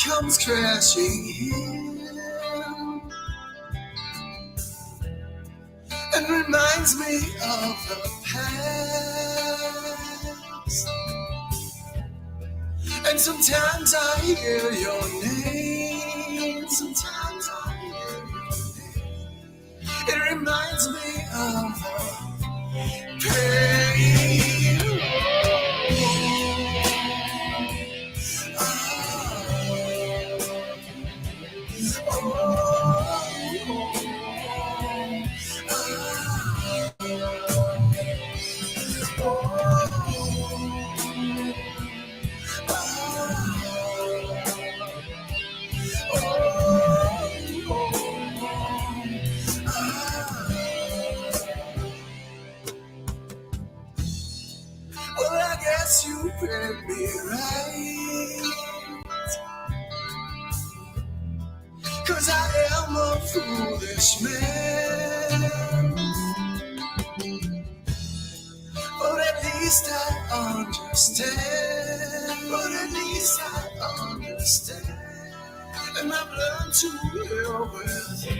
comes crashing in and reminds me of the past. And sometimes I hear your name. Sometimes I hear your name. It reminds me of the pain. Well, I guess you read me right, 'cause I am a foolish man. But at least I understand. But at least I understand. And I've learned to live with it.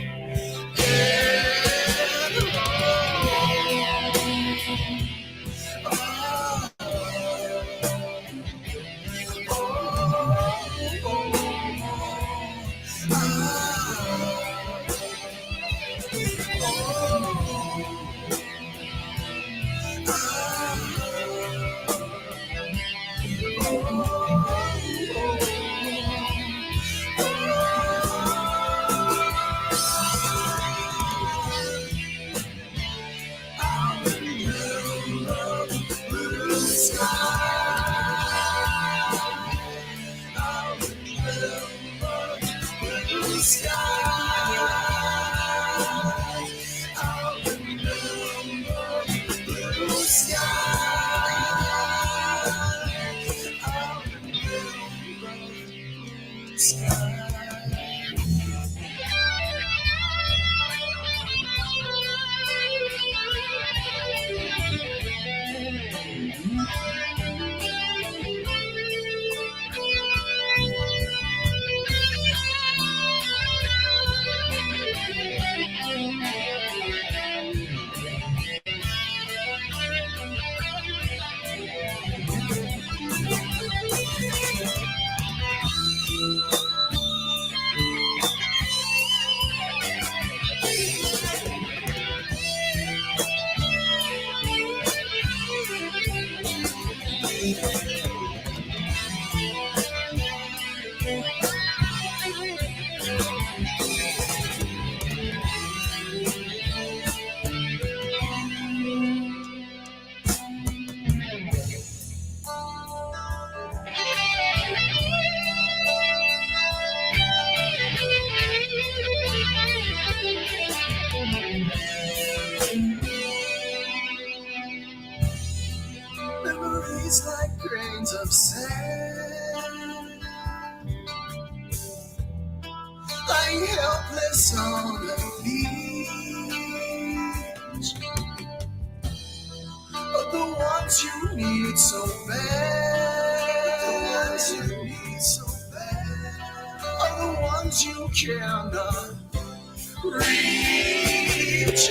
Memories like grains of sand, lying helpless on the beach, of the ones you need so bad, the ones you need so bad, are the ones you cannot reach.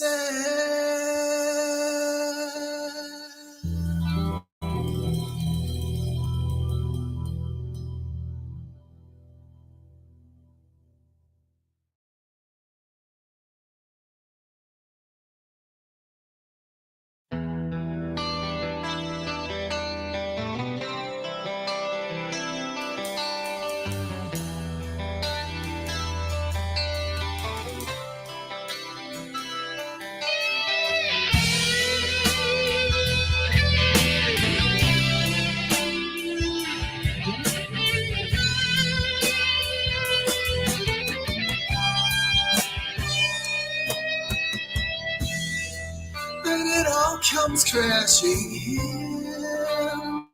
Then it all comes crashing in.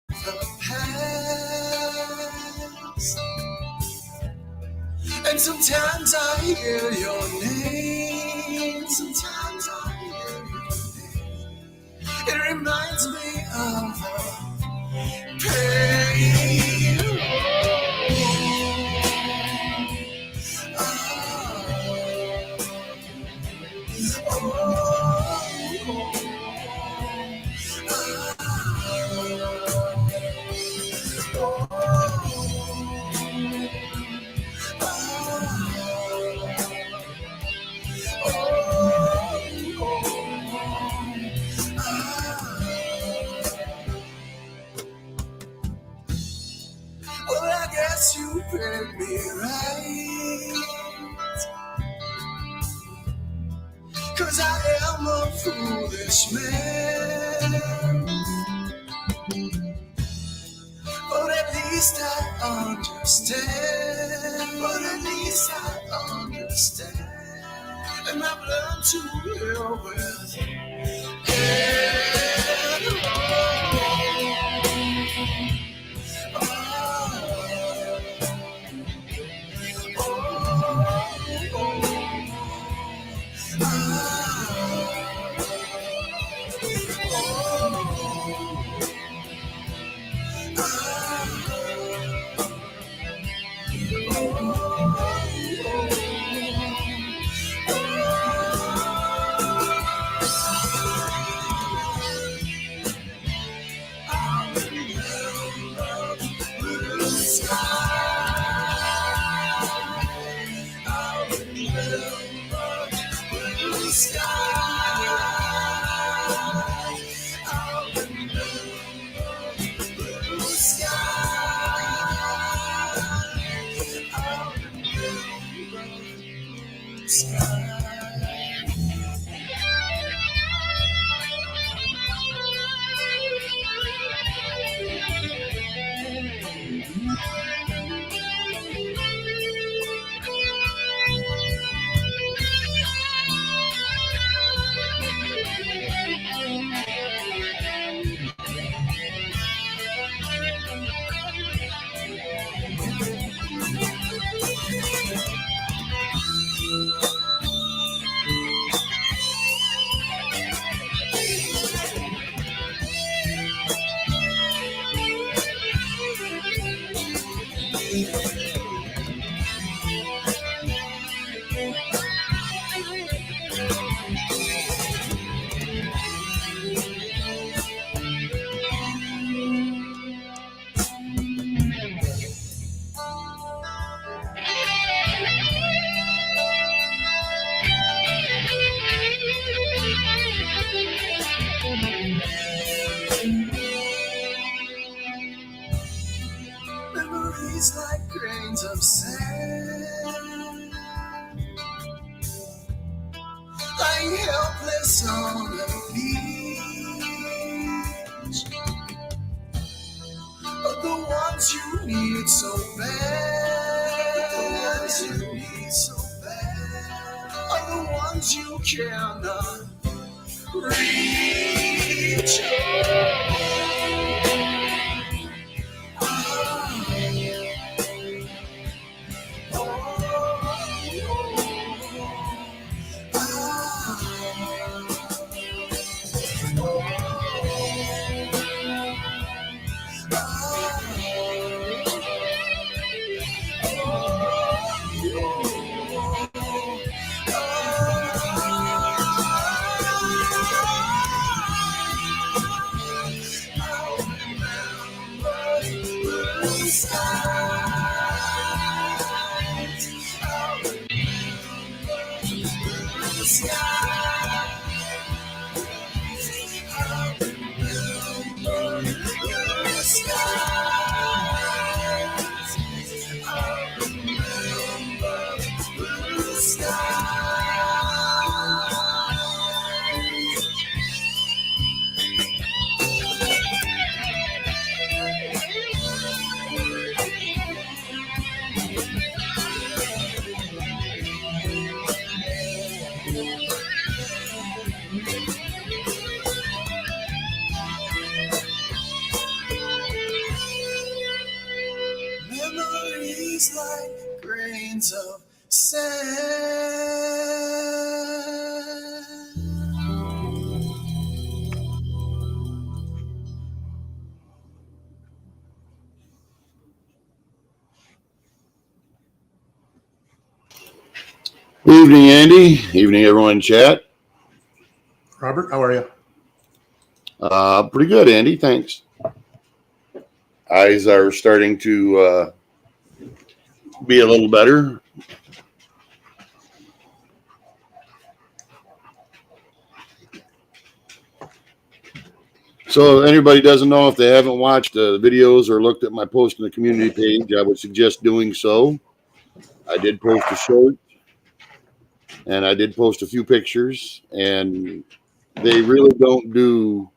The past. And sometimes I hear your name. Sometimes I hear your name. It reminds me of the pain. Well, I guess you read me right. 'Cause I am a foolish man. But at least I understand. But at least I understand. And I've learned to live with it. Memories like grains of sand, lying helpless on the beach. But the ones you need so bad, the ones you need so bad, are the ones you cannot reach. Memories like grains of sand. Evening, Andy. Evening, everyone in chat. Robert, how are you? Pretty good, Andy. Thanks. Eyes are starting to be a little better. So anybody doesn't know, if they haven't watched the videos or looked at my post in the community page, I would suggest doing so. I did post a short, and I did post a few pictures, and they really don't do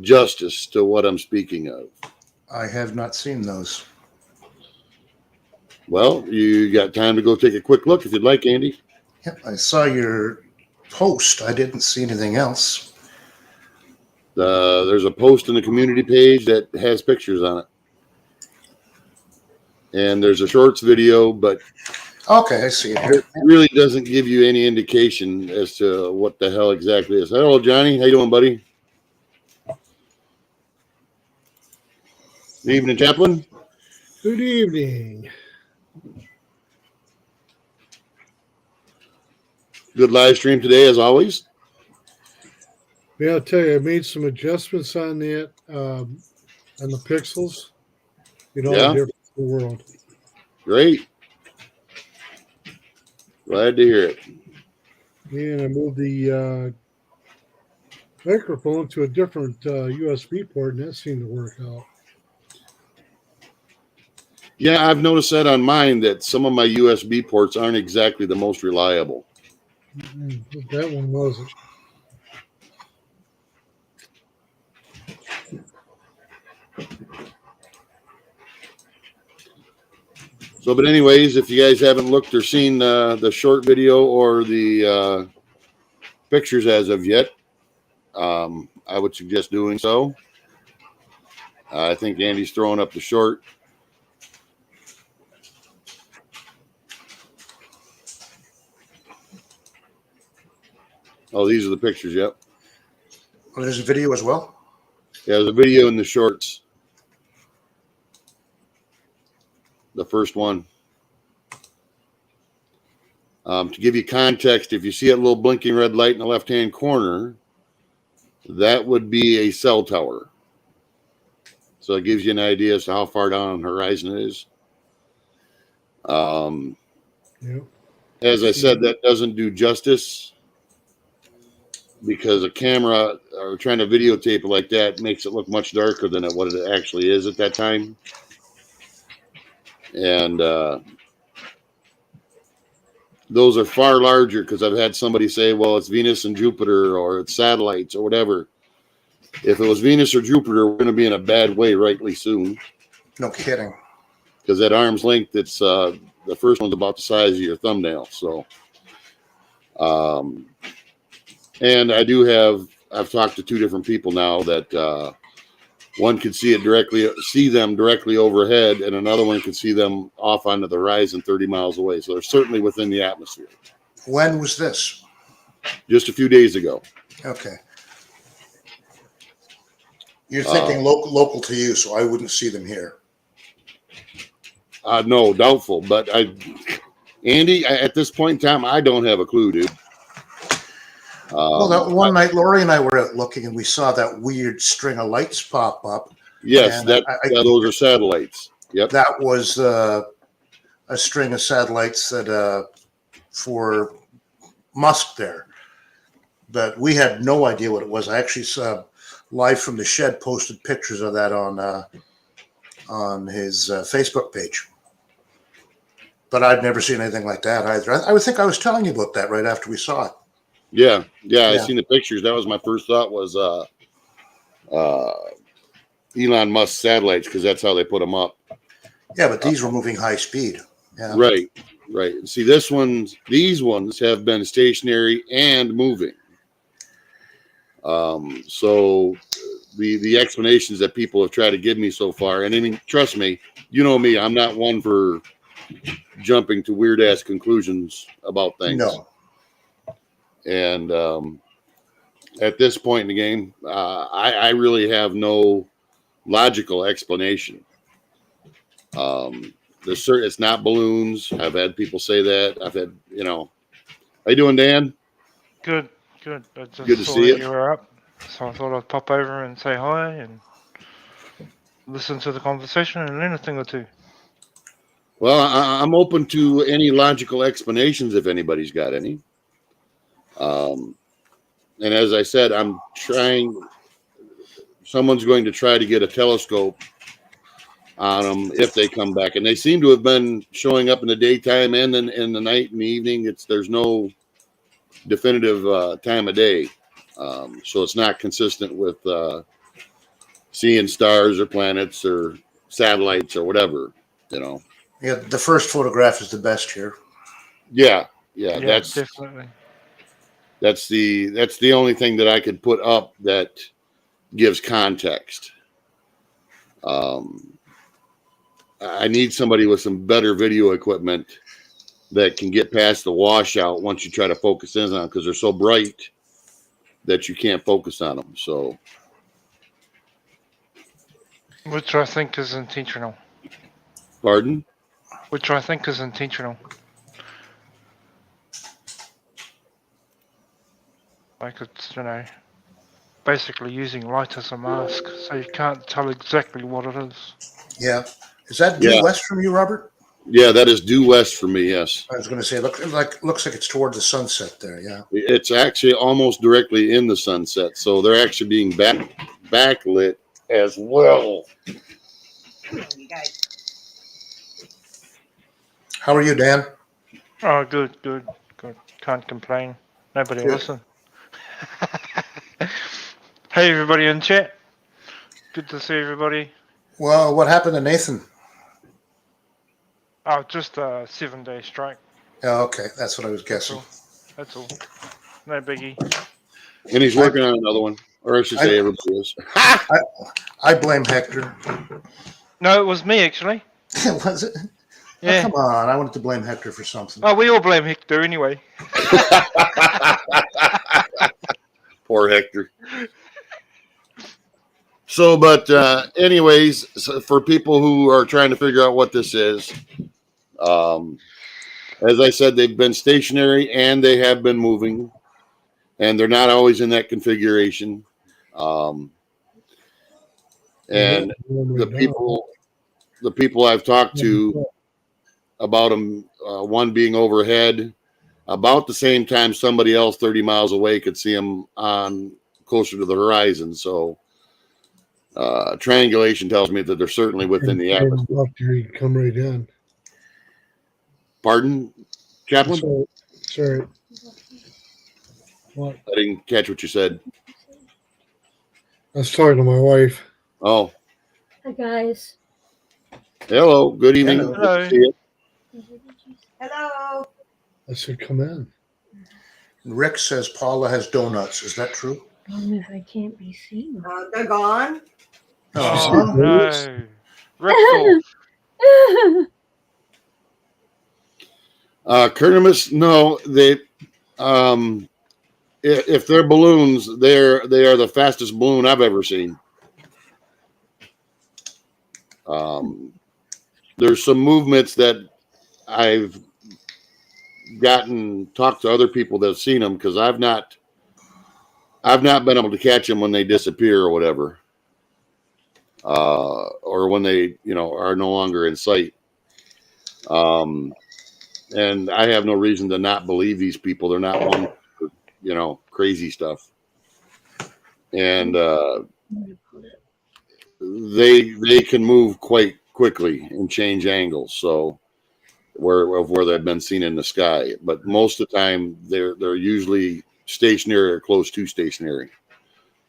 justice to what I'm speaking of. I have not seen those. Well, you got time to go take a quick look if you'd like, Andy. Yep, I saw your post. I didn't see anything else. There's a post in the community page that has pictures on it. And there's a shorts video, but Okay, I see it here. it really doesn't give you any indication as to what the hell exactly is. Hello, Johnny. How you doing, buddy? Good evening, Chaplain. Good evening. Good live stream today, as always. Yeah, I'll tell you, I made some adjustments on that, on the pixels. You know, Yeah. different in the world. Great. Glad to hear it. And I moved the microphone to a different USB port, and that seemed to work out. Yeah, I've noticed that on mine, that some of my USB ports aren't exactly the most reliable. But that one wasn't. So, but anyways, if you guys haven't looked or seen the short video or the pictures as of yet, I would suggest doing so. I think Andy's throwing up the short. Oh, these are the pictures, yep. Oh, there's a video as well? Yeah, there's a video in the shorts. The first one. To give you context, if you see that little blinking red light in the left-hand corner, that would be a cell tower. So it gives you an idea as to how far down on the horizon it is. Yep. As I said, that doesn't do justice, because a camera or trying to videotape it like that makes it look much darker than what it actually is at that time. And those are far larger, because I've had somebody say, well, it's Venus and Jupiter, or it's satellites or whatever. If it was Venus or Jupiter, we're going to be in a bad way rightly soon. No kidding. Because at arm's length, it's the first one's about the size of your thumbnail. So, and I've talked to two different people now that one could see them directly overhead, and another one could see them off onto the horizon 30 miles away. So they're certainly within the atmosphere. When was this? Just a few days ago. Okay. You're thinking local to you, so I wouldn't see them here. No, doubtful. But Andy, at this point in time, I don't have a clue, dude. Well, that one night, Lori and I were out looking, and we saw that weird string of lights pop up. Yes, and those are satellites. Yep. That was a string of satellites that for Musk there. But we had no idea what it was. I actually saw Live from the Shed posted pictures of that on his Facebook page. But I'd never seen anything like that either. I would think I was telling you about that right after we saw it. Yeah. I Yeah. seen the pictures. That was my first thought was Elon Musk satellites because that's how they put them up. Yeah, but these were moving high speed. Yeah. Right. See, these ones have been stationary and moving. So the explanations that people have tried to give me so far, and I mean, trust me, you know me, I'm not one for jumping to weird ass conclusions about things. No. And at this point in the game, I really have no logical explanation. It's not balloons. I've had people say that. I've had, how you doing, Dan? Good. I just Good to saw see that you. you were up, so I thought I'd pop over and say hi and listen to the conversation and learn a thing or two. Well, I'm open to any logical explanations if anybody's got any. And as I said, someone's going to try to get a telescope on them if they come back. And they seem to have been showing up in the daytime and then in the night and the evening. There's no definitive time of day. So it's not consistent with seeing stars or planets or satellites or whatever, Yeah, the first photograph is the best here. Yeah, Yeah, definitely. That's the only thing that I could put up that gives context. I need somebody with some better video equipment that can get past the washout once you try to focus in on them because they're so bright that you can't focus on them. So, Which I think is intentional. pardon? Which I think is intentional. Like it's, basically using light as a mask, so you can't tell exactly what it is. Yeah. Is that due Yeah. west from you, Robert? Yeah, that is due west for me. Yes, I was going to say, looks like it's toward the sunset there. Yeah. it's actually almost directly in the sunset, so they're actually being backlit as well. How are you, Dan? Oh, good. Can't complain. Nobody Good. listen. Hey, everybody in chat. Good to see everybody. Well, what happened to Nathan? Oh, just a 7-day strike. Oh, okay, that's what I was guessing. That's all. No biggie. And he's working on another one, or I should say, everybody is. I blame Hector. No, it was me actually. Was it? Yeah. Oh, come on, I wanted to blame Hector for something. Oh, we all blame Hector anyway. Poor Hector. So, but anyways, so for people who are trying to figure out what this is, as I said, they've been stationary and they have been moving, and they're not always in that configuration. And the people I've talked to about them, one being overhead, about the same time somebody else 30 miles away could see them on closer to the horizon. So triangulation tells me that they're certainly within the atmosphere. After you come right in. Pardon, Chaplain? Sorry. What? I didn't catch what you said. I was talking to my wife. Oh, Hi guys. hello. Good evening. Hello. Good to see you. Hello. I said, come in. Rick says Paula has donuts. Is that true? If I can't be seen. They're gone. Oh, no. Rick Kernimus, no, they if they're balloons, they are the fastest balloon I've ever seen. There's some movements that I've talked to other people that have seen them because I've not been able to catch them when they disappear or whatever, or when they, are no longer in sight. And I have no reason to not believe these people. They're not one for, crazy stuff. And they can move quite quickly and change angles. So where they've been seen in the sky, but most of the time they're usually stationary or close to stationary,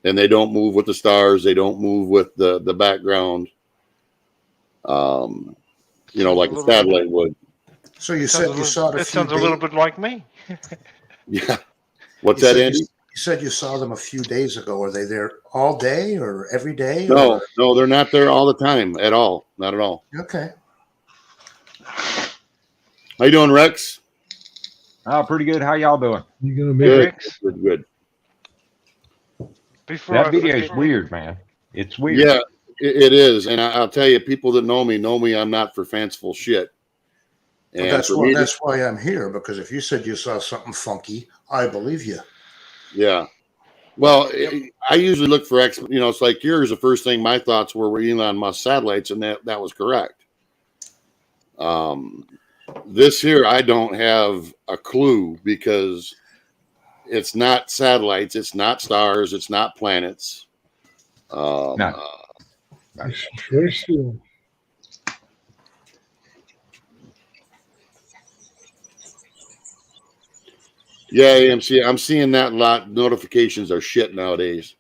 and they don't move with the stars. They don't move with the background. Like a satellite would. So you said you saw it a few sounds a little bit like me. Yeah. What's that, Andy? You said you saw them a few days ago. Are they there all day or every day? No, they're not there all the time at all. Not at all. Okay. How you doing, Rex? Oh, pretty good. How y'all doing? You gonna make Good. Good. Before That I video is forget- weird, man. It's weird. Yeah, it is, and I'll tell you, people that know me. I'm not for fanciful shit. Well, And that's for why me, that's why I'm here, because if you said you saw something funky, I believe you. yeah. Well, I usually look for it's like yours. The first thing my thoughts were Elon Musk satellites, and that was correct. This here, I don't have a clue because it's not satellites, it's not stars, it's not planets. No. very still. Yeah, AMC. I'm seeing that a lot. Notifications are shit nowadays.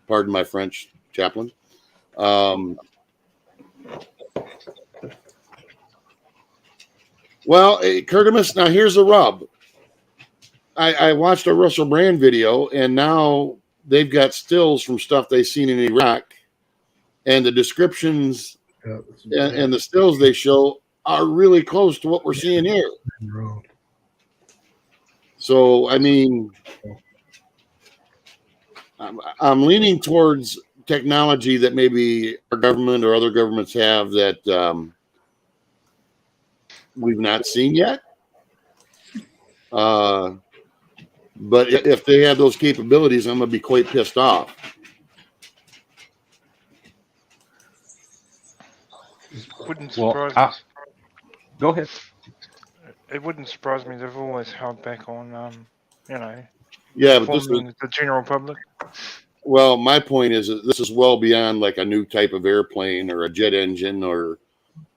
Pardon my French, Chaplain. Well, Curtimus, now here's the rub. I watched a Russell Brand video, and now they've got stills from stuff they've seen in Iraq, and the descriptions and the stills they show are really close to what we're seeing here. So, I mean, I'm leaning towards technology that maybe our government or other governments have that we've not seen yet. But if they have those capabilities, I'm going to be quite pissed off. Wouldn't Well, surprise me. Go ahead. It wouldn't surprise me. They've always held back on, Yeah, but this is, informing the general public. well, my point is that this is well beyond like a new type of airplane or a jet engine or,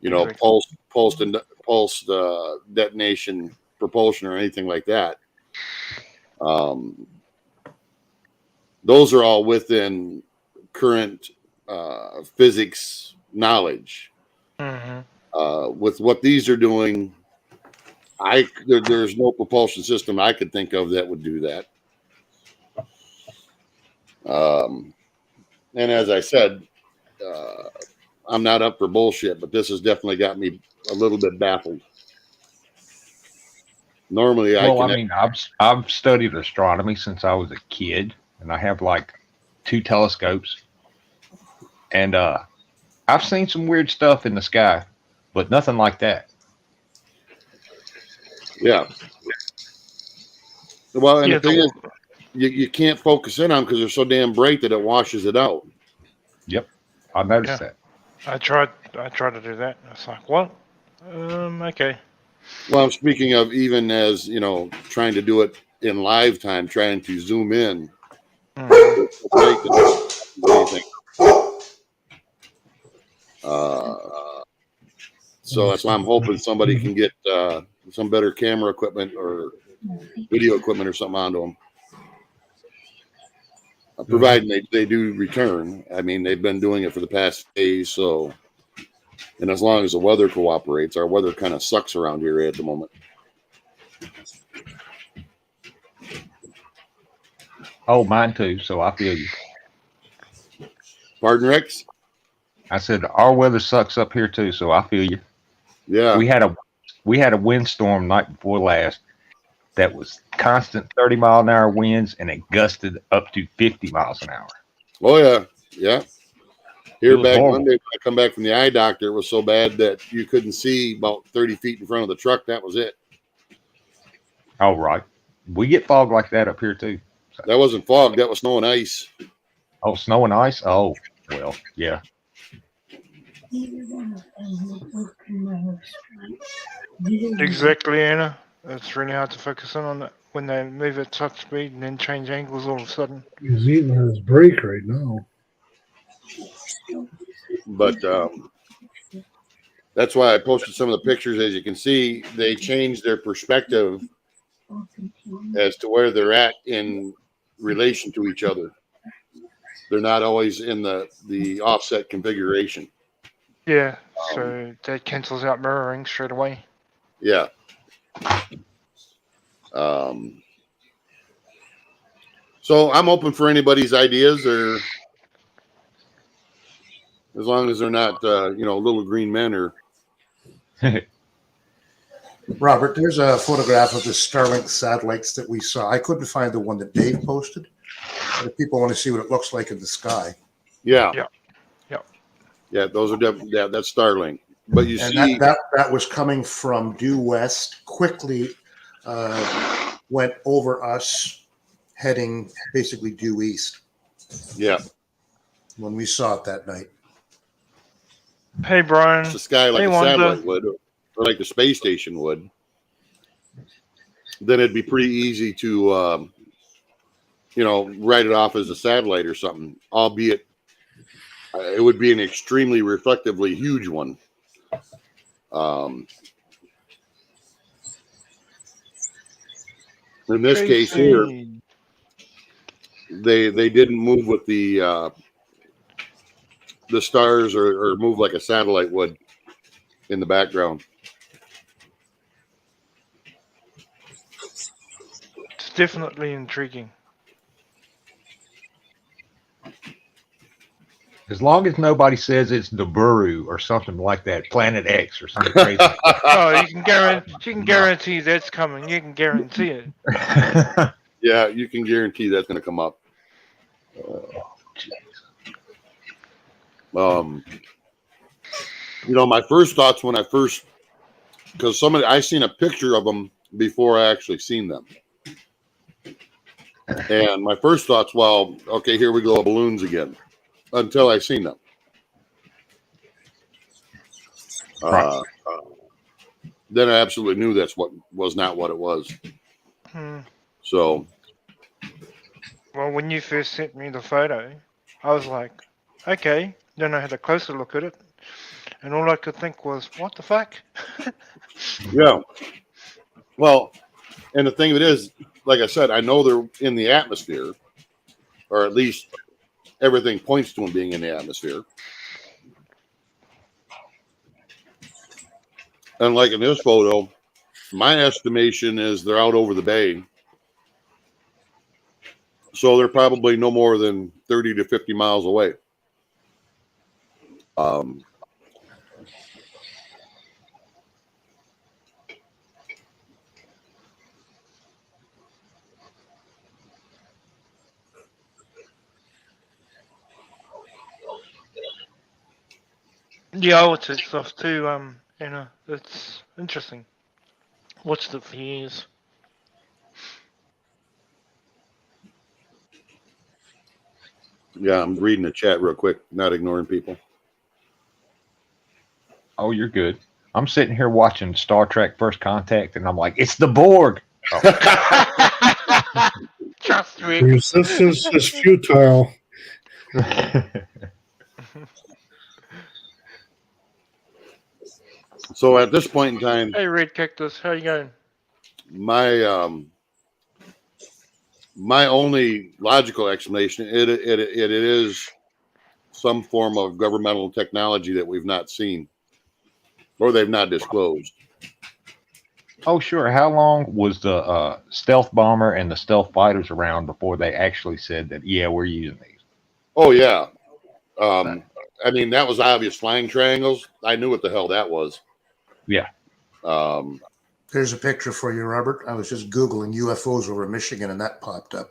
Exactly. pulse detonation propulsion or anything like that. Those are all within current physics knowledge. Mm-hmm. With what these are doing, there's no propulsion system I could think of that would do that. And as I said, I'm not up for bullshit, but this has definitely got me a little bit baffled. Normally, I've studied astronomy since I was a kid, and I have like 2 telescopes, and I've seen some weird stuff in the sky, but nothing like that. Yeah. Well, and Yeah, the thing is, you can't focus in on them because they're so damn bright that it washes it out. Yep, I noticed that. I tried to do that. It's like, what? Okay. Well, I'm speaking of even as, trying to do it in live time, trying to zoom in. Mhm. So that's why I'm hoping somebody can get some better camera equipment or video equipment or something onto them. Providing they do return. I mean, they've been doing it for the past days, so. And as long as the weather cooperates, our weather kind of sucks around here at the moment. Oh, mine too. So I feel you. Pardon, Rex? I said our weather sucks up here too, so I feel you. Yeah. We had a windstorm night before last that was constant 30-mile-an-hour winds, and it gusted up to 50 miles an hour. Oh, yeah. Yeah. Here It was back horrible. Monday, when I come back from the eye doctor, it was so bad that you couldn't see about 30 feet in front of the truck. That was it. All right. We get fog like that up here too. That wasn't fog. That was snow and ice. Oh, snow and ice? Oh, well, yeah. Neither one of them would work in my restaurant. Neither one. Exactly, Anna. It's really hard to focus in on it when they move at such speed and then change angles all of a sudden. He's eating his break right now. But that's why I posted some of the pictures. As you can see, they changed their perspective as to where they're at in relation to each other. They're not always in the offset configuration. Yeah, so that cancels out mirroring straight away. Yeah. So I'm open for anybody's ideas, or as long as they're not, little green men or. Robert, there's a photograph of the Starlink satellites that we saw. I couldn't find the one that Dave posted. But if people want to see what it looks like in the sky. Yeah. Yeah. Yeah, those are that's Starlink. But you And see, that was coming from due west, quickly went over us, heading basically due east yeah, when we saw it that night. Hey, Brian. it's the sky like Hey, a Wanda. satellite would, or like the space station would. Then it'd be pretty easy to, write it off as a satellite or something, albeit it would be an extremely reflectively huge one. In this case here, they didn't move with the stars or move like a satellite would in the background. It's definitely intriguing. As long as nobody says it's Nibiru or something like that, Planet X or something crazy. Oh, you can guarantee that's coming. You can guarantee it. Yeah, you can guarantee that's going to come up. My first thoughts when because I seen a picture of them before I actually seen them. And my first thoughts, well, okay, here we go, balloons again, until I seen them. Right. Then I absolutely knew that's what was not what it was. So, Well, when you first sent me the photo, I was like, okay. Then I had a closer look at it, and all I could think was, what the fuck? yeah. Well, and the thing of it is, like I said, I know they're in the atmosphere, or at least everything points to them being in the atmosphere. And like in this photo, my estimation is they're out over the bay. So they're probably no more than 30 to 50 miles away. Yeah, I watched it stuff too. It's interesting. Watched it for years. Yeah, I'm reading the chat real quick, not ignoring people. Oh, you're good. I'm sitting here watching Star Trek First Contact, and I'm like, it's the Borg. Trust me. Resistance is futile. So at this point in time, Hey, Red Cactus, how you going? my only logical explanation it is some form of governmental technology that we've not seen or they've not disclosed. Oh, sure. How long was the stealth bomber and the stealth fighters around before they actually said that, yeah, we're using these? Oh yeah. I mean, that was obvious flying triangles. I knew what the hell that was. Yeah. There's a picture for you, Robert. I was just Googling UFOs over Michigan, and that popped up.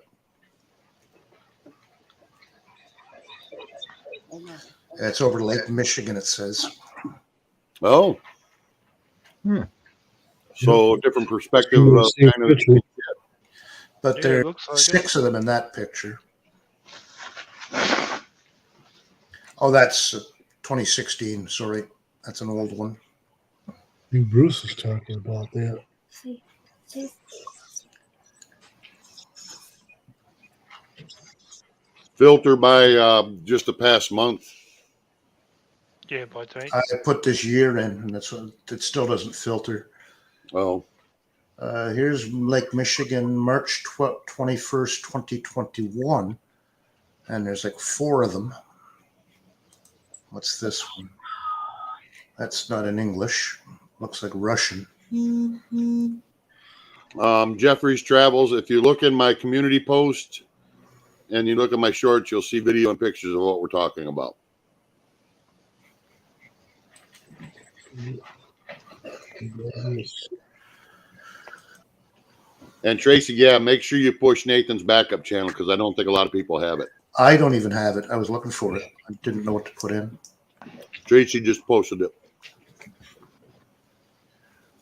It's over Lake Michigan, it says. Oh. So different perspective of Same kind of, picture. But Yeah, there it are looks like 6 of them in that picture. Oh, that's 2016. Sorry, that's an old one. I think Bruce is talking about that. See, see, Filter by just the past month. Yeah, by date. I put this year in, and that's what it still doesn't filter. Oh, Here's Lake Michigan, March 21st, 2021. And there's like 4 of them. What's this one? That's not in English. Looks like Russian. Jeffrey's Travels. If you look in my community post and you look at my shorts, you'll see video and pictures of what we're talking about. And Tracy, yeah, make sure you push Nathan's backup channel because I don't think a lot of people have it. I don't even have it. I was looking for it. I didn't know what to put in. Tracy just posted it.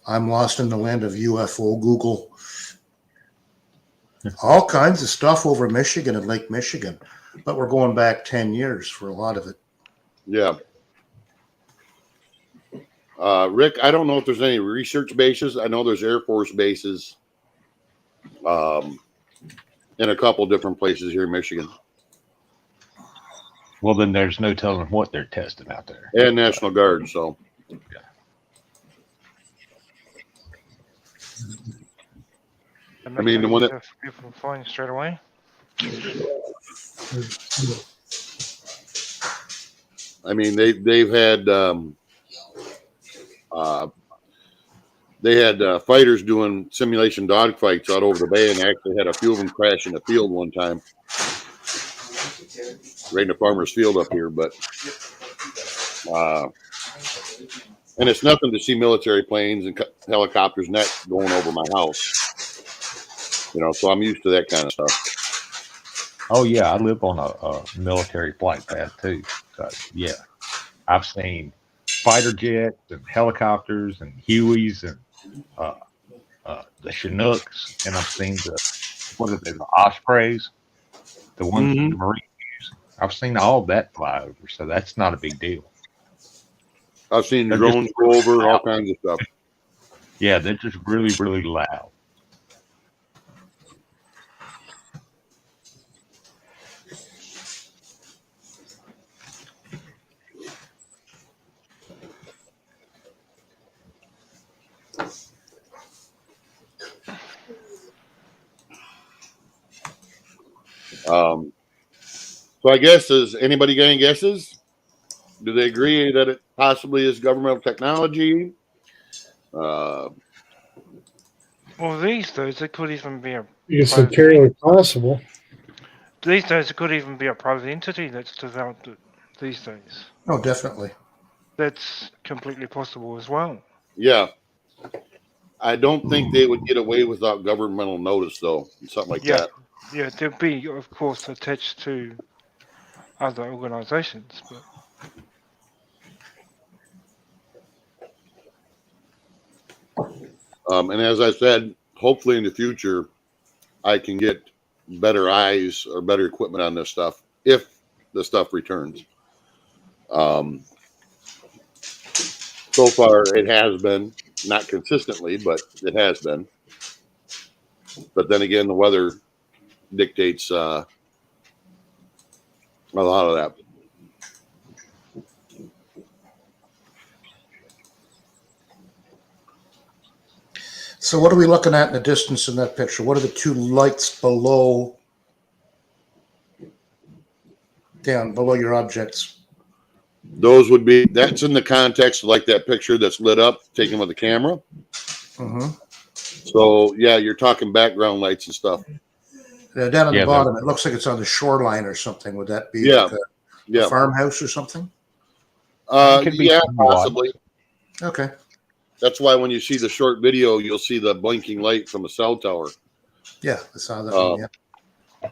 I'm lost in the land of UFO Google. All kinds of stuff over Michigan and Lake Michigan, but we're going back 10 years for a lot of it. Yeah. Rick, I don't know if there's any research bases. I know there's Air Force bases in a couple different places here in Michigan. Well, then there's no telling what they're testing out there. And National Guard, so. And I mean, the one that- have people flying straight away. I mean, they've had they had fighters doing simulation dogfights out over the bay, and they actually had a few of them crash in the field one time, right in the farmer's field up here. But and it's nothing to see military planes and helicopters and that going over my house, you know. So I'm used to that kind of stuff. Oh yeah, I live on a military flight path too. So yeah, I've seen fighter jets and helicopters and Hueys and the Chinooks, and I've seen the Ospreys, the ones that the Marines use. I've seen all that fly over, so that's not a big deal. I've seen They're drones just- go over, all kinds of stuff. Yeah, they're just really, really loud. So I guess, does anybody got any guesses? Do they agree that it possibly is governmental technology? Well, these days it could even be a It's entirely possible. these days it could even be a private entity that's developed it. These days, Oh, definitely. that's completely possible as well. Yeah. I don't think they would get away without governmental notice, though. Something like Yeah. that. Yeah, they'll be, of course, attached to other organizations, but And as I said, hopefully in the future, I can get better eyes or better equipment on this stuff if the stuff returns. So far, it has been, not consistently, but it has been. But then again, the weather dictates a lot of that. So what are we looking at in the distance in that picture? What are the 2 lights below, down below your objects? Those would be, that's in the context of like that picture that's lit up, taken with the camera. Mm-hmm. So yeah, you're talking background lights and stuff. Down at Yeah, the bottom, it looks like it's on the shoreline or something. Would that be Yeah. like a Yeah. farmhouse or something? Could be Yeah, some lights. possibly. Okay. That's why when you see the short video, you'll see the blinking light from a cell tower. Yeah, I saw that Oh. one. Yeah.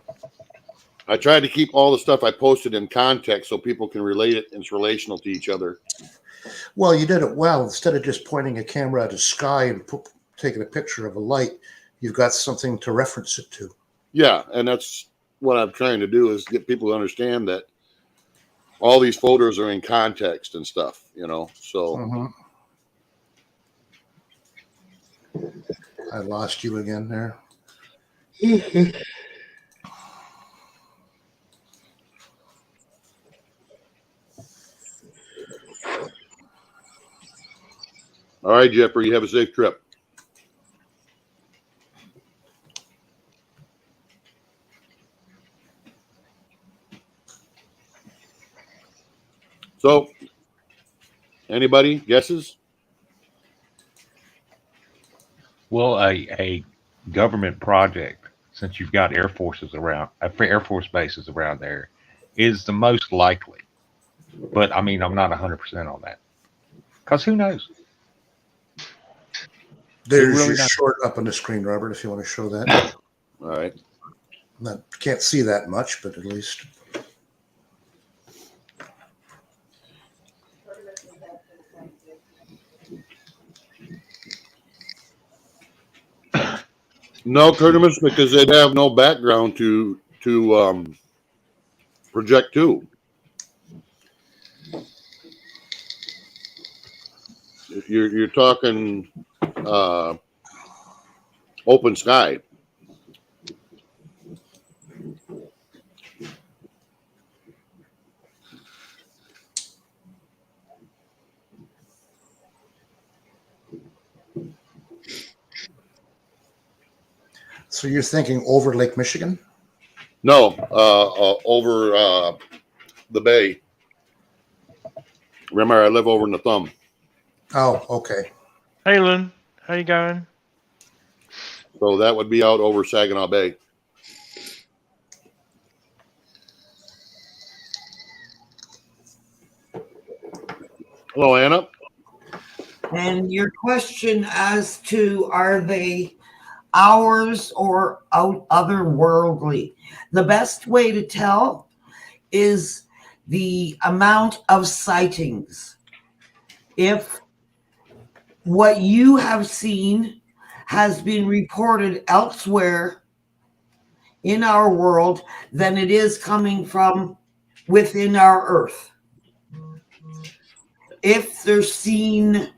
I tried to keep all the stuff I posted in context so people can relate it and it's relational to each other. Well, you did it well. Instead of just pointing a camera at the sky and taking a picture of a light, you've got something to reference it to. Yeah, and that's what I'm trying to do is get people to understand that all these photos are in context and stuff, you know. So Mhm. I lost you again there. all right, Jeffrey, you have a safe trip. So, anybody guesses? Well, a government project, since you've got air forces around, air force bases around there, is the most likely. But I mean, I'm not 100% on that because who knows? There's really your not- short up on the screen, Robert, if you want to show that. All right. Not, can't see that much, but at least. No, Curtimus, because they'd have no background to project to. You're talking open sky. So you're thinking over Lake Michigan? No, over the bay. Remember, I live over in the Thumb. Oh, okay. Hey, Lynn, how you going? So that would be out over Saginaw Bay. Hello, Anna. And your question as to are they ours or otherworldly? The best way to tell is the amount of sightings. If what you have seen has been reported elsewhere in our world, then it is coming from within our Earth. If they're seen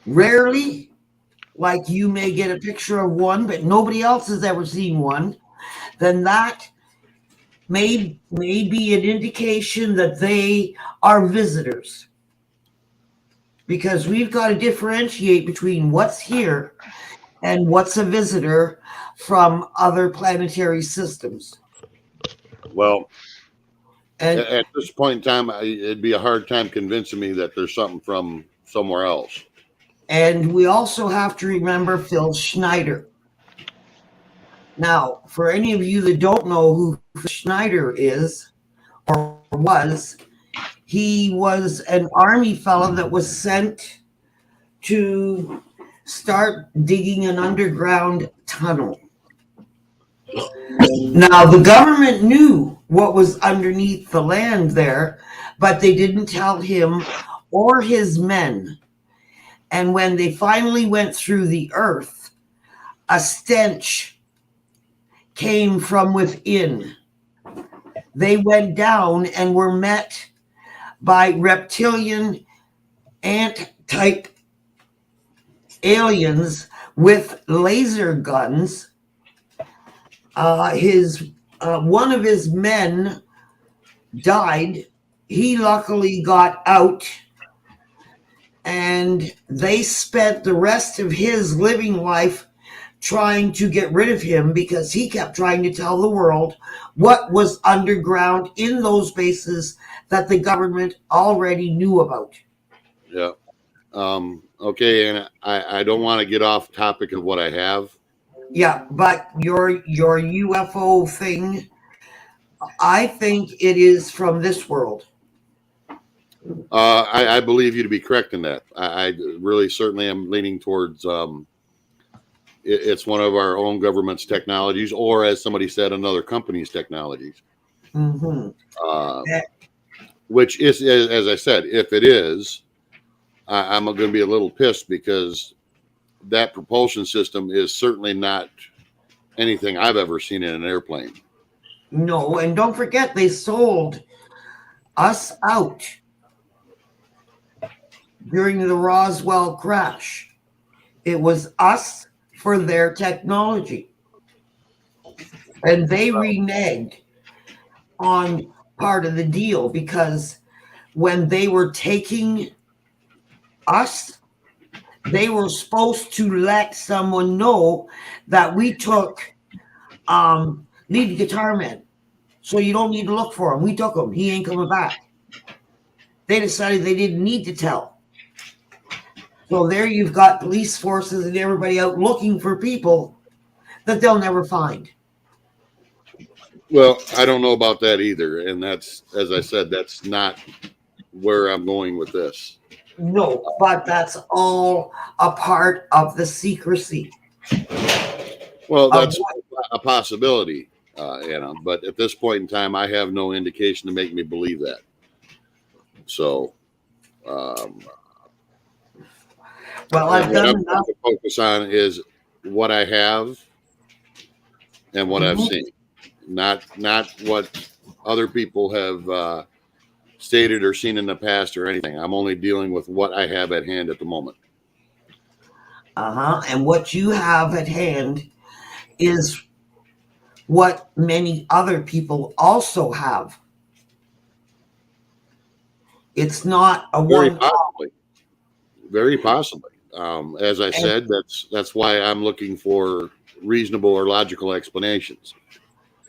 rarely, like you may get a picture of one, but nobody else has ever seen one, then that may be an indication that they are visitors. Because we've got to differentiate between what's here and what's a visitor from other planetary systems. Well, And at this point in time, it'd be a hard time convincing me that there's something from somewhere else. And we also have to remember Phil Schneider. Now, for any of you that don't know who Phil Schneider is or was, he was an Army fellow that was sent to start digging an underground tunnel. Now, the government knew what was underneath the land there, but they didn't tell him or his men. And when they finally went through the earth, a stench came from within. They went down and were met by reptilian ant-type aliens with laser guns. One of his men died. He luckily got out, and they spent the rest of his living life trying to get rid of him because he kept trying to tell the world what was underground in those bases that the government already knew about. Yeah. Okay, and I don't want to get off topic of what I have. Yeah, but your UFO thing, I think it is from this world. I believe you to be correct in that. I really certainly am leaning towards it's one of our own government's technologies, or as somebody said, another company's technologies. Mm-hmm. Which is, as I said, if it is, I'm going to be a little pissed because that propulsion system is certainly not anything I've ever seen in an airplane. No, and don't forget they sold us out during the Roswell crash. It was us for their technology. And they reneged on part of the deal because when they were taking us, they were supposed to let someone know that we took lead guitar man. So you don't need to look for him. We took him. He ain't coming back. They decided they didn't need to tell. So there you've got police forces and everybody out looking for people that they'll never find. Well, I don't know about that either. And that's, as I said, that's not where I'm going with this. No, but that's all a part of the secrecy. Well, that's a possibility, Anna, but at this point in time, I have no indication to make me believe that. So, Well, I've what I'm done going enough. to focus on is what I have and what I've seen, not what other people have stated or seen in the past or anything. I'm only dealing with what I have at hand at the moment. And what you have at hand is what many other people also have. It's not a Very one. possibly. Very possibly. As I said, that's why I'm looking for reasonable or logical explanations.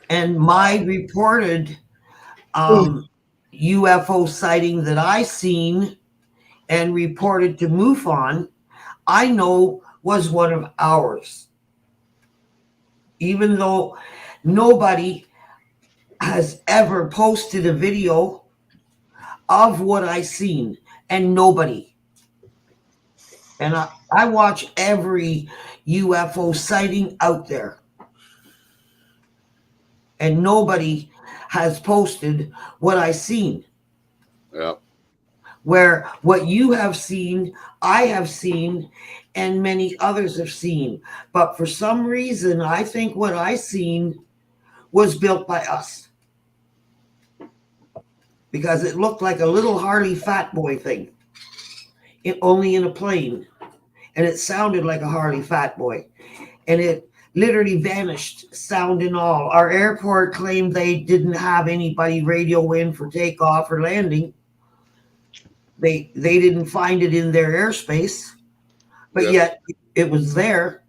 And my reported UFO sighting that I seen and reported to MUFON, I know was one of ours. Even though nobody has ever posted a video of what I seen, and nobody. And I watch every UFO sighting out there. And nobody has posted what I seen. Yeah. Where what you have seen, I have seen, and many others have seen. But for some reason, I think what I seen was built by us. Because it looked like a little Harley Fat Boy thing. Only in a plane. And it sounded like a Harley Fat Boy. And it literally vanished, sound and all. Our airport claimed they didn't have anybody radio in for takeoff or landing. They didn't find it in their airspace, but yet it was there.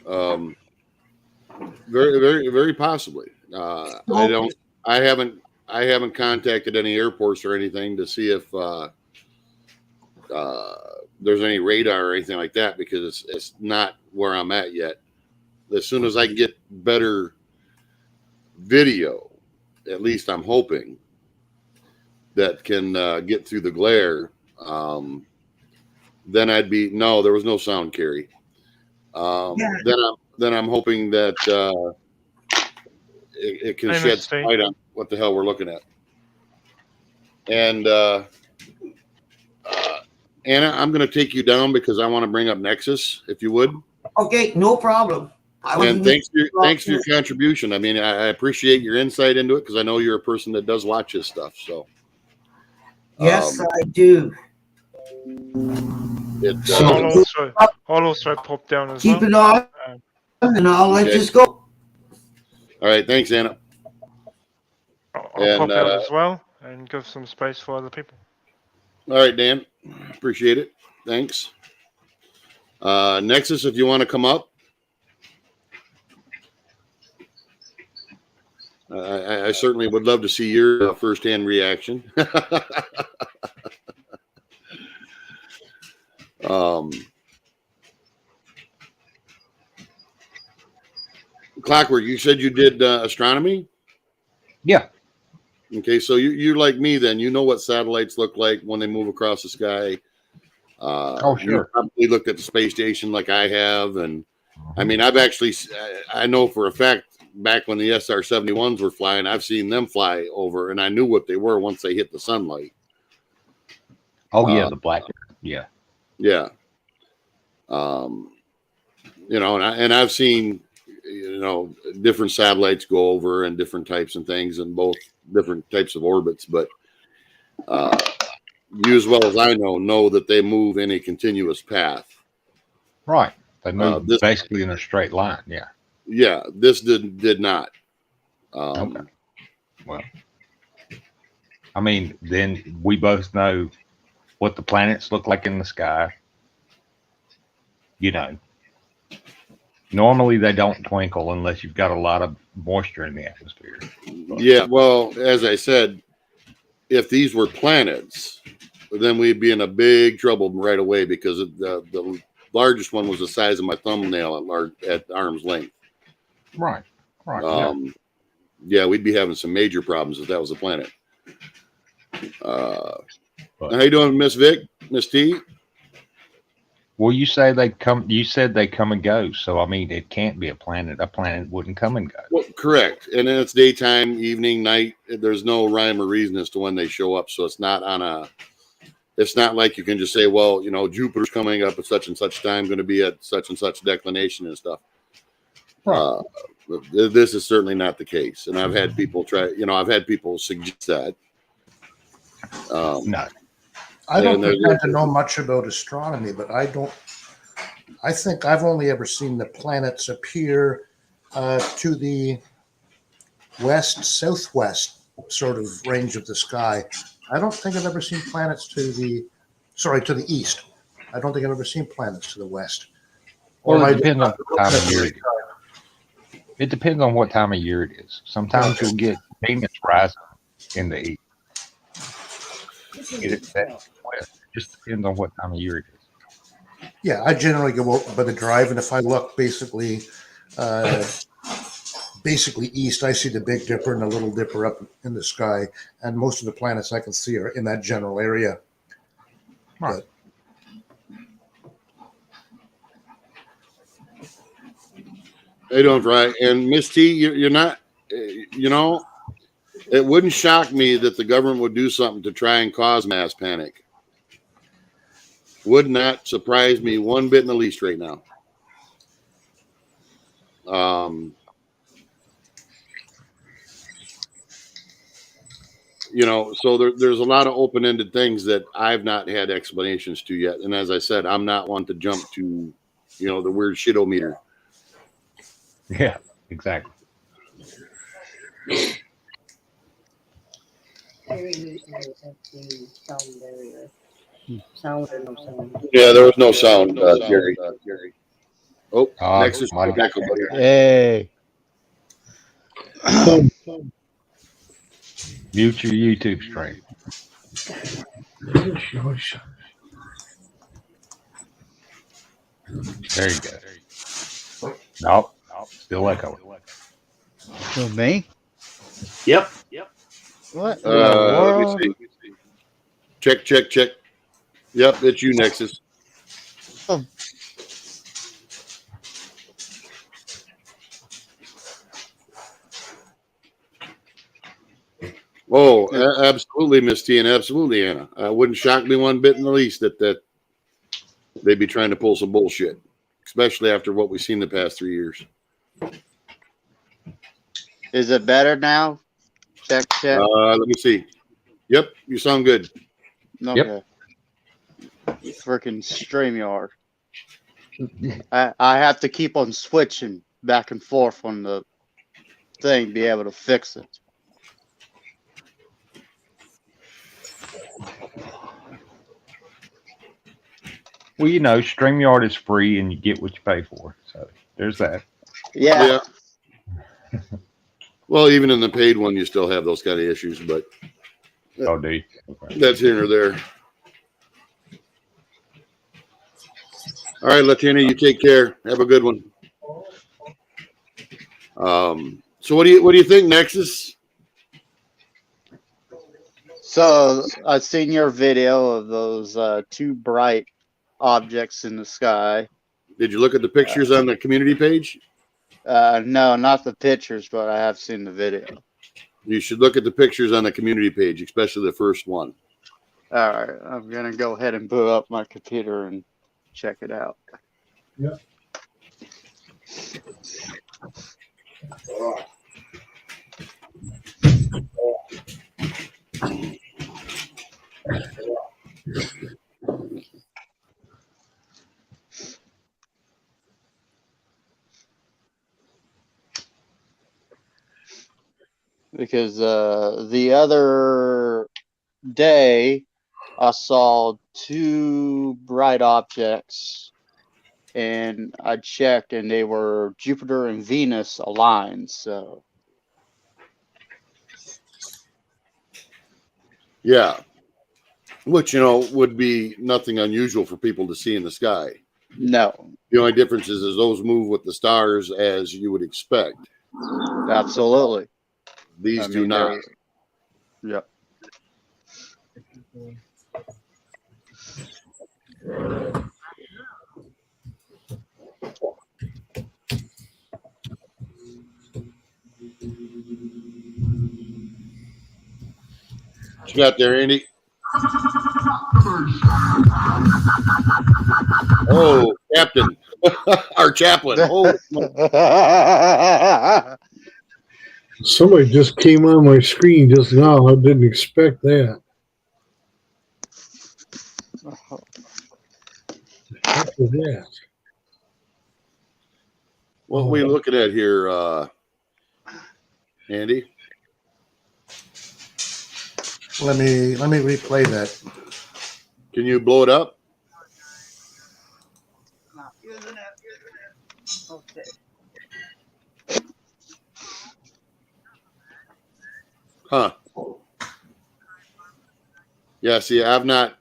Very, very, very possibly. I haven't contacted any airports or anything to see if there's any radar or anything like that, because it's not where I'm at yet. As soon as I can get better video, at least I'm hoping, that can get through the glare, then I'd be, no, there was no sound, Carrie. Then I'm hoping that it can shed some light on what the hell we're looking at. And Anna, I'm going to take you down because I want to bring up Nexus, if you would. Okay, no problem. And thanks for your contribution. I mean, I appreciate your insight into it because I know you're a person that does watch this stuff. So. Yes, I do. I'll also pop down as Keep well. it on, and I'll let you go. All right, thanks, Anna. I'll pop out as well and give some space for other people. All right, Dan. Appreciate it. Thanks. Nexus, if you want to come up. I certainly would love to see your firsthand reaction. Clockwork, you said you did astronomy? Yeah. Okay, so you're like me then. You know what satellites look like when they move across the sky. Oh, sure. You probably looked at the space station like I have. And I mean, I know for a fact, back when the SR-71s were flying, I've seen them fly over, and I knew what they were once they hit the sunlight. Oh, yeah, the black. Yeah. Yeah. You know, and I've seen different satellites go over and different types and things and both different types of orbits, but you as well as I know that they move in a continuous path. Right. They move this- basically in a straight line. Yeah. Yeah, this did not. Okay. Well, I mean, then we both know what the planets look like in the sky. Normally they don't twinkle unless you've got a lot of moisture in the atmosphere. Yeah, well, as I said, if these were planets, then we'd be in a big trouble right away because the largest one was the size of my thumbnail at arm's length. Right. Right. Yeah, we'd be having some major problems if that was a planet. How you doing, Miss Vic, Miss T? Well, you say they come. You said they come and go. So I mean, it can't be a planet. A planet wouldn't come and go. Well, correct. And then it's daytime, evening, night. There's no rhyme or reason as to when they show up. So it's not it's not like you can just say, well, Jupiter's coming up at such and such time, going to be at such and such declination and stuff. Right. This is certainly not the case. And I've had people I've had people suggest that. No. I don't And there's- pretend to know much about astronomy, but I think I've only ever seen the planets appear to the southwest sort of range of the sky. I don't think I've ever seen planets to the east. I don't think I've ever seen planets to the west. Well, I it depends on what time of year it is. It depends on what time of year it is. Sometimes you'll get Venus rising in the east. It just depends on what time of year it is. Yeah, I generally go out by the drive, and if I look basically east, I see the Big Dipper and the Little Dipper up in the sky, and most of the planets I can see are in that general area. Right. How you doing, Fry? And Miss T, you're not, it wouldn't shock me that the government would do something to try and cause mass panic. Would not surprise me one bit in the least right now. So there's a lot of open-ended things that I've not had explanations to yet. And as I said, I'm not one to jump to, the weird shit-o-meter. Yeah, exactly. Sound or no sound? Yeah, there was no sound, Gary. Oh, Next Nexus. Hey. Mute your YouTube stream. There you go. Nope. Still echoing. Who, me? Yep. What? in the Let world? me see. Check. Yep, it's you, Nexus. Oh. Oh, absolutely, Miss T, and absolutely, Anna. Wouldn't shock me one bit in the least that they'd be trying to pull some bullshit, especially after what we've seen the past 3 years. Is it better now? Check. Let me see. Yep, you sound good. Okay. Freaking StreamYard. I have to keep on switching back and forth on the thing to be able to fix it. Well, StreamYard is free and you get what you pay for. So there's that. Yeah. Well, even in the paid one, you still have those kind of issues, but Oh, do you? Okay. that's here or there. All right, Latina, you take care. Have a good one. So what do you think, Nexus? So I've seen your video of those two bright objects in the sky. Did you look at the pictures on the community page? No, not the pictures, but I have seen the video. You should look at the pictures on the community page, especially the first one. All right, I'm gonna go ahead and boot up my computer and check it out. Yep. Because the other day I saw two bright objects, and I checked, and they were Jupiter and Venus aligned. So Yeah, which would be nothing unusual for people to see in the sky. no, The only difference is those move with the stars as you would expect. absolutely. These I do mean, not. Yep. What you got there, Andy? Oh, Captain. Our chaplain. Oh, Somebody just came on my screen just now. I didn't expect that. What was that? what we looking at here, Andy? Let me replay that. Can you blow it up? Not using it. Okay. Huh. Yeah, see, I've not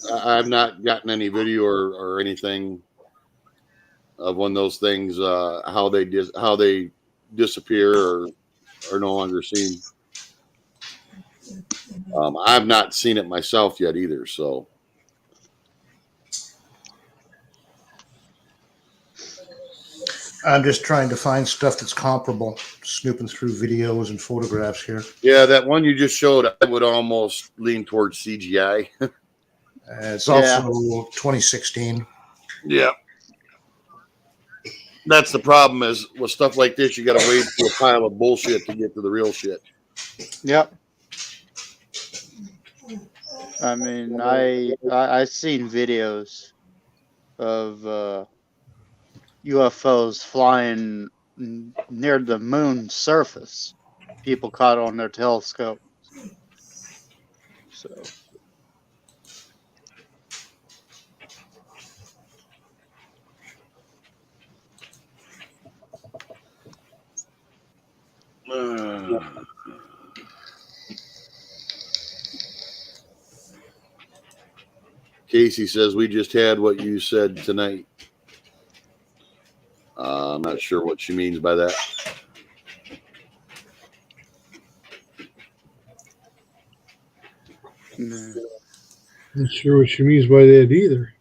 gotten any video or anything of when those things how they disappear or are no longer seen. I've not seen it myself yet either, so I'm just trying to find stuff that's comparable, snooping through videos and photographs here. yeah, that one you just showed, I would almost lean towards CGI. It's also 2016. Yeah. That's the problem is with stuff like this, you got to wade through a pile of bullshit to get to the real shit. Yep. I mean, I seen videos of UFOs flying near the moon's surface. People caught on their telescope. So Casey says we just had what you said tonight. I'm not sure what she means by that. mm, Not sure what she means by that either.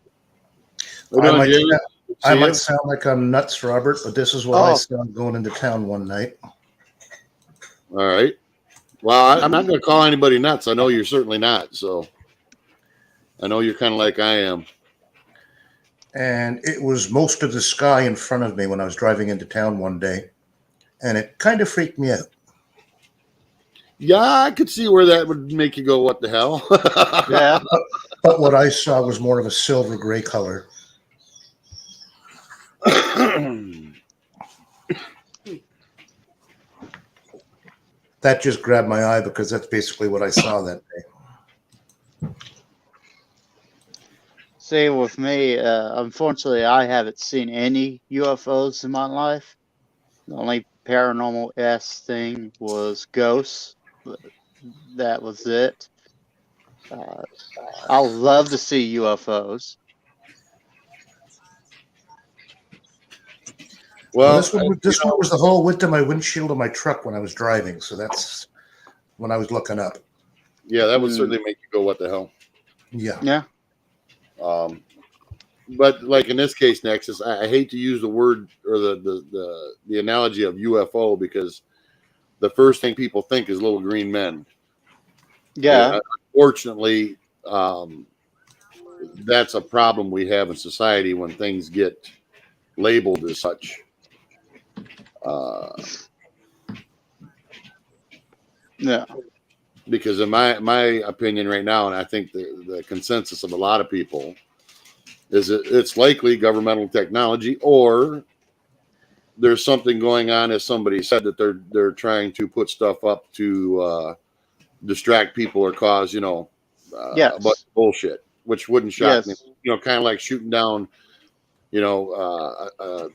I might sound like I'm nuts, Robert, but this is what I Oh. saw going into town one night. All right. Well, I'm not going to call anybody nuts. I know you're certainly not. So I know you're kind of like I am. And it was most of the sky in front of me when I was driving into town one day. And it kind of freaked me out. Yeah, I could see where that would make you go, what the hell? yeah. But what I saw was more of a silver gray color. That just grabbed my eye because that's basically what I saw that day. See, with me, unfortunately, I haven't seen any UFOs in my life. The only paranormal thing was ghosts. That was it. I love to see UFOs. Well, this one was the whole width of my windshield of my truck when I was driving. So that's when I was looking up. Yeah, that would certainly make you go, what the hell? Yeah. Yeah. But like in this case, Nexus, I hate to use the word or the analogy of UFO because the first thing people think is little green men. Yeah. And unfortunately, that's a problem we have in society when things get labeled as such. Yeah. Because in my opinion right now, and I think the consensus of a lot of people is that it's likely governmental technology, or there's something going on, as somebody said, that they're trying to put stuff up to distract people or cause, a bunch Yes. of bullshit, which wouldn't shock me. Yes. Kind of like shooting down, a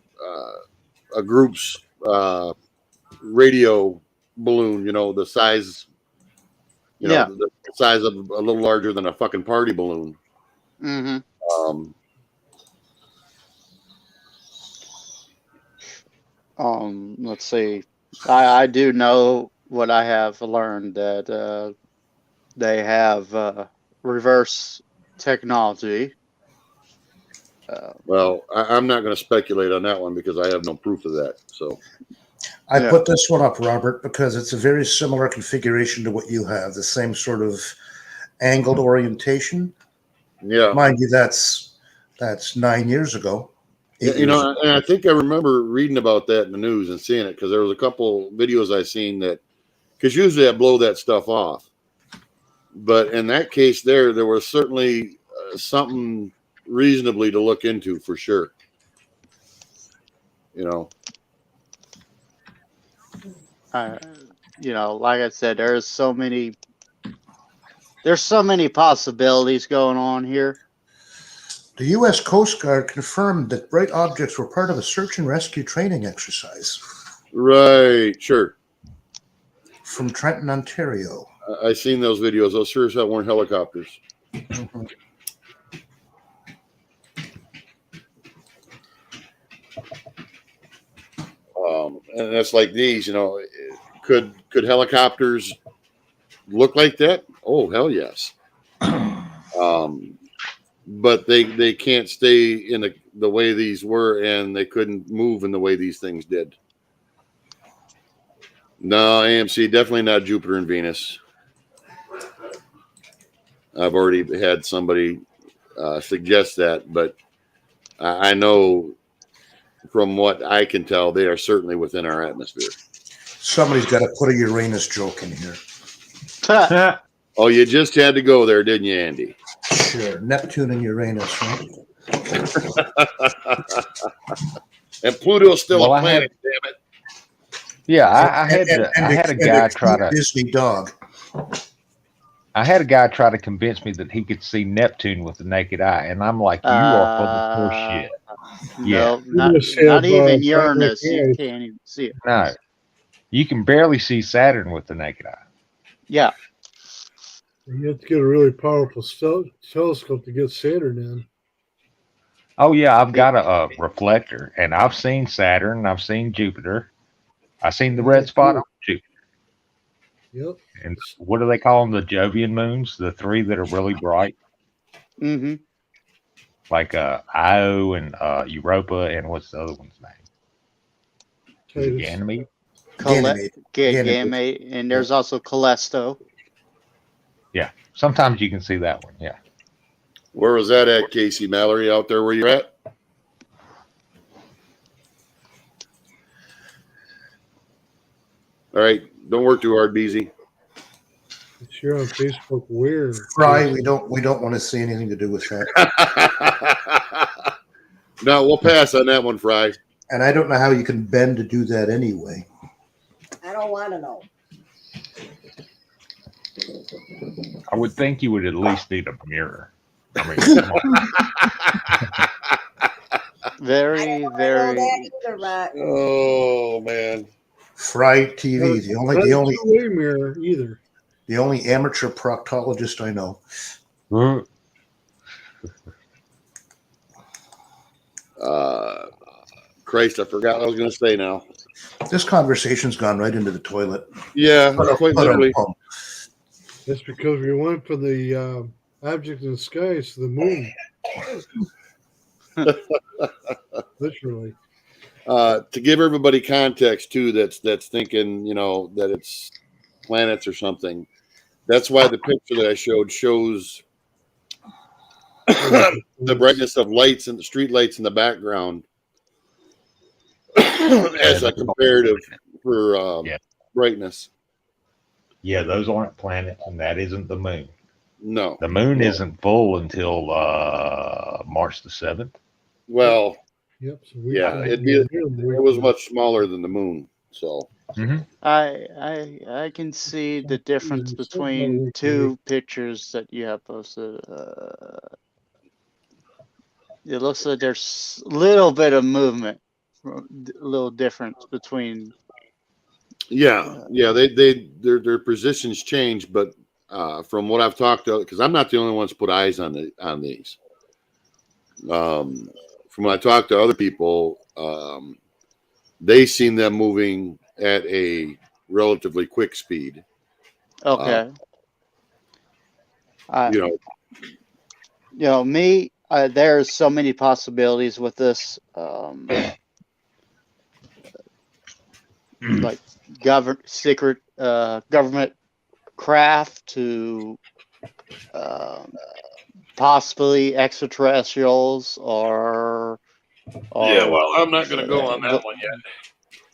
group's radio balloon, the size, Yeah. the size of a little larger than a fucking party balloon. Mm-hmm. Let's see. I do know what I have learned, that they have reverse technology. Well, I'm not going to speculate on that one because I have no proof of that. So I Yeah. put this one up, Robert, because it's a very similar configuration to what you have, the same sort of angled orientation. yeah, Mind you, that's 9 years ago. 8 years ago. and I think I remember reading about that in the news and seeing it because there was a couple videos I seen that, because usually I blow that stuff off, but in that case there was certainly something reasonably to look into for sure. Like I said, there's so many possibilities going on here. The U.S. Coast Guard confirmed that bright objects were part of a search and rescue training exercise Right, sure. from Trenton, Ontario. I seen those videos. Those sure as hell weren't helicopters. Mhm. And that's like these, could helicopters look like that? Oh, hell yes. But they can't stay in the way these were, and they couldn't move in the way these things did. No, AMC, definitely not Jupiter and Venus. I've already had somebody suggest that, but I know from what I can tell, they are certainly within our atmosphere. Somebody's got to put a Uranus joke in here. Oh, you just had to go there, didn't you, Andy? Sure. Neptune and Uranus, right? And Pluto's still Well, a I planet, damn it. Yeah, I had a guy try to Disney dog. convince me that he could see Neptune with the naked eye, and I'm like, you are full of horseshit. No, You just not have, even right Uranus. there. You can't even see it. No, you can barely see Saturn with the naked eye. Yeah. You have to get a really powerful telescope to get Saturn in. Oh yeah, I've got a reflector, and I've seen Saturn, I've seen Jupiter, I've seen the red spot on Jupiter. Yep. And what do they call them? The Jovian moons, the three that are really bright, Mm-hmm. like Io and Europa, and what's the other one's name? Is it Ganymede? Ganymede. Ganymede, and there's also Callisto. Yeah, sometimes you can see that one. Yeah. Where was that at, Casey Mallory? Out there where you're at? All right, don't work too hard, BZ. It's here on Facebook. Where? Fry, we don't want to see anything to do with that. No, we'll pass on that one, Fry. And I don't know how you can bend to do that anyway. I don't want to know. I would think you would at least need a mirror. I mean, come on. Very, I don't very. know that either, but Oh man. Fry TV, the Not a two-way mirror either. amateur proctologist I know. Christ, I forgot what I was going to say now. This conversation's gone right into the toilet. Yeah, quite literally. That's because we went from the object in the sky to the moon. Literally. To give everybody context too, that's thinking, that it's planets or something. That's why the picture that I showed shows the brightness of lights and the street lights in the background as a comparative for Yeah. brightness. Yeah, those aren't planets, and that isn't the moon. No. The moon No. isn't full until March the 7th. Well, Yep. So we yeah, can- it was much smaller than the moon. So I can see the difference between two pictures that you have posted. It looks like there's a little bit of movement, a little difference between. yeah, their positions change, but from what I've talked to, because I'm not the only one to put eyes on these. From when I talked to other people, they seen them moving at a relatively quick speed. Okay. You know, Me. There's so many possibilities with this. Like secret government craft to possibly extraterrestrials or yeah. Well, I'm not going to go on that one yet.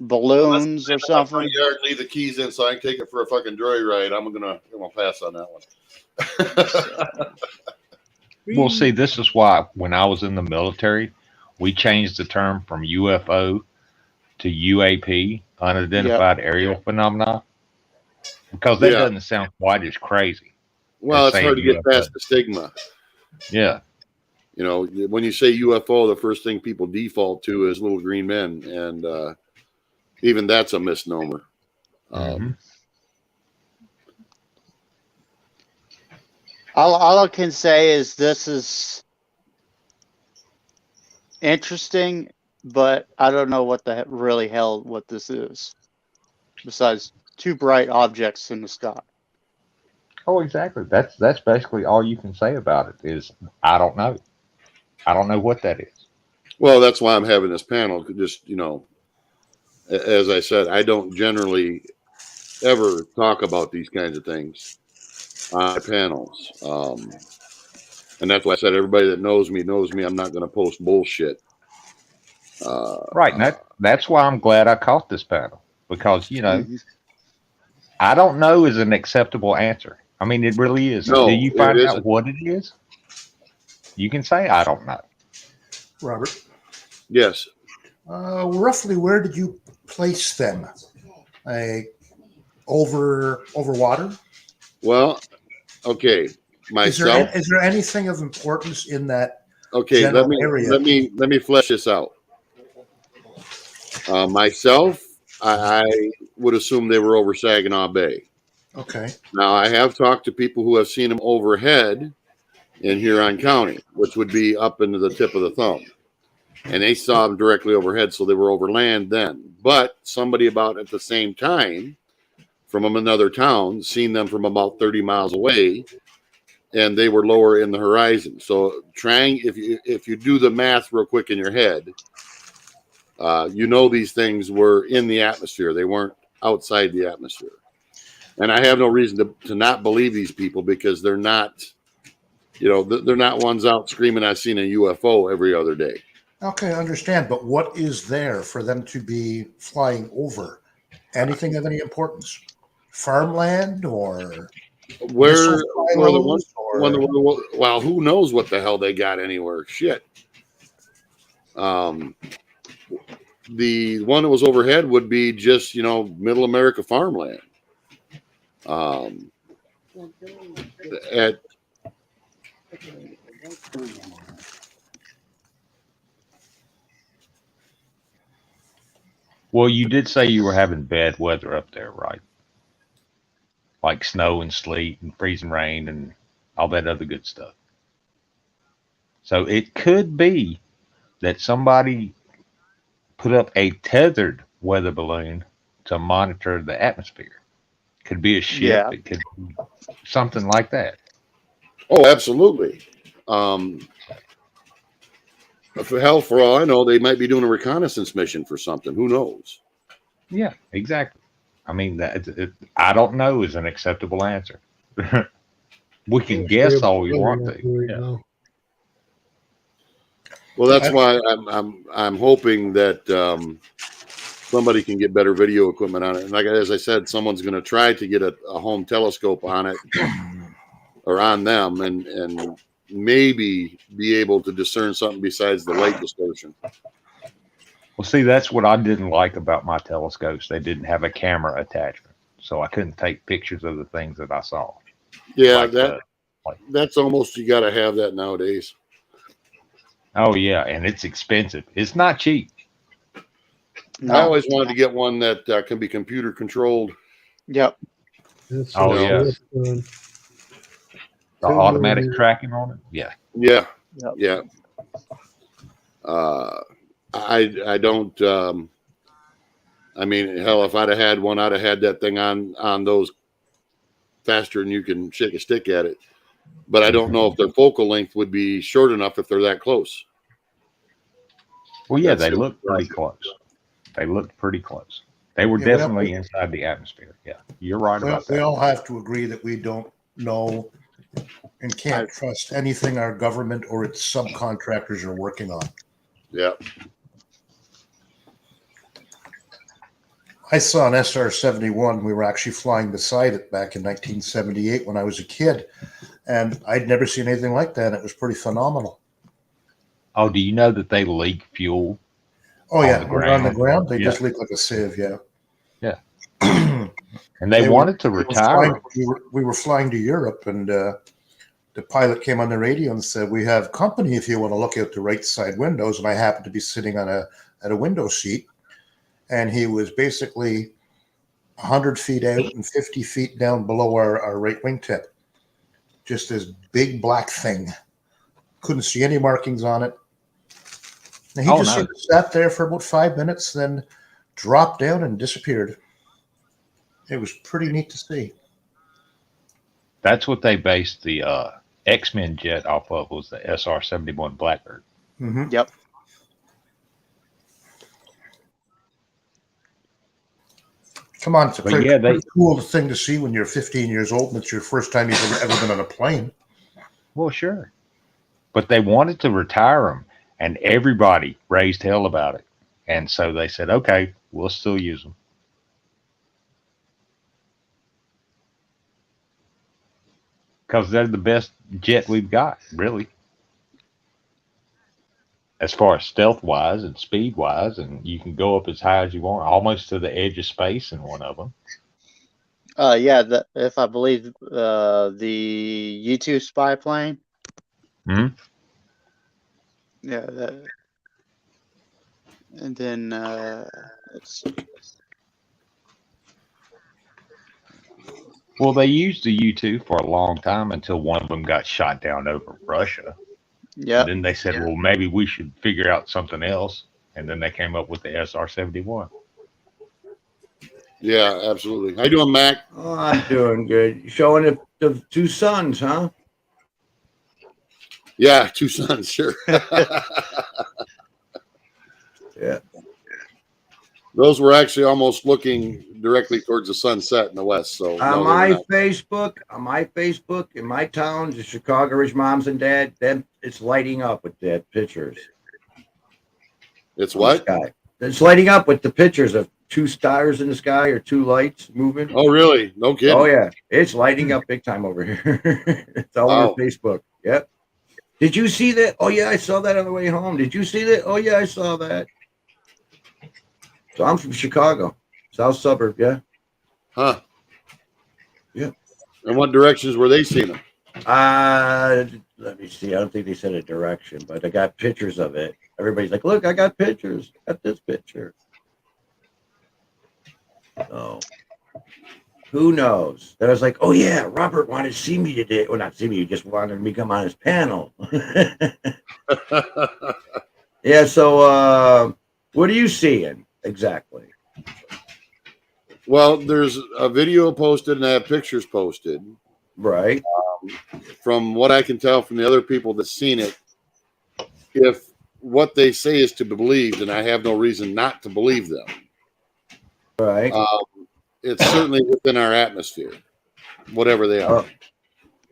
Balloons or something. Front yard, leave the keys in so I can take it for a fucking joyride. I'm gonna pass on that one. Well, see, this is why when I was in the military, we changed the term from UFO to UAP, unidentified aerial phenomena, because that doesn't sound quite as crazy. Well, as it's hard to saying get UFO. past the stigma. Yeah. You know, when you say UFO, the first thing people default to is little green men, and even that's a misnomer. All I can say is this is interesting, but I don't know what the really hell what this is. Besides two bright objects in the sky. Oh, exactly. That's basically all you can say about it is I don't know. I don't know what that is. Well, that's why I'm having this panel. Just, you know, as I said, I don't generally ever talk about these kinds of things on my panels. And that's why I said everybody that knows me. I'm not going to post bullshit. Right. And that's why I'm glad I caught this panel because, you know, I don't know is an acceptable answer. I mean, it really is. No, Do you find it out isn't. what it is? You can say, I don't know. Robert, Yes. roughly where did you place them? Over water? Well, okay. Myself. Is there anything of importance in that? Okay, let general me flesh this out. Myself, I would assume they were over Saginaw Bay. Okay. Now, I have talked to people who have seen them overhead in Huron County, which would be up into the tip of the thumb. And they saw them directly overhead, so they were over land then. But somebody about at the same time from another town seen them from about 30 miles away, and they were lower in the horizon. So if you do the math real quick in your head, you know these things were in the atmosphere. They weren't outside the atmosphere. And I have no reason to not believe these people because they're not, you know, they're not ones out screaming, I've seen a UFO every other day. Okay, I understand. But what is there for them to be flying over? Anything of any importance? Farmland or Where the one, or well, who knows what the hell they got anywhere? Shit. The one that was overhead would be just, you know, middle America farmland. Well, you did say you were having bad weather up there, right? Like snow and sleet and freezing rain and all that other good stuff. So it could be that somebody put up a tethered weather balloon to monitor the atmosphere. Could be a ship. Yeah. It could be something like that. Oh, absolutely. For all I know, they might be doing a reconnaissance mission for something. Who knows? Yeah, exactly. I mean, I don't know is an acceptable answer. We can guess all we want to. Yeah. Well, that's why I'm hoping that somebody can get better video equipment on it. And like as I said, someone's going to try to get a home telescope on it or on them, and maybe be able to discern something besides the light distortion. Well, see, that's what I didn't like about my telescopes. They didn't have a camera attachment, so I couldn't take pictures of the things that I saw. Yeah, Like that's almost, you got to have that nowadays. oh yeah, and it's expensive. It's not cheap. No. I always wanted to get one that can be computer controlled. Yep. That's Oh, what yeah. it's done. The automatic tracking on it. Yeah. Yeah, Yep. yeah. I don't. I mean, hell, if I'd have had one, I'd have had that thing on those faster than you can shake a stick at it. But I don't know if their focal length would be short enough if they're that close. Well, yeah, That's they it. looked pretty close. They looked pretty close. They were Yeah, we definitely inside the atmosphere. Yeah, you're right Well, about we that. all have to agree that we don't know and can't trust anything our government or its subcontractors are working on. Yeah. I saw an SR-71. We were actually flying beside it back in 1978 when I was a kid, and I'd never seen anything like that. It was pretty phenomenal. Oh, do you know that they leak fuel? Oh On yeah, the we're on the ground. ground. They Yeah. just leak like a sieve. Yeah. Yeah. And they wanted to retire. We were flying to Europe, and the pilot came on the radio and said, "We have company if you want to look out the right side windows." And I happened to be sitting on a window seat, and he was basically 100 feet out and 50 feet down below our right wingtip. Just this big black thing. Couldn't see any markings on it. And he Oh, just no. sort of sat there for about 5 minutes, then dropped down and disappeared. It was pretty neat to see. That's what they based the X-Men jet off of, was the SR-71 Blackbird. Mm-hmm. Yep. Come on, it's a But pretty, yeah, they- pretty cool thing to see when you're 15 years old and it's your first time you've ever been on a plane. Well, sure. But they wanted to retire them, and everybody raised hell about it. And so they said, okay, we'll still use them. Because they're the best jet we've got, really. As far as stealth-wise and speed-wise, and you can go up as high as you want, almost to the edge of space in one of them. Yeah, if I believe the U-2 spy plane. Hmm? Yeah, that. And then let's see. Well, they used the U-2 for a long time until one of them got shot down over Russia. Yeah. And then they said, well, maybe we should figure out something else. And then they came up with the SR-71. Yeah, absolutely. How you doing, Mac? Oh, I'm doing good. Showing the two sons, huh? Yeah, two sons, sure. Yeah. Those were actually almost looking directly towards the sunset in the west. So no, On they were my not. Facebook, in my town, the Chicago Ridge moms and dad, them it's lighting up with their pictures. It's of the what? sky. It's lighting up with the pictures of two stars in the sky or two lights moving. Oh, really? No kidding. Oh yeah, it's lighting up big time over here. It's all Wow. over Facebook. Yep. Did you see that? Oh yeah, I saw that on the way home. Did you see that? Oh yeah, I saw that. So I'm from Chicago, South Suburb. Yeah. Huh? Yeah. And what directions were they seeing them? Let me see. I don't think they said a direction, but I got pictures of it. Everybody's like, "Look, I got pictures. I got this picture." So who knows? Then I was like, "Oh yeah, Robert wanted to see me today. Well, not see me. He just wanted me to come on his panel." Yeah. So, what are you seeing exactly? Well, there's a video posted and I have pictures posted. Right. From what I can tell from the other people that's seen it, if what they say is to be believed, and I have no reason not to believe them, Right. it's certainly within our atmosphere, whatever they are. Oh.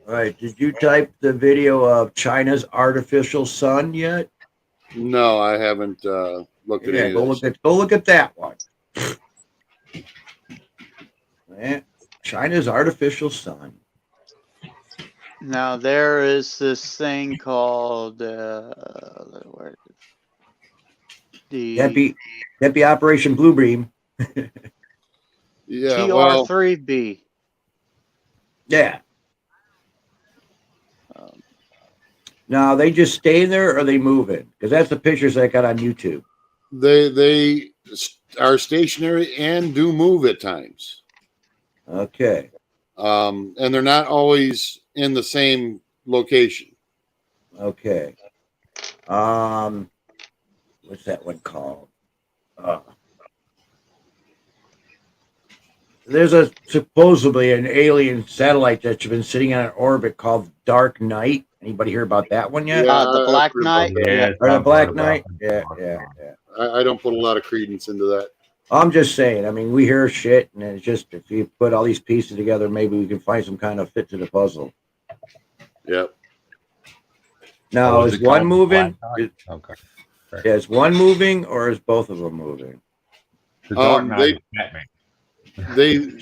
All right. Did you type the video of China's artificial sun yet? No, I haven't looked at Yeah, any go of this. look at that one. Yeah, China's artificial sun. Now there is this thing called where That'd the be Operation Bluebeam. Yeah, well, TR3B. Yeah. Um, Now they just stay there or they move in? Because that's the pictures I got on YouTube. they are stationary and do move at times. Okay. And they're not always in the same location. Okay. What's that one called? There's a supposedly an alien satellite that's been sitting on an orbit called Dark Knight. Anybody hear about that one yet? Yeah, the I've Black heard Knight. about that. Yeah, Or the I've Black heard about Knight? it. Yeah. I don't put a lot of credence into that. I'm just saying. I mean, we hear shit, and it's just if you put all these pieces together, maybe we can find some kind of fit to the puzzle. Yep. Now, Oh, is is it one called moving? Black Knight? Okay. Yeah, is one moving, or is both of them moving? The Dark Knight they- is Batman.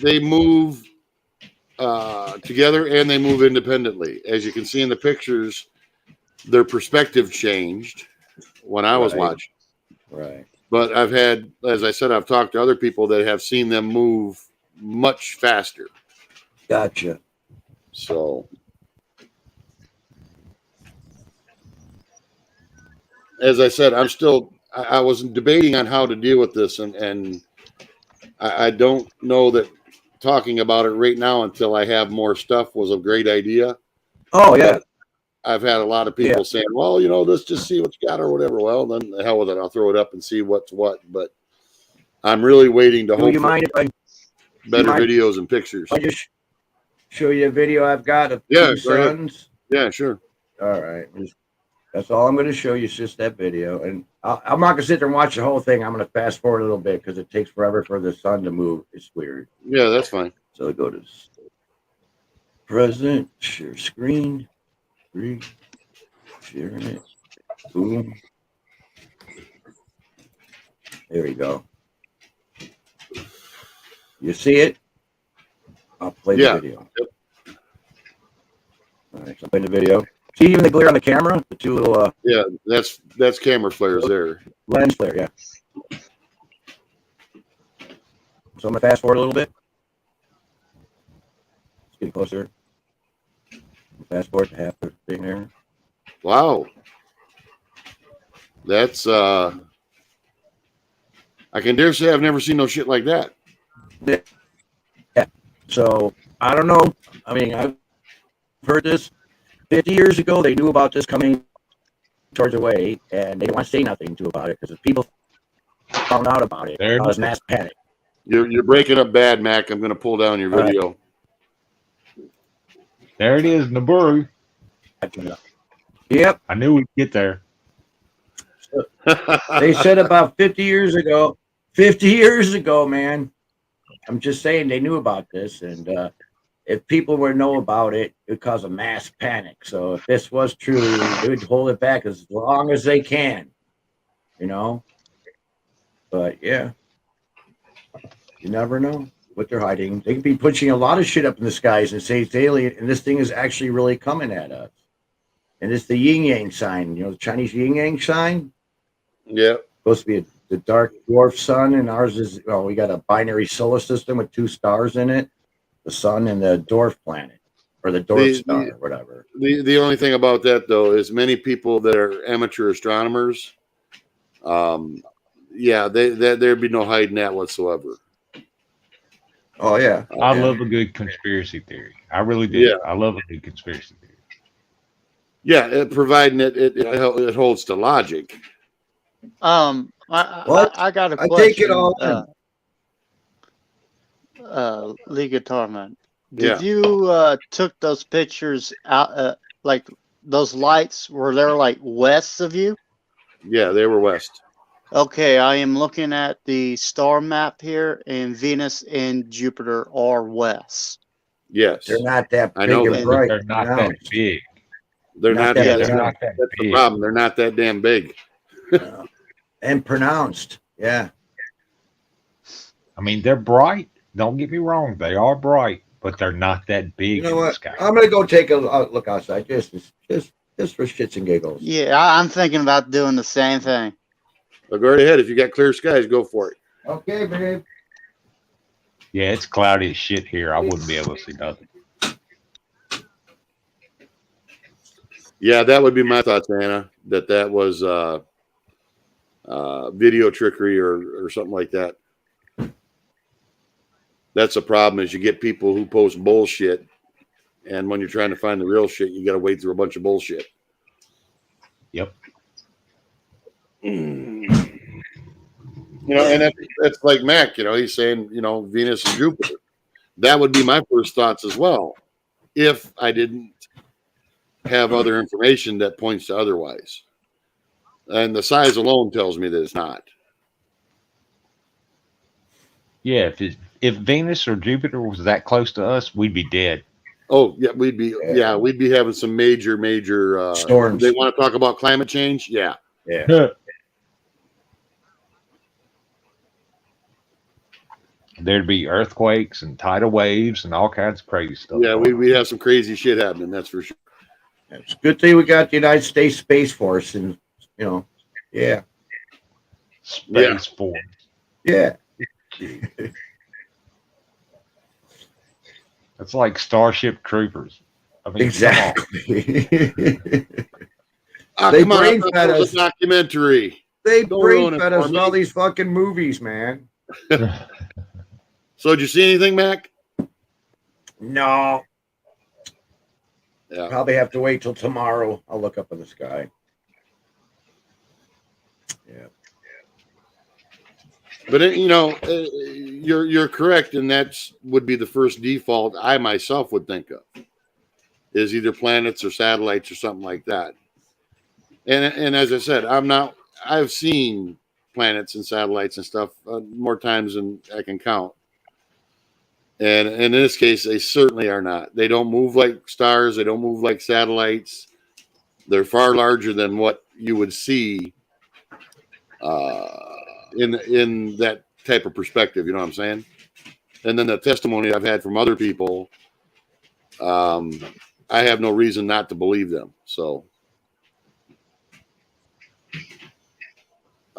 They move together and they move independently. As you can see in the pictures, their perspective changed when I was Right. watching. Right. But I've had, as I said, I've talked to other people that have seen them move much faster. Gotcha. So, as I said, I was debating on how to deal with this, and I don't know that talking about it right now until I have more stuff was a great idea. Oh yeah. I've had a lot of people saying, well, let's just see what you got or whatever. Well, then the hell with it. I'll throw it up and see what's what. But I'm really waiting to Do hope you for mind if I better mind- videos and pictures. I just show you a video I've got of Yeah, two go ahead. sons? Yeah, sure. All right. That's all I'm going to show you is just that video. And I'm not going to sit there and watch the whole thing. I'm going to fast forward a little bit because it takes forever for the sun to move. It's weird. Yeah, that's fine. So I go to present, share screen, sharing it. Boom. There we go. You see it? I'll play Yeah. the video. All right, so I'll play the video. See even the glare on the camera? The two little Yeah, that's camera flares there. lens flare, yeah. So I'm gonna fast forward a little bit. It's getting closer. Fast forward to half the thing there. Wow. That's I can dare say I've never seen no shit like that. So I don't know. I mean, I've heard this 50 years ago. They knew about this coming towards the way, and they didn't want to say nothing about it because if people found out about it, There it it was is. mass panic. You're breaking up bad, Mac. I'm gonna pull down your All right. video. There it is, Naburu. Yep, I knew we'd get there. they said about 50 years ago. 50 years ago, man. I'm just saying they knew about this, and if people would know about it, it would cause a mass panic. So if this was true, they would hold it back as long as they can, But yeah, you never know what they're hiding. They could be pushing a lot of shit up in the skies and say it's alien, and this thing is actually really coming at us. And it's the yin yang sign, the Chinese yin yang sign. Yeah. Supposed to be the dark dwarf sun, and ours is we got a binary solar system with two stars in it, the sun and the dwarf planet, or the dwarf star, or whatever. The only thing about that though is many people that are amateur astronomers, there'd be no hiding that whatsoever. Oh yeah, I yeah. love a good conspiracy theory. I really do. Yeah. I love a good conspiracy theory. Yeah, providing it holds to logic. I got a I question. take it all League of Torment. Yeah. Did you took those pictures out? Like those lights were there like west of you? Yeah, they were west. Okay, I am looking at the star map here, and Venus and Jupiter are west. Yes, They're not that I big know and that. bright. They're not No. that big. they're not not. that That, big. They're not that that's the big. problem. They're not that damn big. And pronounced. Yeah. I mean, they're bright. Don't get me wrong; they are bright, but they're not that big You know in the what? sky. I'm gonna go take a look outside just for shits and giggles. Yeah, I'm thinking about doing the same thing. Well, go right ahead. If you got clear skies, go for it. Okay, babe. Yeah, it's cloudy as shit here. I wouldn't be able to see nothing. Yeah, that would be my thoughts, Anna. That was video trickery or something like that. That's a problem. Is you get people who post bullshit, and when you're trying to find the real shit, you got to wade through a bunch of bullshit. Yep. You know, and that's like Mac. You know, he's saying, you know, Venus and Jupiter. That would be my first thoughts as well, if I didn't have other information that points to otherwise. And the size alone tells me that it's not. Yeah, if Venus or Jupiter was that close to us, we'd be dead. Oh yeah, we'd be having some major storms. They want to talk about climate change. Yeah, Yeah. There'd be earthquakes and tidal waves and all kinds of crazy stuff. yeah, we have some crazy shit happening. That's for sure. It's a good thing we got the United States Space Force, and you know, yeah, Space Force. yeah. It's like Starship Troopers. I mean, Exactly. Ah, They come on, I brain thought fed that was us. a documentary. They Don't ruin brain it fed for us with me. all these fucking movies, man. So did you see anything, Mac? No, Yeah. probably have to wait till tomorrow. I'll look up in the sky. Yeah. But you know, you're correct, and that's would be the first default I myself would think of, is either planets or satellites or something like that. And as I said, I've seen planets and satellites and stuff more times than I can count. And in this case, they certainly are not. They don't move like stars. They don't move like satellites. They're far larger than what you would see in that type of perspective. You know what I'm saying? And then the testimony I've had from other people, I have no reason not to believe them. So,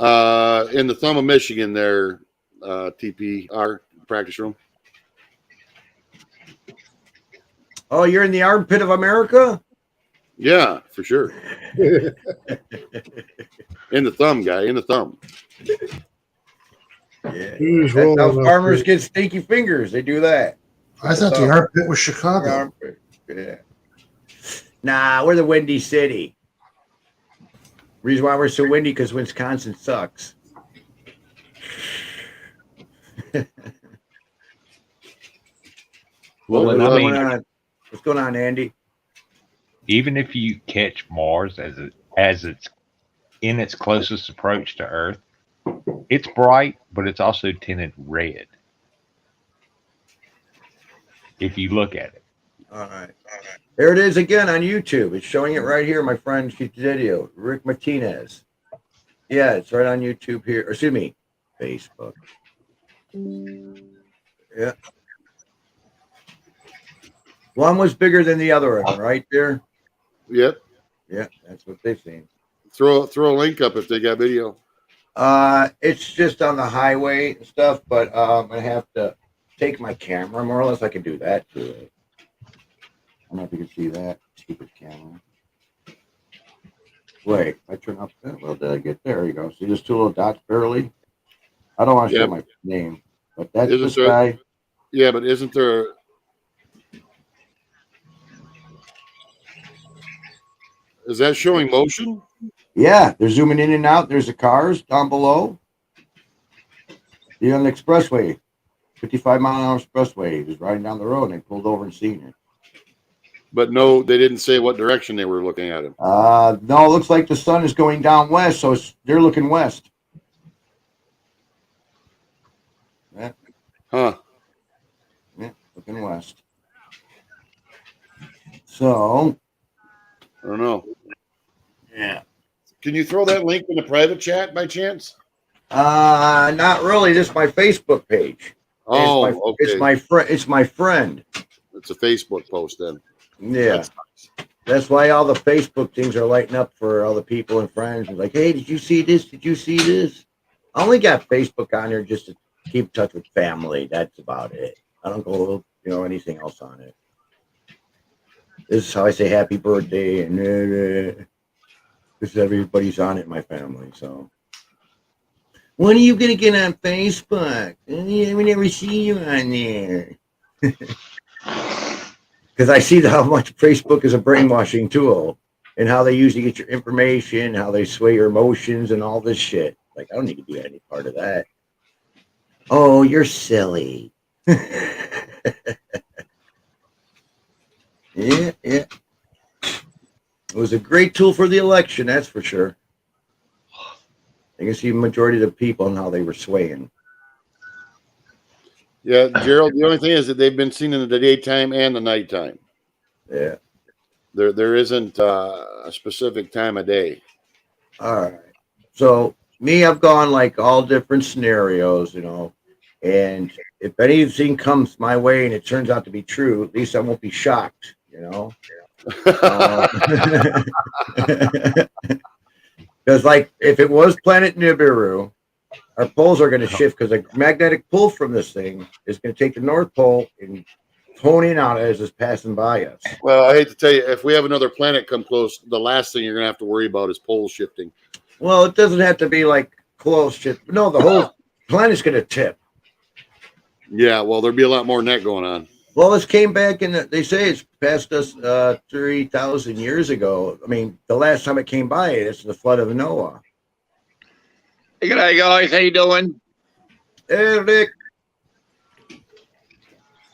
in the Thumb of Michigan, there, TPR practice room. Oh, you're in the armpit of America? Yeah, for sure. In the thumb, guy. In the thumb. Yeah. Who's That's how rolling up farmers here? get stinky fingers. They do that. I thought the armpit was Chicago. Armpit. Yeah. Nah, we're the Windy City. Reason why we're so windy because Wisconsin sucks. Well, and I What's mean, going on? What's going on, Andy? even if you catch Mars as it's in its closest approach to Earth, it's bright, but it's also tinted red. If you look at it. All right. There it is again on YouTube. It's showing it right here, my friend. Video. Rick Martinez. Yeah, it's right on YouTube here. Or, excuse me, Facebook. Yeah. One was bigger than the other one, right there. Yep. Yeah, that's what they've seen. Throw a link up if they got video. It's just on the highway and stuff, but I'm gonna have to take my camera more or less. I can do that too. I don't know if you can see that stupid camera. Wait, I turn up. Well, did I get there? You go. See those two little dots barely. I don't want to show my name, but that's Isn't this there- guy. Yeah, but isn't there? Is that showing motion? Yeah, they're zooming in and out. There's the cars down below. You're on the expressway, 55-mile-an-hour expressway. He was riding down the road and they pulled over and seen it. But no, they didn't say what direction they were looking at him. No, it looks like the sun is going down west, so they're looking west. Yeah, Huh. yeah, looking west. So, I don't know. yeah. Can you throw that link in the private chat by chance? Not really. Just my Facebook page. Oh, it's okay. It's my friend. It's my friend. It's a Facebook post then. Yeah. That's nice. That's why all the Facebook things are lighting up for all the people and friends. It's like, hey, did you see this? Did you see this? I only got Facebook on there just to keep in touch with family. That's about it. I don't go, anything else on it. This is how I say happy birthday, and because everybody's on it in my family. So, when are you gonna get on Facebook? We never see you on there. Because I see how much Facebook is a brainwashing tool, and how they usually get your information, how they sway your emotions, and all this shit. Like, I don't need to be any part of that. Oh, you're silly. Yeah. It was a great tool for the election, that's for sure. I can see the majority of the people and how they were swaying. Yeah, Gerald, the only thing is that they've been seen in the daytime and the nighttime. Yeah. There isn't a specific time of day. All right. So me, I've gone like all different scenarios, and if anything comes my way and it turns out to be true, at least I won't be shocked, Because like if it was planet Nibiru, our poles are going to shift because the magnetic pull from this thing is going to take the North Pole and hone in on it as it's passing by us. Well, I hate to tell you, if we have another planet come close, the last thing you're going to have to worry about is pole shifting. Well, it doesn't have to be like close shift. No, the whole planet's going to tip. Yeah, well, there'll be a lot more than that going on. Well, this came back they say it's past us 3,000 years ago. I mean, the last time it came by, it's the flood of Noah. Hey, g'day guys, how you doing? Hey, Rick.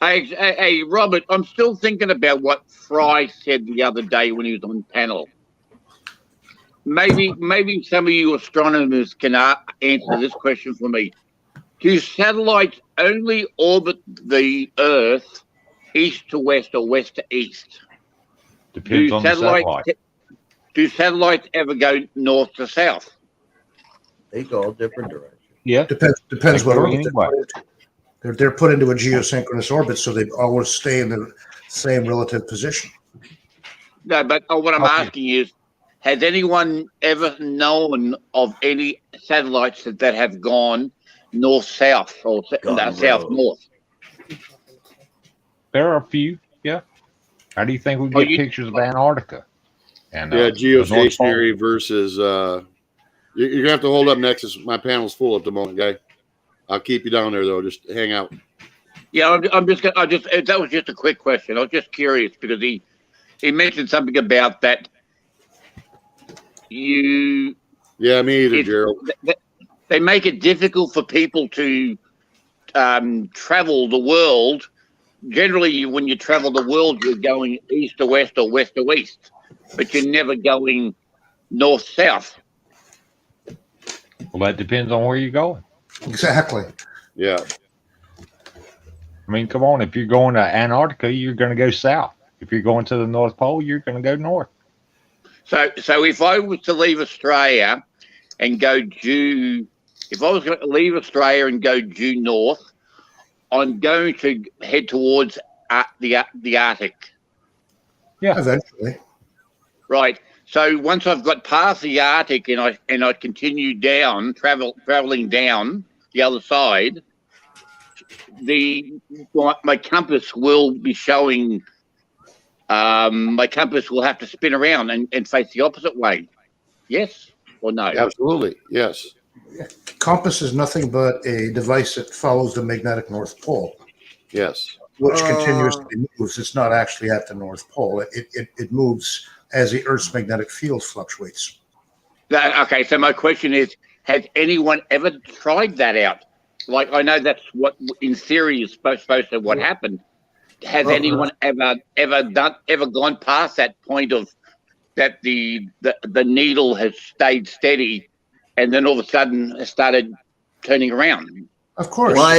Hey, Robert, I'm still thinking about what Fry said the other day when he was on panel. Maybe some of you astronomers can answer this question for me. Do satellites only orbit the Earth east to west or west to east? Depends on the satellite. Do satellites ever go north to south? They go different directions. Yeah. Depends what orbit anyway. they're put into a geosynchronous orbit, so they always stay in the same relative position. No, but what I'm asking is, has anyone ever known of any satellites that have gone north-south or south-north? There are a few, yeah. How do you think we get pictures of Antarctica? And geostationary versus you're gonna have to hold up, Nexus. My panel's full at the moment, guy. I'll keep you down there though. Just hang out. Yeah, that was just a quick question. I was just curious because he mentioned something about that. Yeah, me either, Gerald. They make it difficult for people to travel the world. Generally, when you travel the world, you're going east to west or west to east, but you're never going north-south. Well, that depends on where you're going. Exactly. Yeah. I mean, come on. If you're going to Antarctica, you're going to go south. If you're going to the North Pole, you're going to go north. So if I was to leave Australia and go due north, I'm going to head towards the Arctic. Yeah, eventually. Right. So once I've got past the Arctic and I continue down, traveling down the other side, my compass will be showing. My compass will have to spin around and face the opposite way. Yes or no? Absolutely. Yes. Compass is nothing but a device that follows the magnetic North Pole. Yes. Which continuously moves. It's not actually at the North Pole. It moves as the Earth's magnetic field fluctuates. Okay, so my question is, has anyone ever tried that out? Like, I know that's what in theory is supposed to what happened. Has anyone ever gone past that point of that the needle has stayed steady and then all of a sudden has started turning around? Of course. Why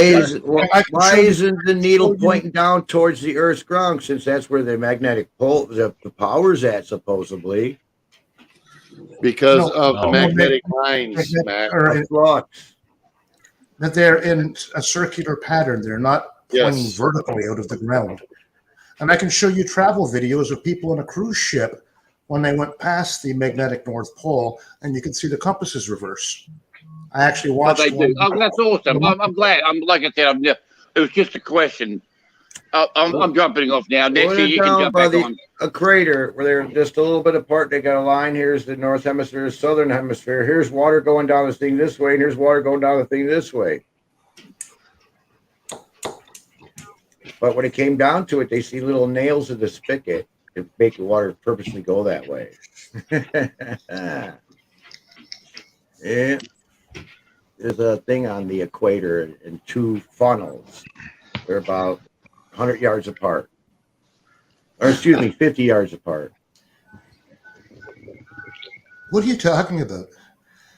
isn't the needle pointing down towards the Earth's ground, since that's where the magnetic pole, the power's at, supposedly? because No, of the no. magnetic lines, Matt. Or Flux. that they're in a circular pattern. They're not pointing Yes. vertically out of the ground. And I can show you travel videos of people on a cruise ship when they went past the magnetic North Pole, and you can see the compasses reverse. I actually Oh, watched they one. do. Oh, that's awesome. I'm glad. I'm like I said. It was just a question. I'm jumping off now. Next Well, year you can down jump by back on. a crater where they're just a little bit apart. They got a line. Here's the north hemisphere, southern hemisphere. Here's water going down this thing this way, and here's water going down the thing this way. But when it came down to it, they see little nails in the spigot to make the water purposely go that way. Yeah. There's a thing on the equator and two funnels. They're about 100 yards apart. Or excuse me, 50 yards apart. What are you talking about?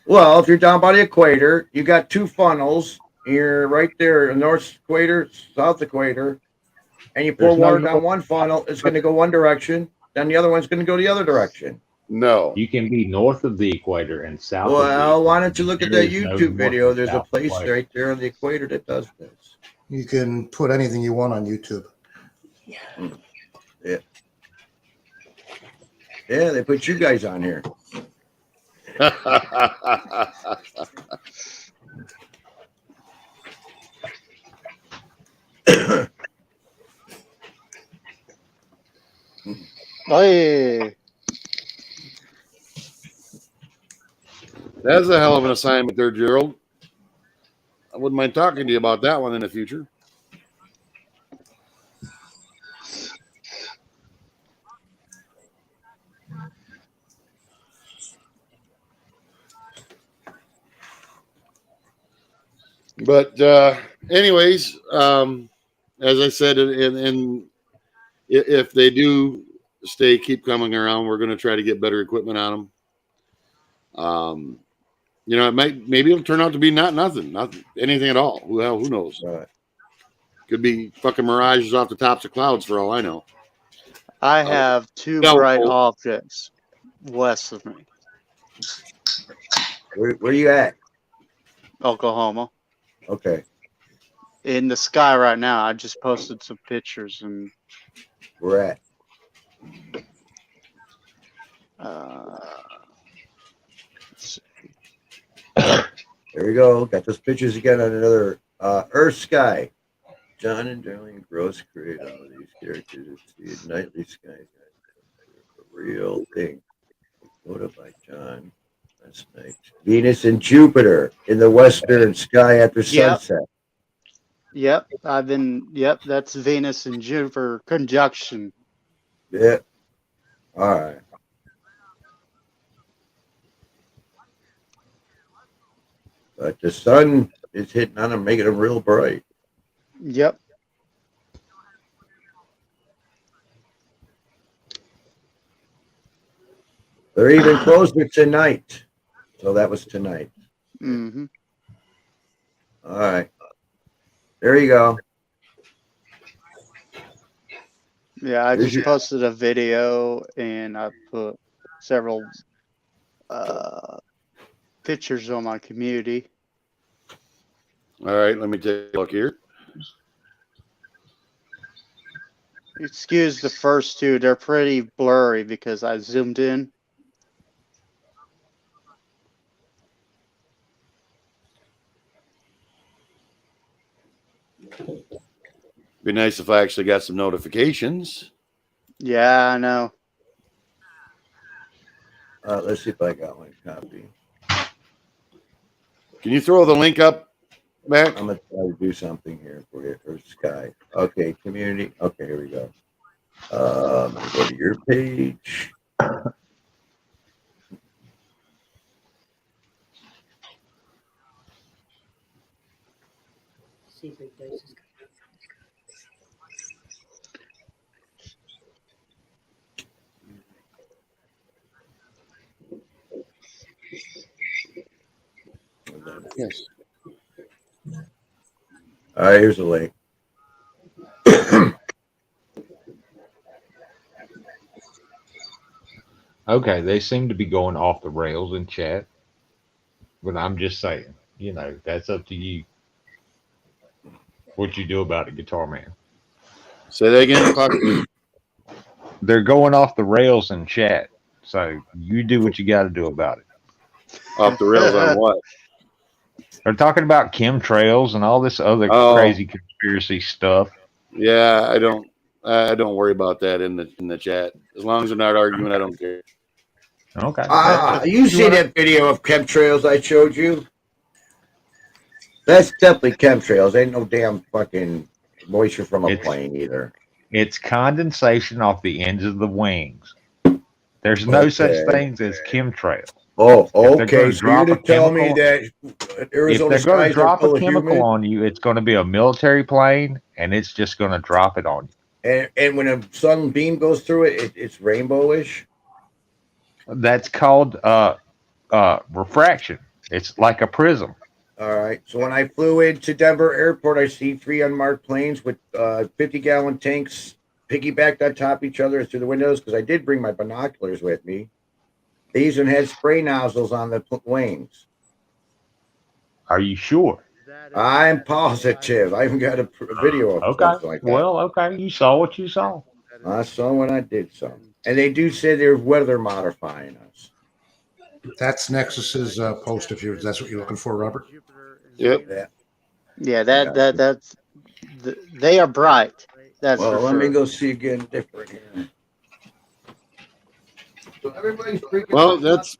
Well, if you're down by the equator, you got two funnels. You're right there, north equator, south equator, and you pour There's no water north- down one funnel, it's going to go one direction. Then the other one's going to go the other direction. No. You can be north of the equator and south. of the Well, why equator. don't you look at There that is no YouTube north video? and There's a south place equator. right there on the equator that does this. You can put anything you want on YouTube. Yeah, they put you guys on here. Hey, That's a hell of an assignment there, Gerald. I wouldn't mind talking to you about that one in the future. But anyways, as I said, and if they do keep coming around, we're going to try to get better equipment on them. Maybe it'll turn out to be not anything at all. Who knows? Right. Could be fucking mirages off the tops of clouds for all I know. I have two no. bright objects west of me, Where you at? Oklahoma. Okay. In the sky right now. I just posted some pictures and Where at? let's see. There we go. Got those pictures again on another Earth Sky. John and Darlene Gross create all of these characters. It's the nightly sky. A real thing. Photo by John last night. Venus and Jupiter in the western sky after Yep. sunset. Yep, that's Venus and Jupiter conjunction. Yeah. All right. But the sun is hitting on them, making them real bright. Yep. They're even closer tonight. So that was tonight. Mm-hmm. All right. There you go. Yeah, I Did just you- posted a video and I put several pictures on my community. All right, let me take a look here. Excuse the first two, they're pretty blurry because I zoomed in. Be nice if I actually got some notifications. Yeah, I know. Let's see if I got one copy. Can you throw the link up, Mac? I'm gonna try to do something here for you. For Sky. Okay, community. Okay, here we go. I'm gonna go to your page. Yes. All right, here's the link. Okay, they seem to be going off the rails in chat, but I'm just saying, that's up to you. What you do about it, Guitar Man? Say that again, Clark. They're going off the rails in chat, so you do what you got to do about it. Off the rails on what? They're talking about chemtrails and all this other Oh. crazy conspiracy stuff. Yeah, I don't worry about that in the chat. As long as they're not arguing, I don't care. Okay. You see that video of chemtrails I showed you? That's definitely chemtrails. Ain't no damn fucking moisture from a plane either. It's condensation off the ends of the wings. There's no such things as chemtrails. Oh, If they're okay. gonna So you're to drop a tell me chemical- that If Arizona they're going to skies are drop full a of chemical humid, on you, it's going to be a military plane, and it's just going to drop it on you. and when a sun beam goes through it, it's rainbowish. That's called refraction. It's like a prism. All right. So when I flew into Denver Airport, I see 3 unmarked planes with 50-gallon tanks piggybacked on top of each other through the windows because I did bring my binoculars with me. They even had spray nozzles on the wings. Are you sure? I'm positive. I even got a video of something like that. Well, okay. You saw what you saw. I saw when I did so. And they do say they're weather modifying us. That's Nexus's post. If that's what you're looking for, Robert. Yep. Yeah, that's they are bright. That's Well, for let sure. me go see again different here. So everybody's freaking Well, out. that's.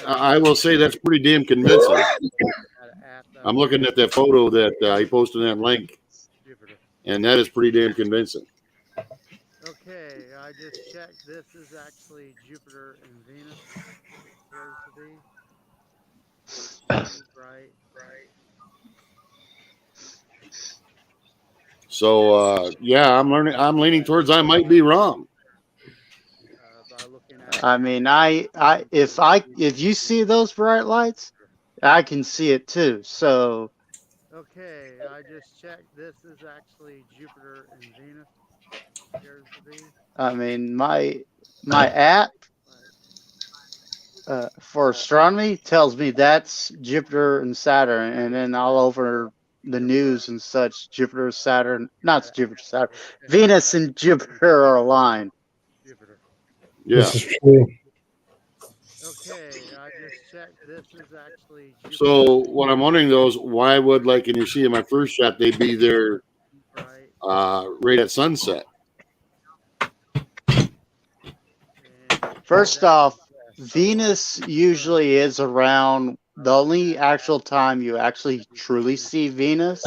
I will say that's pretty damn convincing. I'm looking at that photo that he posted in that link, and that is pretty damn convincing. Okay, I just checked. This is actually Jupiter and Venus. Appears to be. Right. So yeah, I'm leaning towards I might be wrong. I mean, if you see those bright lights, I can see it too. So Okay, I just checked. This is actually Jupiter and Venus. Appears to be. I mean, my app for astronomy tells me that's Jupiter and Saturn, and then all over the news and such, Jupiter, Saturn, not Jupiter, Saturn, Venus and Jupiter are aligned. Yeah. This is true. Okay, I just checked. This is actually Jupiter. So what I'm wondering though is why would, like, and you see in my first shot, they'd be there right at sunset. First off, Venus usually is around, the only actual time you actually truly see Venus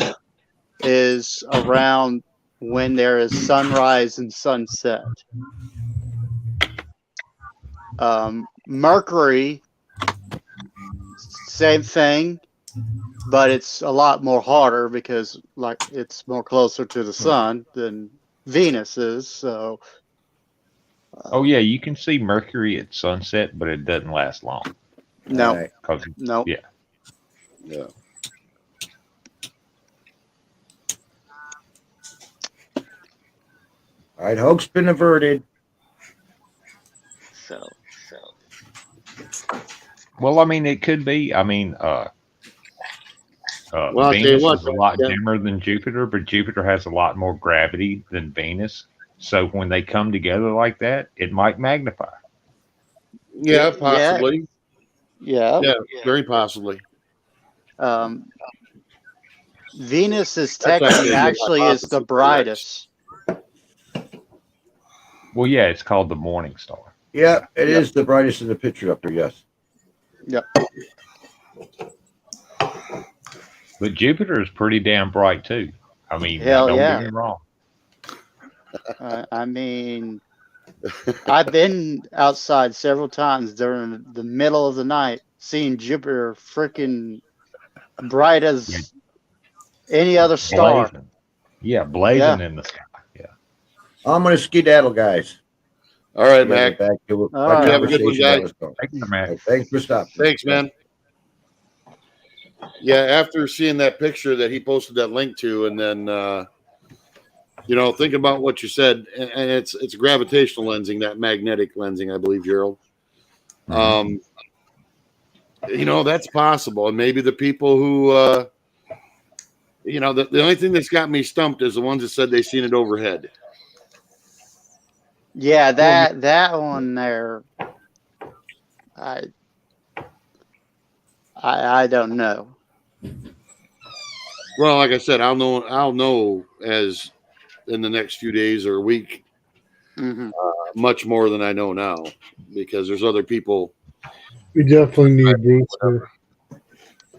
is around when there is sunrise and sunset. Mercury, same thing, but it's a lot more harder because like it's more closer to the sun than Venus is. So Oh yeah, you can see Mercury at sunset, but it doesn't last long. no, Right. no. Yeah. Yeah. All right, hoax been averted. So Well, I mean, it could be. I mean, Well, I'll tell you Venus what, is a lot yeah. dimmer than Jupiter, but Jupiter has a lot more gravity than Venus. So when they come together like that, it might magnify. Yeah, possibly. yeah. Yeah, very possibly. Venus is That's technically actually is the hypothesis, brightest. Well, yeah, it's called the morning star. Yeah, it is the brightest in the picture up there, yes. Yep. But Jupiter is pretty damn bright too. I mean, Hell don't yeah. get me wrong. I mean, I've been outside several times during the middle of the night, seeing Jupiter freaking bright as any other star. Blazing. Yeah, blazing in the sky. Yeah. I'm going to skedaddle, guys. All right, We'll Mac. get back to All our right. Have a good one, conversation guys. that was going. Thank you, Mac. Thanks for stopping. Thanks, man. Yeah, after seeing that picture that he posted that link to, and then think about what you said, and it's gravitational lensing, that magnetic lensing, I believe, Gerald. You know, that's possible. And maybe the people who, you know, the only thing that's got me stumped is the ones that said they seen it overhead. Yeah, that one there. I don't know. Well, like I said, I'll know as in the next few days or a week, much more than I know now, because there's other people. We definitely need Bruce here.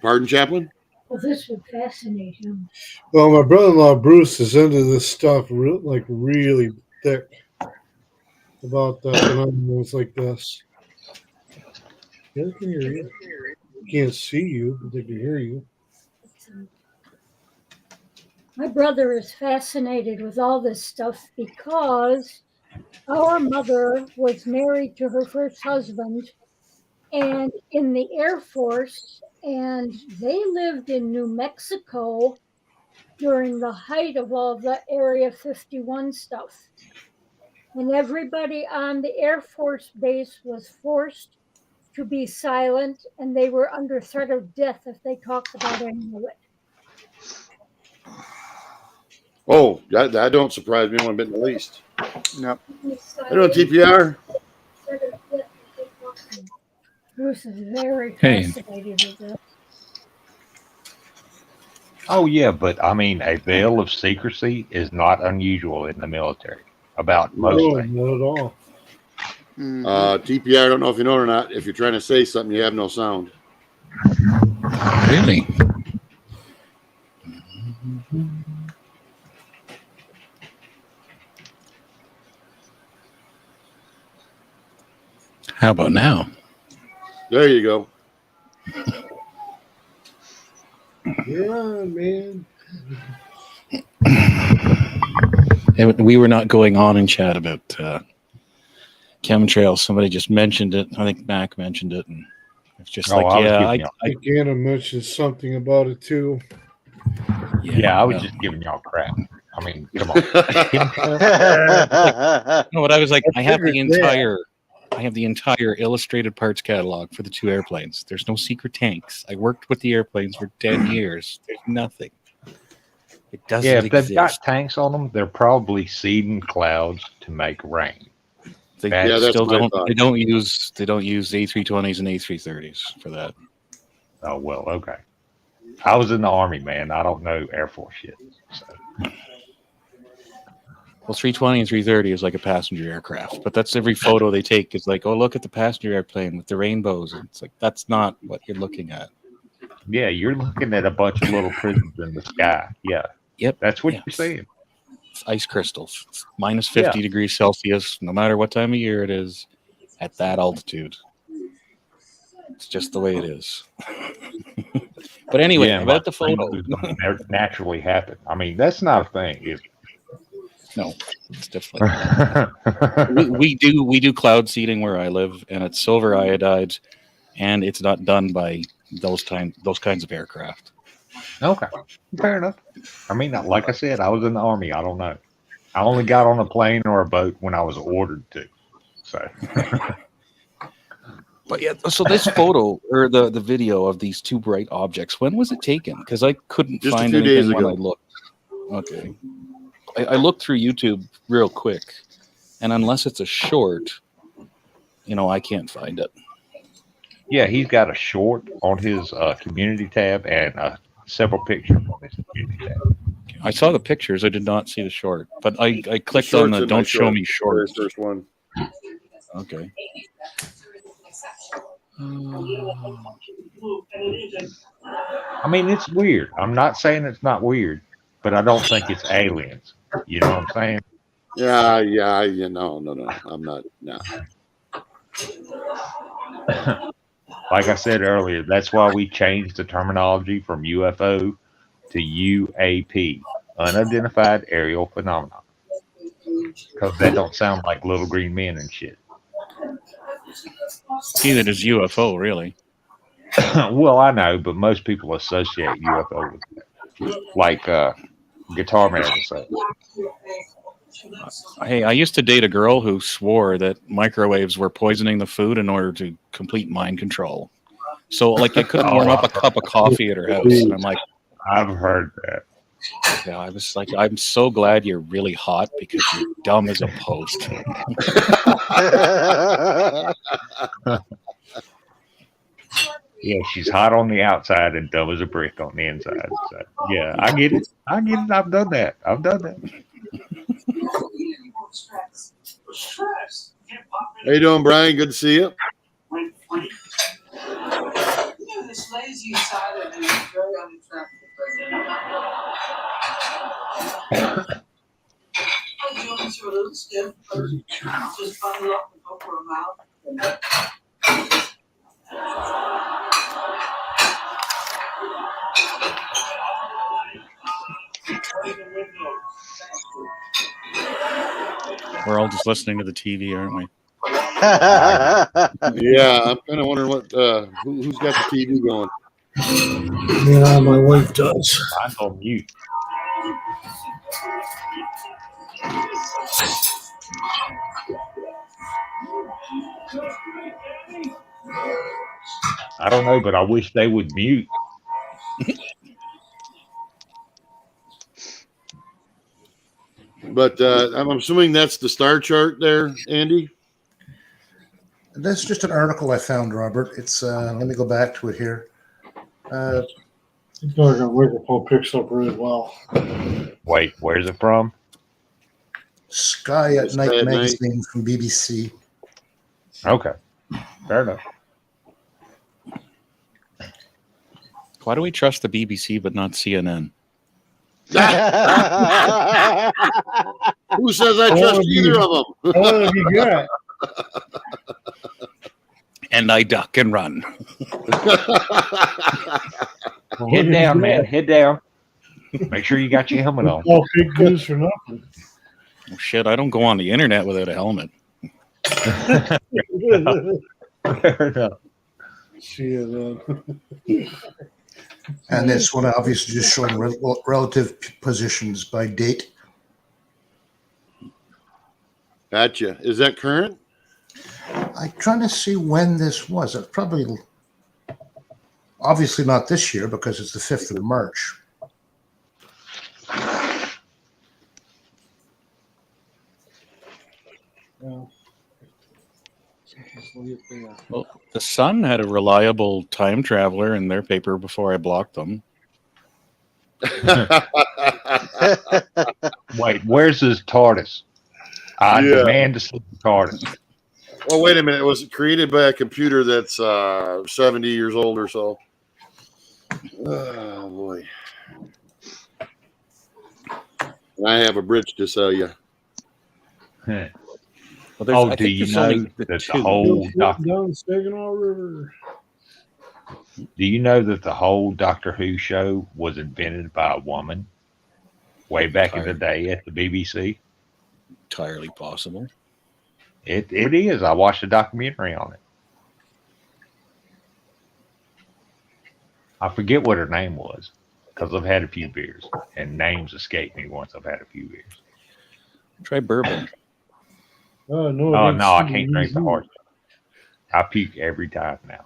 Pardon, Chaplain? Well, this would fascinate him. Well, my brother-in-law Bruce is into this stuff really thick about phenomenals like this. They can hear you. Can't see you, but they can hear you. My brother is fascinated with all this stuff because our mother was married to her first husband and in the Air Force, and they lived in New Mexico during the height of all the Area 51 stuff. And everybody on the Air Force base was forced to be silent, and they were under threat of death if they talked about any of it. Oh, that don't surprise me one bit in the least. Nope. I know TPR. Bruce is very Hey. fascinated with this. Oh yeah, but I mean, a veil of secrecy is not unusual in the military about most No, things. not at all. TPR, I don't know if you know it or not. If you're trying to say something, you have no sound. Really? How about now? There you go. You're on, man. We were not going on in chat about chemtrails. Somebody just mentioned it. I think Mac mentioned it, and it's just I Anna mentioned something about it too. Yeah, I was just giving y'all crap. I mean, come on. No, but I was like, I have figured that. I have the entire illustrated parts catalog for the two airplanes. There's no secret tanks. I worked with the airplanes for 10 years. There's nothing. It doesn't Yeah, if exist. they've got tanks on them, they're probably seeding clouds to make rain. They That's- still don't. They don't use A320s and A330s for that. Oh well, okay. I was in the Army, man. I don't know Air Force shit. So. Well, 320 and 330 is like a passenger aircraft, but that's every photo they take is like, oh, look at the passenger airplane with the rainbows. And it's like, that's not what you're looking at. Yeah, you're looking at a bunch of little prisms in the sky. Yeah. Yep. That's what you're saying. It's ice crystals. It's minus 50 Yeah. degrees Celsius, no matter what time of year it is, at that altitude. It's just the way it is. But anyway, Yeah, about the like, photo. things don't naturally happen. I mean, that's not a thing, is it? No, it's definitely we do cloud seeding where I live, and it's silver iodide, and it's not done by those kinds of aircraft. Okay, fair enough. I mean, like I said, I was in the Army. I don't know. I only got on a plane or a boat when I was ordered to. So, but yeah, so this photo or the video of these two bright objects, when was it taken? Because I couldn't Just a find few days anything when ago. I looked. Okay, I looked through YouTube real quick, and unless it's a short, I can't find it. yeah, he's got a short on his community tab and several pictures on his community tab. I saw the pictures. I did not see the short, but I clicked Shorts on the in my "Don't show short. me short." First one. Okay. I mean, it's weird. I'm not saying it's not weird, but I don't think it's aliens. You know what I'm saying? Yeah. No. I'm not. No. Like I said earlier, that's why we changed the terminology from UFO to UAP, unidentified aerial phenomenon, because that don't sound like little green men and shit. Either does UFO, really. Well, I know, but most people associate UFO with that. Like Guitar Man would say. Hey, I used to date a girl who swore that microwaves were poisoning the food in order to complete mind control. So, like, I couldn't warm up a cup of coffee at her house, and I'm like, I've heard that. yeah, I was like, I'm so glad you're really hot because you're dumb as a post. Yeah, she's hot on the outside and dumb as a brick on the inside. So, yeah, I get it. I get it. I've done that. I've done that. How you doing, Brian? Good to see you. This lazy side of it is very unattractive. Joints are a little stiff, but just bundle up and open them out. We're all just listening to the TV, aren't we? Yeah, I'm kind of wondering what who's got the TV going. Yeah, my wife does. I'm on mute. I don't know, but I wish they would mute. But I'm assuming that's the star chart there, Andy. That's just an article I found, Robert. It's let me go back to it here. The microphone picks up really well. Wait, where's it from? Sky at Sky Night at magazine from BBC. Okay, fair enough. Why do we trust the BBC but not CNN? Who says I trust either of them? What have you got? And I duck and run. Head down, man. Head down. Make sure you got your helmet on. All fake news for nothing. Oh, shit, I don't go on the internet without a helmet. Fair enough. And this one obviously just showing relative positions by date. Gotcha. Is that current? I'm trying to see when this was. It's probably obviously not this year because it's the 5th of March. Well, the Sun had a reliable time traveler in their paper before I blocked them. Wait, where's his TARDIS? I Yeah. demand to see the TARDIS. Well, wait a minute. It was created by a computer that's 70 years old or so. Oh, boy. And I have a bridge to sell you. Huh. Well, there's- I Oh, do think you there's know only that the two. whole Down the Saginaw River. Do you know that the whole Doctor Who show was invented by a woman way back in the day at the BBC? Entirely possible. It is. I watched a documentary on it. I forget what her name was because I've had a few beers and names escape me once I've had a few beers. Try bourbon. Oh, no, Oh it's no, I super can't drink the easy. hard stuff. I puke every time now.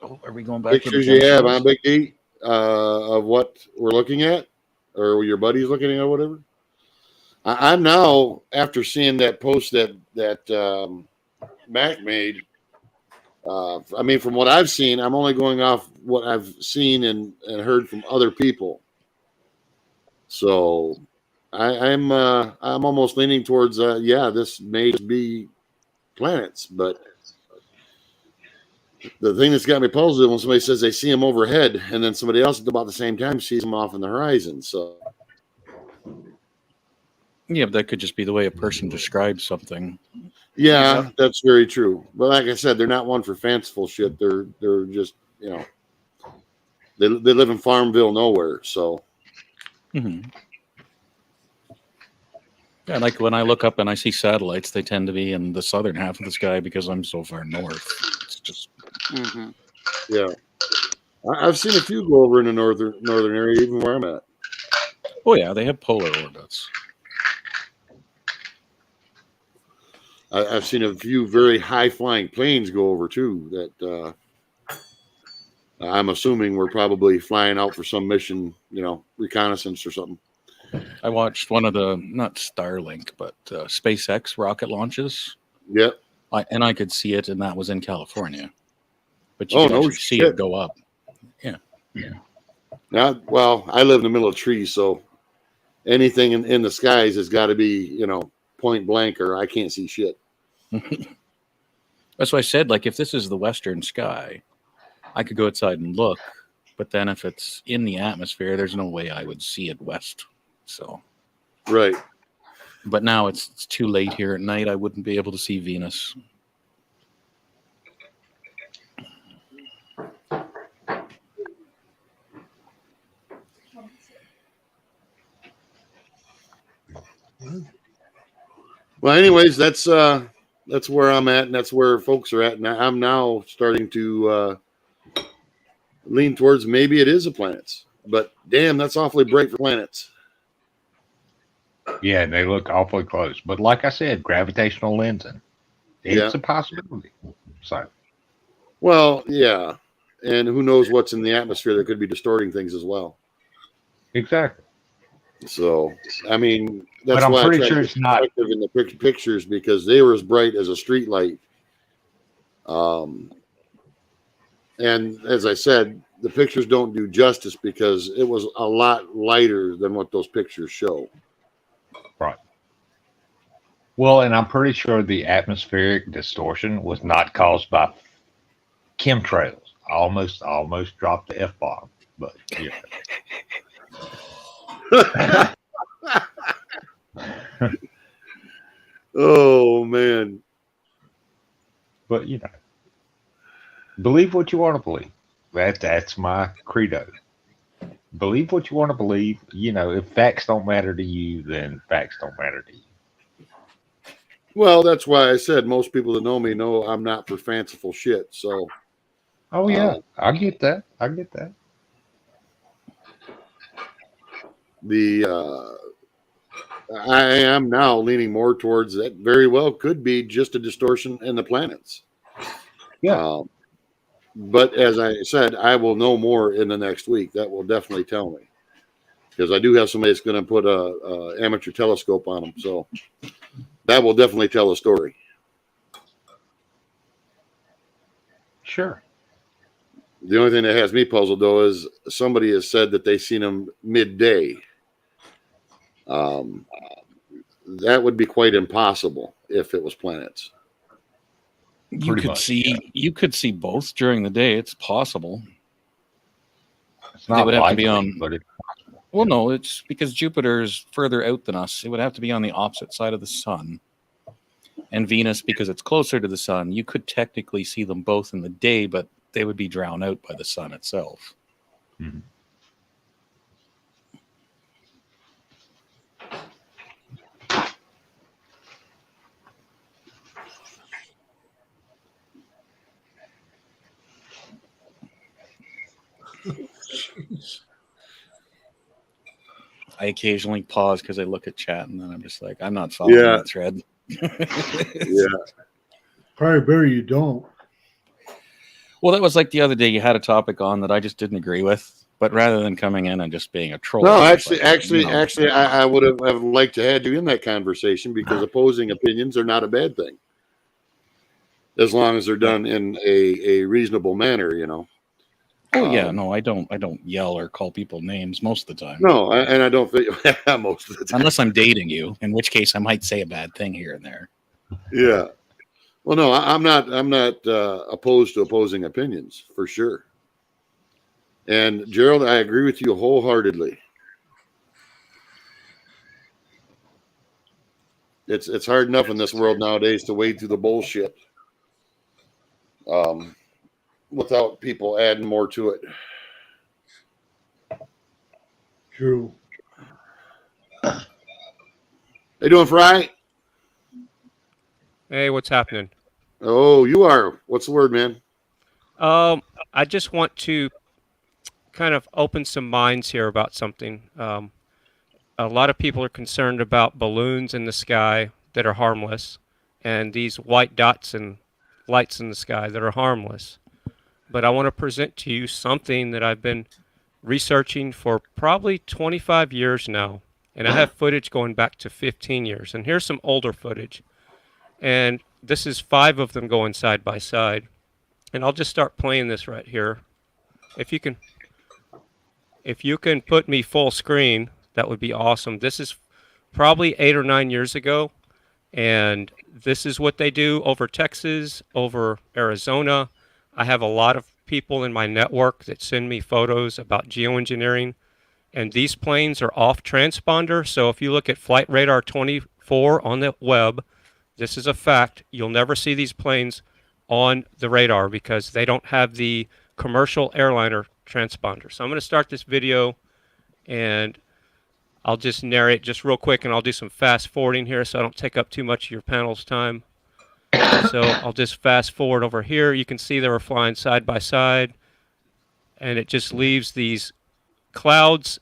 Oh, are we going back? to the Pictures you have, Genesis? huh, Big D, of what we're looking at, or your buddy's looking at, or whatever. I'm now, after seeing that post that Mac made. I mean, from what I've seen, I'm only going off what I've seen and heard from other people. So I'm almost leaning towards this may be planets, but the thing that's got me puzzled is when somebody says they see them overhead, and then somebody else at about the same time sees them off in the horizon. So Yeah, but that could just be the way a person describes something. yeah, that's very true. But like I said, they're not one for fanciful shit. They're just they live in Farmville nowhere. So Mm-hmm. Yeah, like when I look up and I see satellites, they tend to be in the southern half of the sky because I'm so far north. It's just Mm-hmm. Yeah, I've seen a few go over in the northern area, even where I'm at. Oh yeah, they have polar orbits. I've seen a few very high flying planes go over too. That I'm assuming we're probably flying out for some mission, reconnaissance or something. I watched one of the not Starlink, but SpaceX rocket launches. Yep. I could see it, and that was in California. But you Oh, could no actually see shit. it go up. Yeah. Well, I live in the middle of trees, so anything in the skies has got to be, point blank, or I can't see shit. That's why I said, like, if this is the western sky, I could go outside and look. But then if it's in the atmosphere, there's no way I would see it west. So. Right. But now it's too late here at night. I wouldn't be able to see Venus. Well, anyways, that's where I'm at, and that's where folks are at. And I'm now starting to lean towards maybe it is a planets, but damn, that's awfully bright for planets. Yeah, they look awfully close. But like I said, gravitational lensing, it's a possibility. So, well, yeah, and who knows what's in the atmosphere that could be distorting things as well. Exactly. So, I mean, that's but I'm why pretty I tried sure to it's not. in the pictures because they were as bright as a street light. And as I said, the pictures don't do justice because it was a lot lighter than what those pictures show. Right. Well, and I'm pretty sure the atmospheric distortion was not caused by chemtrails. I almost dropped the F-bomb, but yeah. Oh man. But believe what you want to believe. That's my credo. Believe what you want to believe. If facts don't matter to you, then facts don't matter to you. Well, that's why I said most people that know me know I'm not for fanciful shit. So. Oh yeah, I get that. I am now leaning more towards that. Very well could be just a distortion in the planets. Yeah. But as I said, I will know more in the next week. That will definitely tell me, because I do have somebody that's going to put a amateur telescope on them, so that will definitely tell a story. Sure. The only thing that has me puzzled though is somebody has said that they seen them midday. That would be quite impossible if it was planets. You could see both during the day. It's possible. It's not they would have likely, to be on. but it's well, no, it's because Jupiter is further out than us. It would have to be on the opposite side of the sun. And Venus, because it's closer to the sun, you could technically see them both in the day, but they would be drowned out by the sun itself. Mm-hmm. I occasionally pause because I look at chat and then I'm just like, I'm not following that thread. Yeah. Probably better you don't. Well, that was like the other day you had a topic on that I just didn't agree with, but rather than coming in and just being a troll. No, I was like, actually, no. I would have liked to have you in that conversation because opposing opinions are not a bad thing, as long as they're done in a reasonable manner, Oh yeah, no, I don't yell or call people names most of the time. No, and I don't think most of the time. Unless I'm dating you, in which case I might say a bad thing here and there. Yeah. Well, no, I'm not opposed to opposing opinions for sure. And Gerald, I agree with you wholeheartedly. It's hard enough in this world nowadays to wade through the bullshit. Without people adding more to it. True. How you doing, Fry? Hey, what's happening? Oh, you are. What's the word, man? I just want to kind of open some minds here about something. A lot of people are concerned about balloons in the sky that are harmless, and these white dots and lights in the sky that are harmless. But I want to present to you something that I've been researching for probably 25 years now. And I have footage going back to 15 years. And here's some older footage. And this is 5 of them going side by side. And I'll just start playing this right here. If you can put me full screen, that would be awesome. This is probably 8 or 9 years ago. And this is what they do over Texas, over Arizona. I have a lot of people in my network that send me photos about geoengineering. And these planes are off transponder. So if you look at Flight Radar 24 on the web, this is a fact. You'll never see these planes on the radar because they don't have the commercial airliner transponder. So I'm going to start this video and I'll just narrate just real quick, and I'll do some fast forwarding here so I don't take up too much of your panel's time. So I'll just fast forward over here. You can see they were flying side by side, and it just leaves these clouds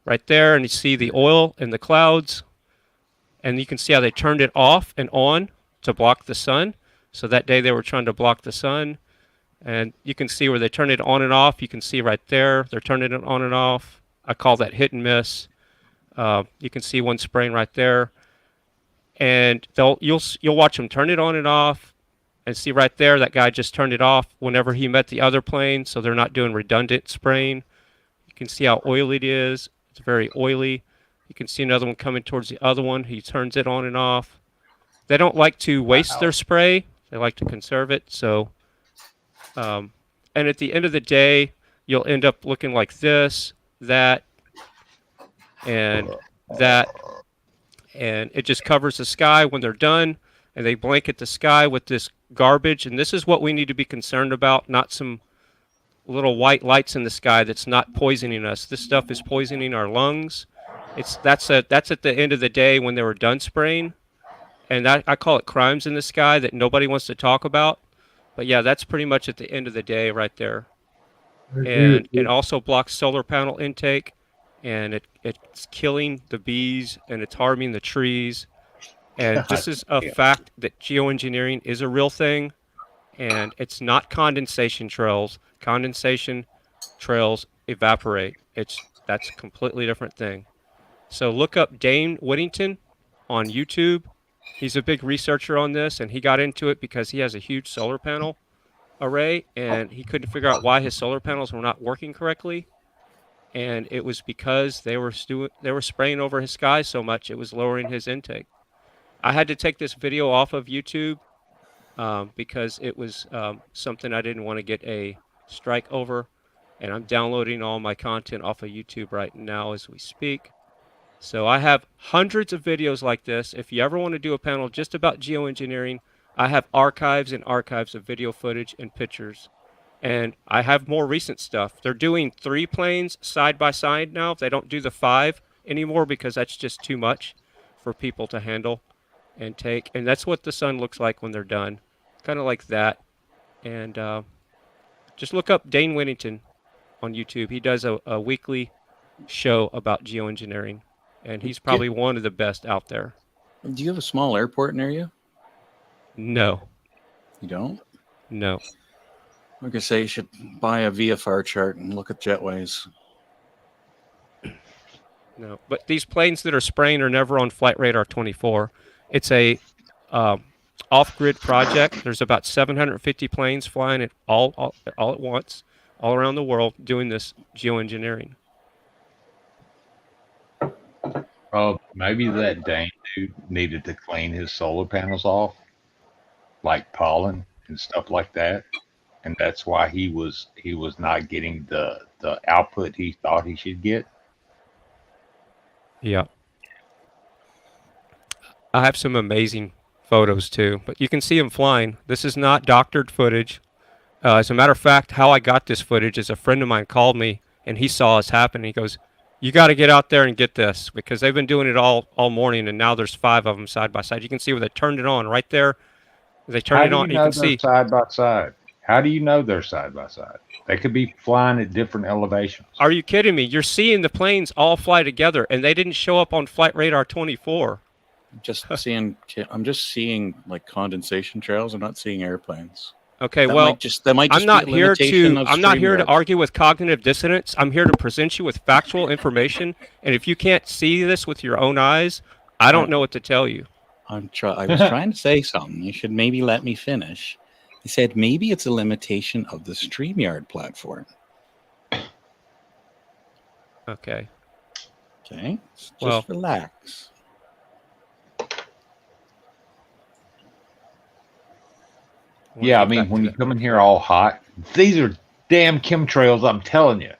right there, and you see the oil in the clouds, and you can see how they turned it off and on to block the sun. So that day they were trying to block the sun, and you can see where they turn it on and off. You can see right there they're turning it on and off. I call that hit and miss. You can see one spraying right there, and you'll watch them turn it on and off, and see right there that guy just turned it off whenever he met the other plane, so they're not doing redundant spraying. You can see how oily it is. It's very oily. You can see another one coming towards the other one. He turns it on and off. They don't like to waste their spray. They like to conserve it. So, and at the end of the day, you'll end up looking like this, that, and that, and it just covers the sky when they're done, and they blanket the sky with this garbage. And this is what we need to be concerned about, not some little white lights in the sky that's not poisoning us. This stuff is poisoning our lungs. That's at the end of the day when they were done spraying, and I call it crimes in the sky that nobody wants to talk about. But yeah, that's pretty much at the end of the day right there. And it also blocks solar panel intake, and it's killing the bees, and it's harming the trees. And this is a fact that geoengineering is a real thing, and it's not condensation trails. Condensation trails evaporate. That's a completely different thing. So look up Dane Whittington on YouTube. He's a big researcher on this, and he got into it because he has a huge solar panel array, and he couldn't figure out why his solar panels were not working correctly. And it was because they were spraying over his sky so much, it was lowering his intake. I had to take this video off of YouTube because it was something I didn't want to get a strike over, and I'm downloading all my content off of YouTube right now as we speak. So I have hundreds of videos like this. If you ever want to do a panel just about geoengineering, I have archives and archives of video footage and pictures. And I have more recent stuff. They're doing 3 planes side by side now. They don't do the 5 anymore because that's just too much for people to handle and take. And that's what the sun looks like when they're done. Kind of like that. And just look up Dane Whittington on YouTube. He does a weekly show about geoengineering. And he's probably one of the best out there. Do you have a small airport near you? No. You don't? No. Like I say, you should buy a VFR chart and look at jetways. No. But these planes that are spraying are never on Flight Radar 24. It's a off-grid project. There's about 750 planes flying it all at once, all around the world, doing this geoengineering. Maybe that Dane dude needed to clean his solar panels off, like pollen and stuff like that, and that's why he was not getting the output he thought he should get. Yeah. I have some amazing photos too, but you can see him flying. This is not doctored footage. As a matter of fact, how I got this footage is a friend of mine called me and he saw us happen. He goes, "You got to get out there and get this," because they've been doing it all morning, and now there's 5 of them side by side. You can see where they turned it on right there. They turned it on. You can see side by side. How do you know they're side by side? They could be flying at different elevations. Are you kidding me? You're seeing the planes all fly together, and they didn't show up on Flight Radar 24. I'm just seeing like condensation trails. I'm not seeing airplanes. Okay, That well, might just be I'm not a here limitation to of I'm not here to StreamYard. argue with cognitive dissonance. I'm here to present you with factual information, and if you can't see this with your own eyes, I don't know what to tell you. I was trying to say something. You should maybe let me finish. I said maybe it's a limitation of the StreamYard platform. Okay. Okay. Just Well- relax. Yeah, I mean, when you come in here all hot, these are damn chemtrails, I'm telling you.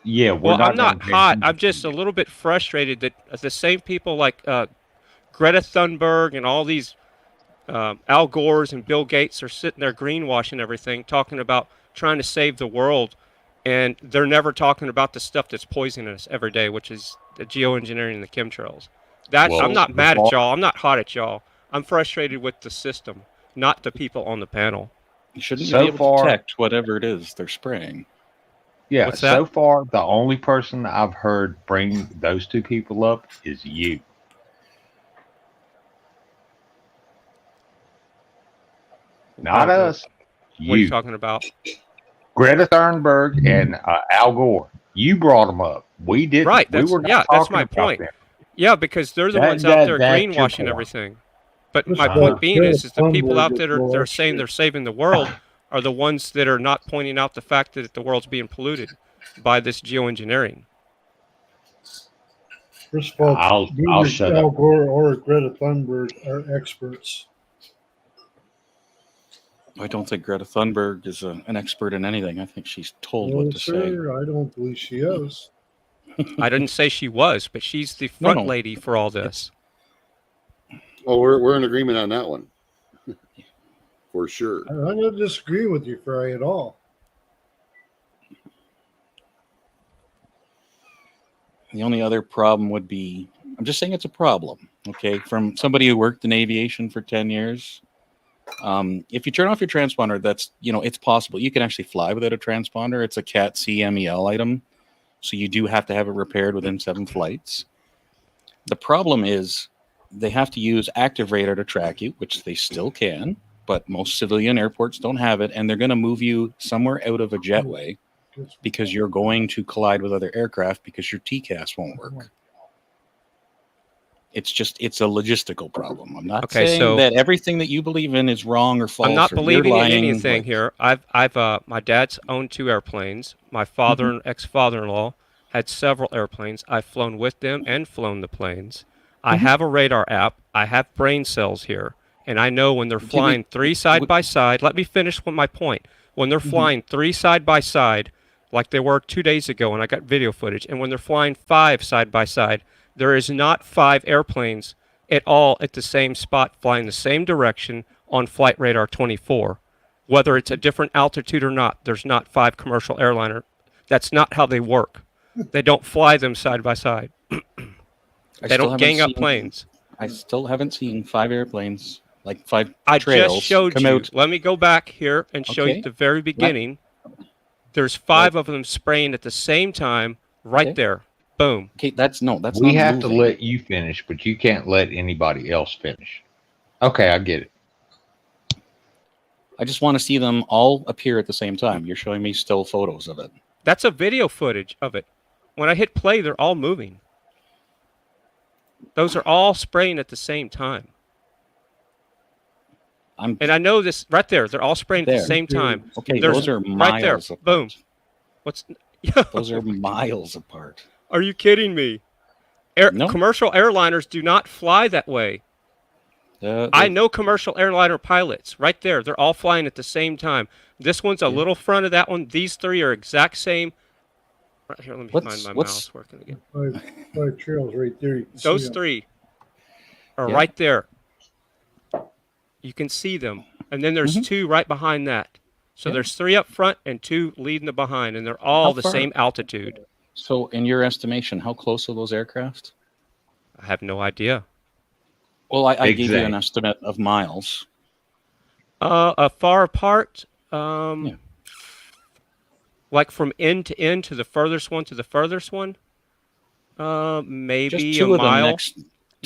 Yeah, we're Well, not I'm not gonna- hot. I'm just a little bit frustrated that the same people like Greta Thunberg and all these Al Gores and Bill Gates are sitting there greenwashing everything, talking about trying to save the world, and they're never talking about the stuff that's poisoning us every day, which is the geoengineering and the chemtrails. Well, I'm not mad at before- y'all. I'm not hot at y'all. I'm frustrated with the system, not the people on the panel. You shouldn't So be able far- to detect whatever it is they're spraying. Yeah, What's so that? far, the only person I've heard bring those two people up is you. Not Uh-huh. us. What are you You. talking about? Greta Thunberg and Al Gore. You brought them up. We didn't. Right. We That's, were not yeah, that's talking my about point. them. Yeah, because they're the That- ones out there that's your greenwashing point. everything. But This my is point what being is the Greta people out Thunberg there is that are saying they're saving the world are the ones that are not pointing out the fact that the world's being polluted by this geoengineering. First of all, I'll neither shut Al up. Gore or Greta Thunberg are experts. I don't think Greta Thunberg is an expert in anything. I think she's told No, what to say. sir, I don't believe she is. I didn't say she was, but she's the No, front no. lady for all this. Well, we're in agreement on that one. For sure. I'm not disagreeing with you, Fry, at all. The only other problem would be, I'm just saying it's a problem, okay? From somebody who worked in aviation for 10 years, if you turn off your transponder, that's, it's possible. You can actually fly without a transponder. It's a CAT CMEL item. So you do have to have it repaired within 7 flights. The problem is they have to use active radar to track you, which they still can, but most civilian airports don't have it. And they're going to move you somewhere out of a jetway because you're going to collide with other aircraft because your TCAS won't work. It's a logistical problem. I'm not Okay, saying so- that everything that you believe in is wrong or false. I'm not or you're believing in lying, anything but- here. My dad's owned 2 airplanes. My father and ex-father-in-law had several airplanes. I've flown with them and flown the planes. I have a radar app. I have brain cells here, and I know when they're flying 3 side by side. Let me finish with my point. When they're flying 3 side by side, like they were 2 days ago, and I got video footage, and when they're flying 5 side by side, there is not 5 airplanes at all at the same spot flying the same direction on Flight Radar 24. Whether it's a different altitude or not, there's not 5 commercial airliner. That's not how they work. They don't fly them side by side. I They still don't haven't gang up seen- planes. I still haven't seen 5 airplanes, like 5 I trails just showed come you. out. Let me go back here and show you Okay. at the very beginning. There's 5 of them spraying at the same time right Okay. there. Boom. Okay, that's We not have to moving. let you finish, but you can't let anybody else finish. Okay, I get it. I just want to see them all appear at the same time. You're showing me still photos of it. That's a video footage of it. When I hit play, they're all moving. Those are all spraying at the same time. And I know this right there. They're all spraying at the There. same time. Okay, There's- those are right there. miles apart. Boom. What's? Those are miles apart. Are you kidding me? No. Commercial airliners do not fly that way. I know commercial airliner pilots right there. They're all flying at the same time. This one's a little front of that one. These 3 are exact same. Right here, let me find my mouse working again. 5 trails right there. You can see Those 'em. 3 are Yeah. right there. You can see them. And then there's 2 right behind that. So Yeah. there's 3 up front and 2 leading the behind, and they're all How the far? same altitude. So, in your estimation, how close are those aircraft? I have no idea. Well, I gave you an Exact. estimate of miles. Far apart, Yeah. Like from end to end to the furthest one to the furthest one? Maybe Just two a of them mile. next.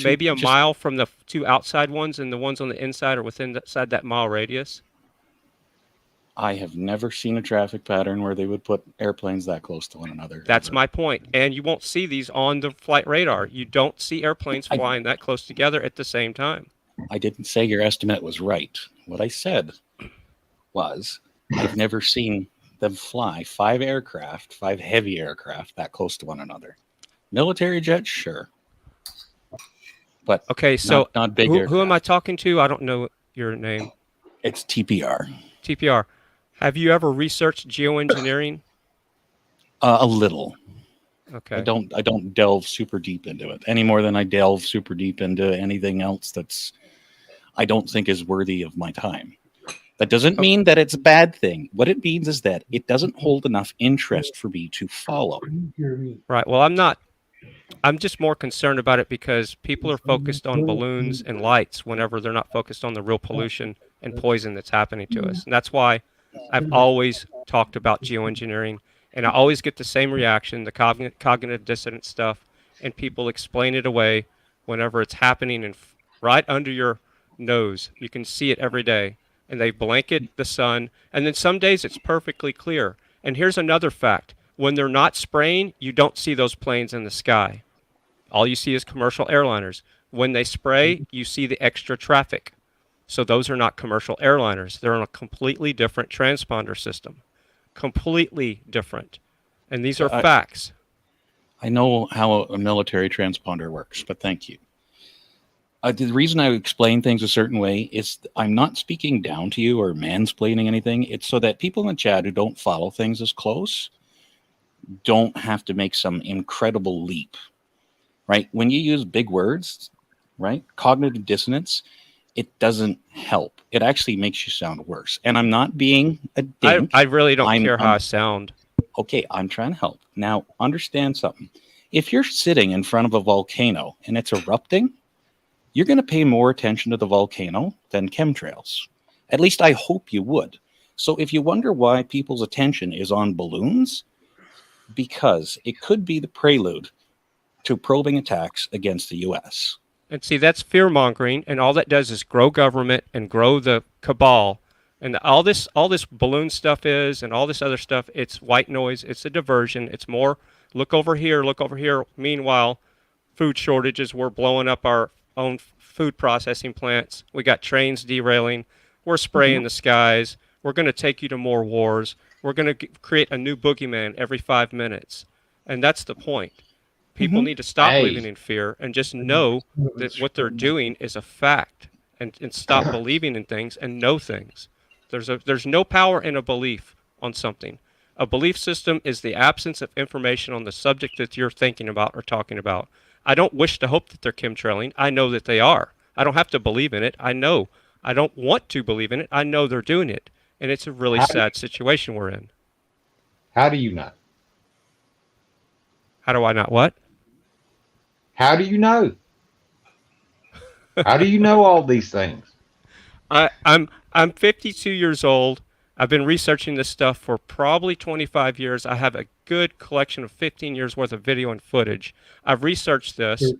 Maybe a mile from the two outside ones, and the ones on the inside are inside that mile radius. I have never seen a traffic pattern where they would put airplanes that close to one another. That's my point. And you won't see these on the flight radar. You don't see airplanes flying that close together at the same time. I didn't say your estimate was right. What I said was I've never seen them fly 5 heavy aircraft that close to one another. Military jets, sure. But okay, so not big who am I talking to? I don't know your name. It's TPR. TPR. Have you ever researched geoengineering? A little. Okay. I don't delve super deep into it any more than I delve super deep into anything else that's I don't think is worthy of my time. That doesn't mean that it's a bad thing. What it means is that it doesn't hold enough interest for me to follow. Right. Well, I'm just more concerned about it because people are focused on balloons and lights whenever they're not focused on the real pollution and poison that's happening to us. And that's why I've always talked about geoengineering, and I always get the same reaction, the cognitive dissonance stuff, and people explain it away whenever it's happening and right under your nose. You can see it every day, and they blanket the sun, and then some days it's perfectly clear. And here's another fact. When they're not spraying, you don't see those planes in the sky. All you see is commercial airliners. When they spray, you see the extra traffic. So those are not commercial airliners. They're on a completely different transponder system. Completely different. And these are facts. I know how a military transponder works, but thank you. The reason I explain things a certain way is I'm not speaking down to you or mansplaining anything. It's so that people in the chat who don't follow things as close don't have to make some incredible leap, right? When you use big words, right? Cognitive dissonance, it doesn't help. It actually makes you sound worse. And I'm not being a dink. I really don't care how I sound. Okay, I'm trying to help. Now, understand something. If you're sitting in front of a volcano and it's erupting, you're going to pay more attention to the volcano than chemtrails. At least I hope you would. So if you wonder why people's attention is on balloons, because it could be the prelude to probing attacks against the U.S. And see, that's fear-mongering, and all that does is grow government and grow the cabal. And all this balloon stuff is, and all this other stuff, it's white noise, it's a diversion, it's more, look over here, look over here. Meanwhile, food shortages, we're blowing up our own food processing plants. We got trains derailing. We're spraying the skies. We're going to take you to more wars. We're going to create a new boogeyman every 5 minutes. And that's the point. People need to stop living in fear and just know that what they're doing is a fact and stop believing in things and know things. There's no power in a belief on something. A belief system is the absence of information on the subject that you're thinking about or talking about. I don't wish to hope that they're chemtrailing. I know that they are. I don't have to believe in it. I know. I don't want to believe in it. I know they're doing it. And it's a really sad situation we're in. How do you know? How do I not what? How do you know? How do you know all these things? I'm 52 years old. I've been researching this stuff for probably 25 years. I have a good collection of 15 years worth of video and footage. I've researched this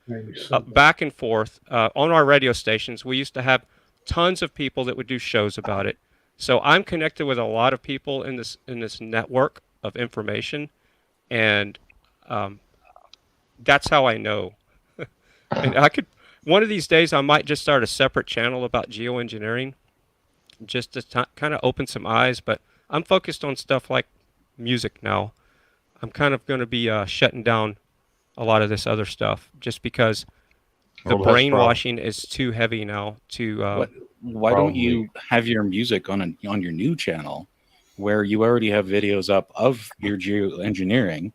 back and forth on our radio stations. We used to have tons of people that would do shows about it. So I'm connected with a lot of people in this network of information, and that's how I know. And one of these days I might just start a separate channel about geoengineering, just to kind of open some eyes. But I'm focused on stuff like music now. I'm kind of going to be shutting down a lot of this other stuff just because the brainwashing is too heavy now to. Why don't you have your music on your new channel, where you already have videos up of your geoengineering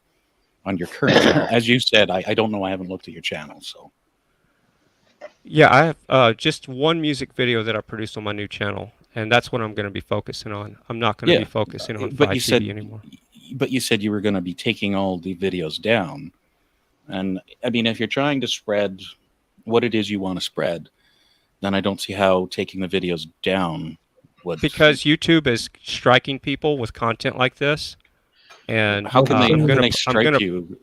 on your current channel? As you said, I don't know. I haven't looked at your channel, so. Yeah, I have just one music video that I produced on my new channel, and that's what I'm going to be focusing on. I'm not going to be focusing on 5TV anymore. But you said you were going to be taking all the videos down. And I mean, if you're trying to spread what it is you want to spread, then I don't see how taking the videos down Because YouTube is striking people with content like this, and How can they, I'm how can gonna, they I'm strike gonna. you?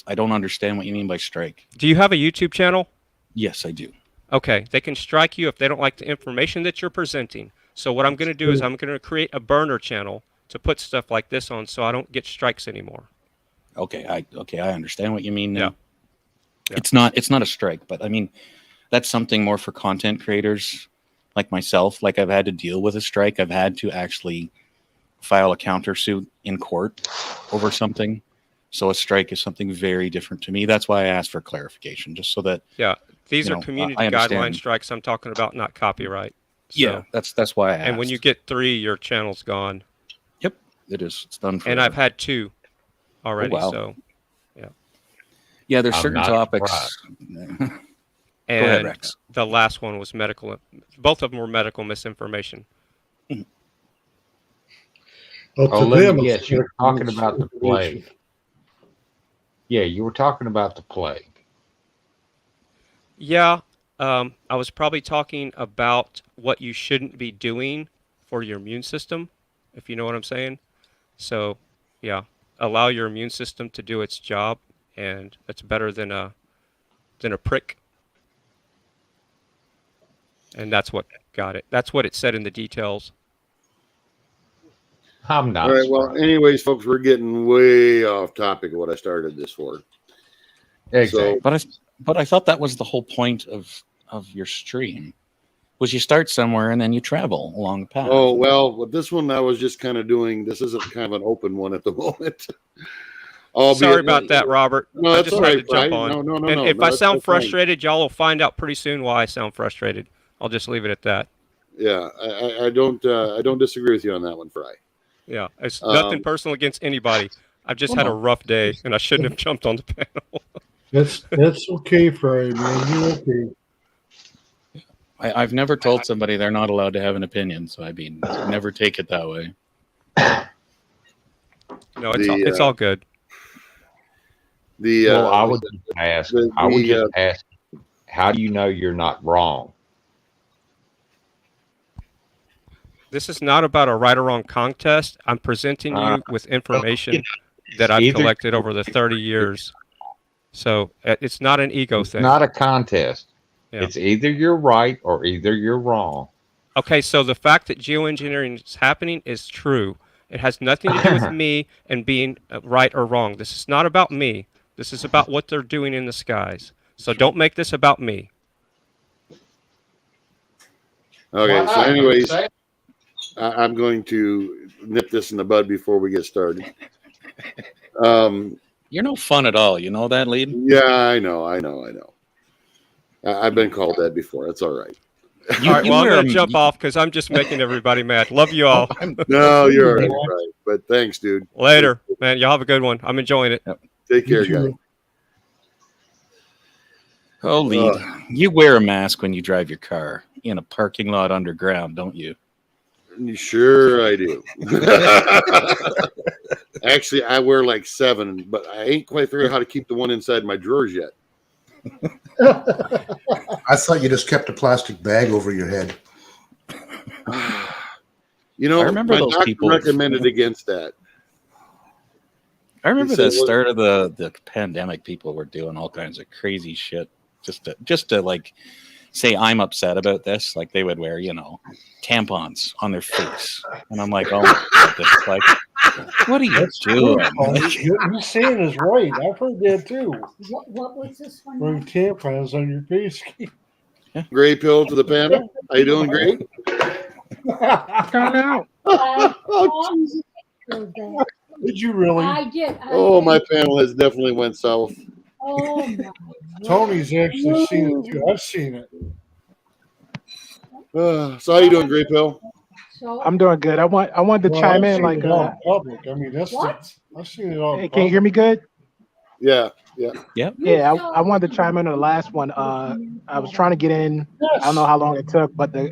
I don't understand what you mean by strike. Do you have a YouTube channel? Yes, I do. Okay, they can strike you if they don't like the information that you're presenting. So what I'm going to do is I'm going to create a burner channel to put stuff like this on, so I don't get strikes anymore. Okay, I understand what you mean now. Yeah. It's not a strike, but I mean, that's something more for content creators like myself. Like, I've had to deal with a strike. I've had to actually file a countersuit in court over something. So a strike is something very different to me. That's why I asked for clarification, just so that These you are know, community I understand. guideline strikes I'm talking about, not copyright. Yeah, that's why I asked. And when you get 3, your channel's gone. Yep, it is. It's done for. And I've had 2 already. wow. So yeah. Yeah, there's I'm certain not topics. And Go ahead, Rex. the last one was medical. Both of them were medical misinformation. Well, Oh, to let them, me it's guess. You're talking about the misinformation. plague. Yeah, you were talking about the plague. Yeah, I was probably talking about what you shouldn't be doing for your immune system, if you know what I'm saying. So, yeah, allow your immune system to do its job, and it's better than a prick. And that's what got it. That's what it said in the details. I'm not. All right. Well, anyways, folks, we're getting way off topic of what I started this for. Exactly. But I thought that was the whole point of your stream, was you start somewhere and then you travel along the path. Oh, well, with this one, I was just kind of doing, this isn't kind of an open one at the moment. Sorry about that, Robert. No, I that's just all had right, to jump Brian. on. No, and if no, I that's sound fine. frustrated, y'all will find out pretty soon why I sound frustrated. I'll just leave it at that. Yeah, I don't disagree with you on that one, Fry. Yeah, it's nothing personal against anybody. I've just had a rough day, and I shouldn't have jumped on the panel. That's okay, Fry, man. You're okay. I've never told somebody they're not allowed to have an opinion, so I mean, never take it that way. No, it's all good. Well, I would just ask. Ask, how do you know you're not wrong? This is not about a right or wrong contest. I'm presenting you with information that I've either- collected over the 30 years. So it's not an ego It's thing. not a contest. Yeah. It's either you're right or either you're wrong. Okay, so the fact that geoengineering is happening is true. It has nothing to do with me and being right or wrong. This is not about me. This is about what they're doing in the skies. So don't make this about me. Okay, so anyways, I'm going to nip this in the bud before we get started. You're no fun at all. You know that, Lead? Yeah, I know. I've been called that before. That's all right. All right, well, I'm going to jump off because I'm just making everybody mad. Love you all. No, you're all right. But thanks, dude. Later, man. Y'all have a good one. I'm enjoying it. Take care, guys. Oh, Lead, you wear a mask when you drive your car in a parking lot underground, don't you? Sure, I do. Actually, I wear like 7, but I ain't quite figured out how to keep the one inside my drawers yet. I thought you just kept a plastic bag over your head. You know, I remember my those doctor people. recommended against that. I remember He said, the start of the pandemic, people were doing all kinds of crazy shit just to like say I'm upset about this. Like they would wear, tampons on their face. And I'm like, oh my goodness, like, what are you doing? What he's saying is right. I've heard that too. What was this one? Wearing tampons on your face. Gray pill to the panel. How you doing, Gray? Oh, Jesus. Did you really? I did. Oh, my panel has definitely went south. Oh, my. Tony's actually seen it too. I've seen it. So how you doing, Gray pill? I'm doing good. I wanted to chime in like public. I mean, I've seen it all. Hey, can you hear me good? Yeah. Yeah, I wanted to chime in on the last one. I was trying to get in. I don't know how long it took, but the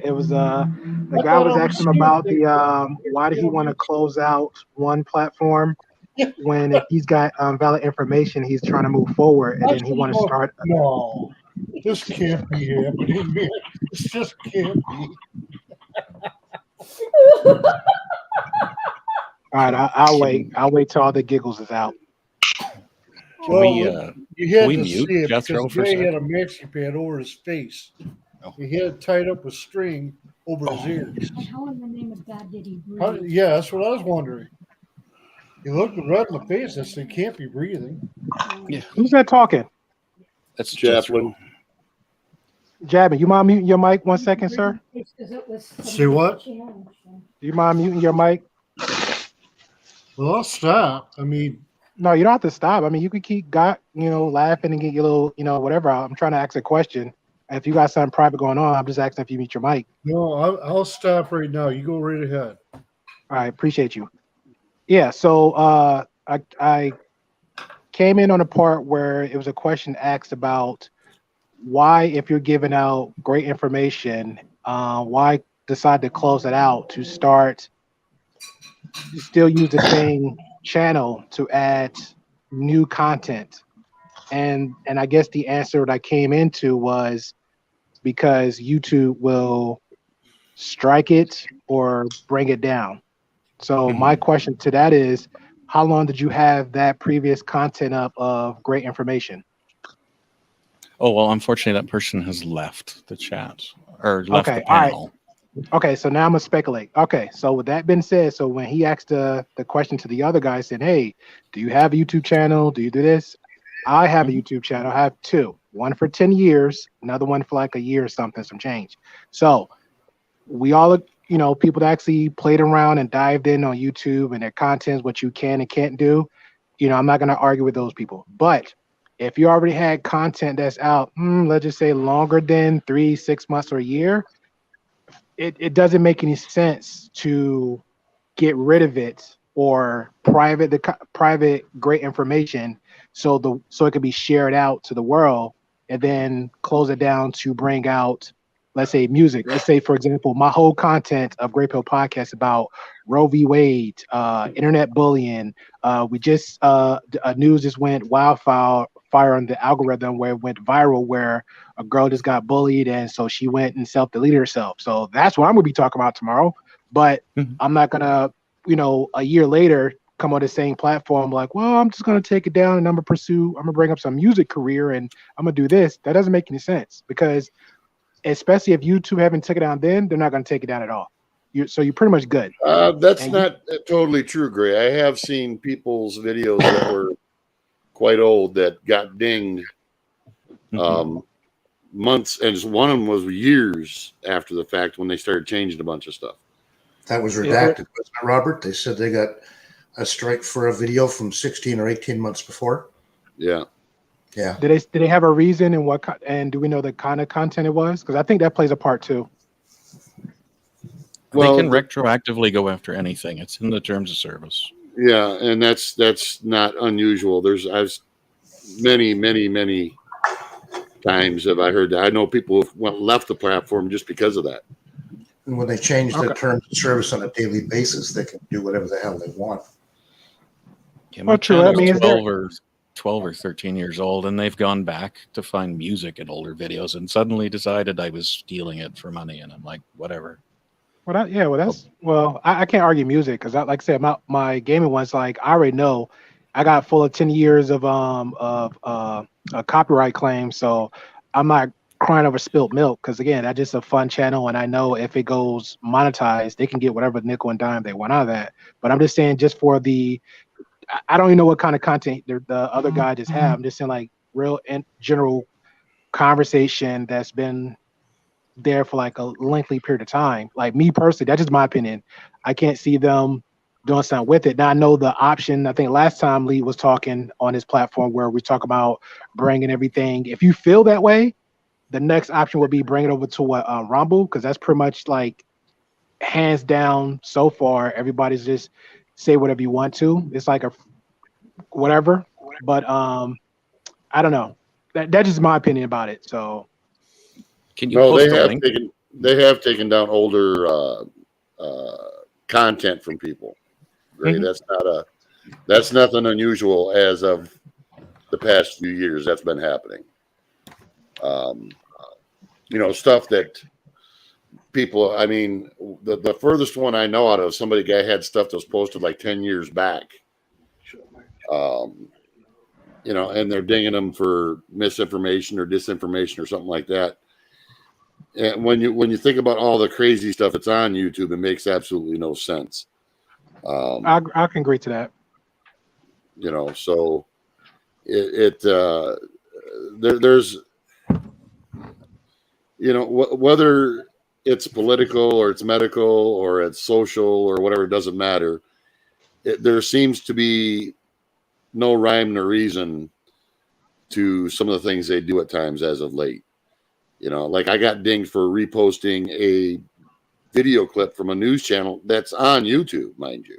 guy was asking him about why did he want to close out one platform when if he's got valid information, he's trying to move forward, and then he want to start. No, this can't be happening, man. This just can't be. All right, I'll wait. I'll wait till all the giggles is out. Well, you had we to mute see it Jethro because for a the guy had second? a maxi pad over his face. Oh. He had it tied up with string over his ears. And how in the name of God did he breathe? Yeah, that's what I was wondering. He looked him right in the face. I said, "He can't be breathing." Yeah. Who's that talking? That's Chaplain. Jabbing, you mind muting your mic 1 second, sir? See what? Do you mind muting your mic? Well, I'll stop. I mean, no, you don't have to stop. I mean, you can keep laughing and get your little, whatever. I'm trying to ask a question. If you got something private going on, I'm just asking if you mute your mic. No, I'll stop right now. You go right ahead. All right, appreciate you. Yeah, so I came in on a part where it was a question asked about why, if you're giving out great information, why decide to close it out to start still use the same channel to add new content? And I guess the answer that I came into was because YouTube will strike it or bring it down. So my question to that is, how long did you have that previous content up of great information? Oh, well, unfortunately, that person has left the chat or left Okay, the panel. all right. Okay, so now I'm gonna speculate. Okay, so with that being said, so when he asked the question to the other guy, saying, "Hey, do you have a YouTube channel? Do you do this?" I have a YouTube channel. I have two. One for 10 years, another one for like a year or something, some change. So we all, people that actually played around and dived in on YouTube and their contents, what you can and can't do. I'm not gonna argue with those people. But if you already had content that's out, let's just say longer than 3, 6 months, or a year, it doesn't make any sense to get rid of it or private great information so it can be shared out to the world, and then close it down to bring out, let's say, music. Let's say, for example, my whole content of Great Pill Podcast about Roe v. Wade, internet bullying. We just news just went wildfire on the algorithm where it went viral, where a girl just got bullied, and so she went and self-deleted herself. So that's what I'm gonna be talking about tomorrow. But I'm not gonna, a year later come on the same platform like, well, I'm just gonna take it down and I'm gonna bring up some music career and I'm gonna do this. That doesn't make any sense, because especially if YouTube haven't taken it down, then they're not gonna take it down at all. So you're pretty much good. That's not totally true, Gray. I have seen people's videos that were quite old that got dinged months, and one of them was years after the fact when they started changing a bunch of stuff. That was redacted, wasn't it, Robert? They said they got a strike for a video from 16 or 18 months before. Yeah. Yeah. Did they have a reason, and do we know the kind of content it was? Because I think that plays a part too. They can retroactively go after anything. It's in the terms of service. Yeah, and that's not unusual. I've many times have I heard that. I know people who left the platform just because of that. And when they change the terms of service on a daily basis, they can do whatever the hell they want. Yeah, my channel's 12 or 13 years old, and they've gone back to find music in older videos and suddenly decided I was stealing it for money, and I'm like, whatever. I can't argue music, because like I said, my gaming one's like, I already know I got full of 10 years of copyright claims, so I'm not crying over spilt milk, because again, that's just a fun channel, and I know if it goes monetized, they can get whatever nickel and dime they want out of that. But I'm just saying, just for I don't even know what kind of content the other guy just have. I'm just saying, like, real and general conversation that's been there for like a lengthy period of time. Like, me personally, that's just my opinion. I can't see them doing something with it. Now, I know the option, I think last time Lee was talking on his platform where we talk about bringing everything. If you feel that way, the next option would be bring it over to Rumble, because that's pretty much like hands down so far. Everybody's just say whatever you want to. It's like a whatever. But I don't know. That's just my opinion about it. So can you post they a have link? They have taken down older content from people. Right? That's nothing unusual as of the past few years. That's been happening. Stuff that people, I mean, the furthest one I know out of guy had stuff that was posted like 10 years back. You know, and they're dinging them for misinformation or disinformation or something like that. And when you think about all the crazy stuff that's on YouTube, it makes absolutely no sense. I can agree to that. You know, so there's, you know, whether it's political or it's medical or it's social or whatever, it doesn't matter. There seems to be no rhyme nor reason to some of the things they do at times as of late. You know, like I got dinged for reposting a video clip from a news channel that's on YouTube, mind you.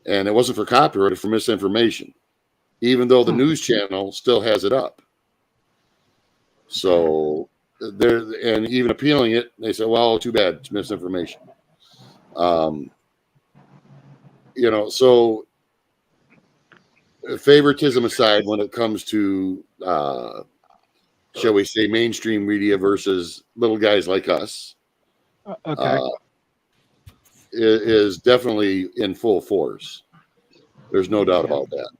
And it wasn't for copyright, it was for misinformation, even though the news channel still has it up. So there, and even appealing it, they say, well, too bad, it's misinformation. You know, so favoritism aside, when it comes to, shall we say, mainstream media versus little guys like us, is definitely in full force. There's no doubt about that.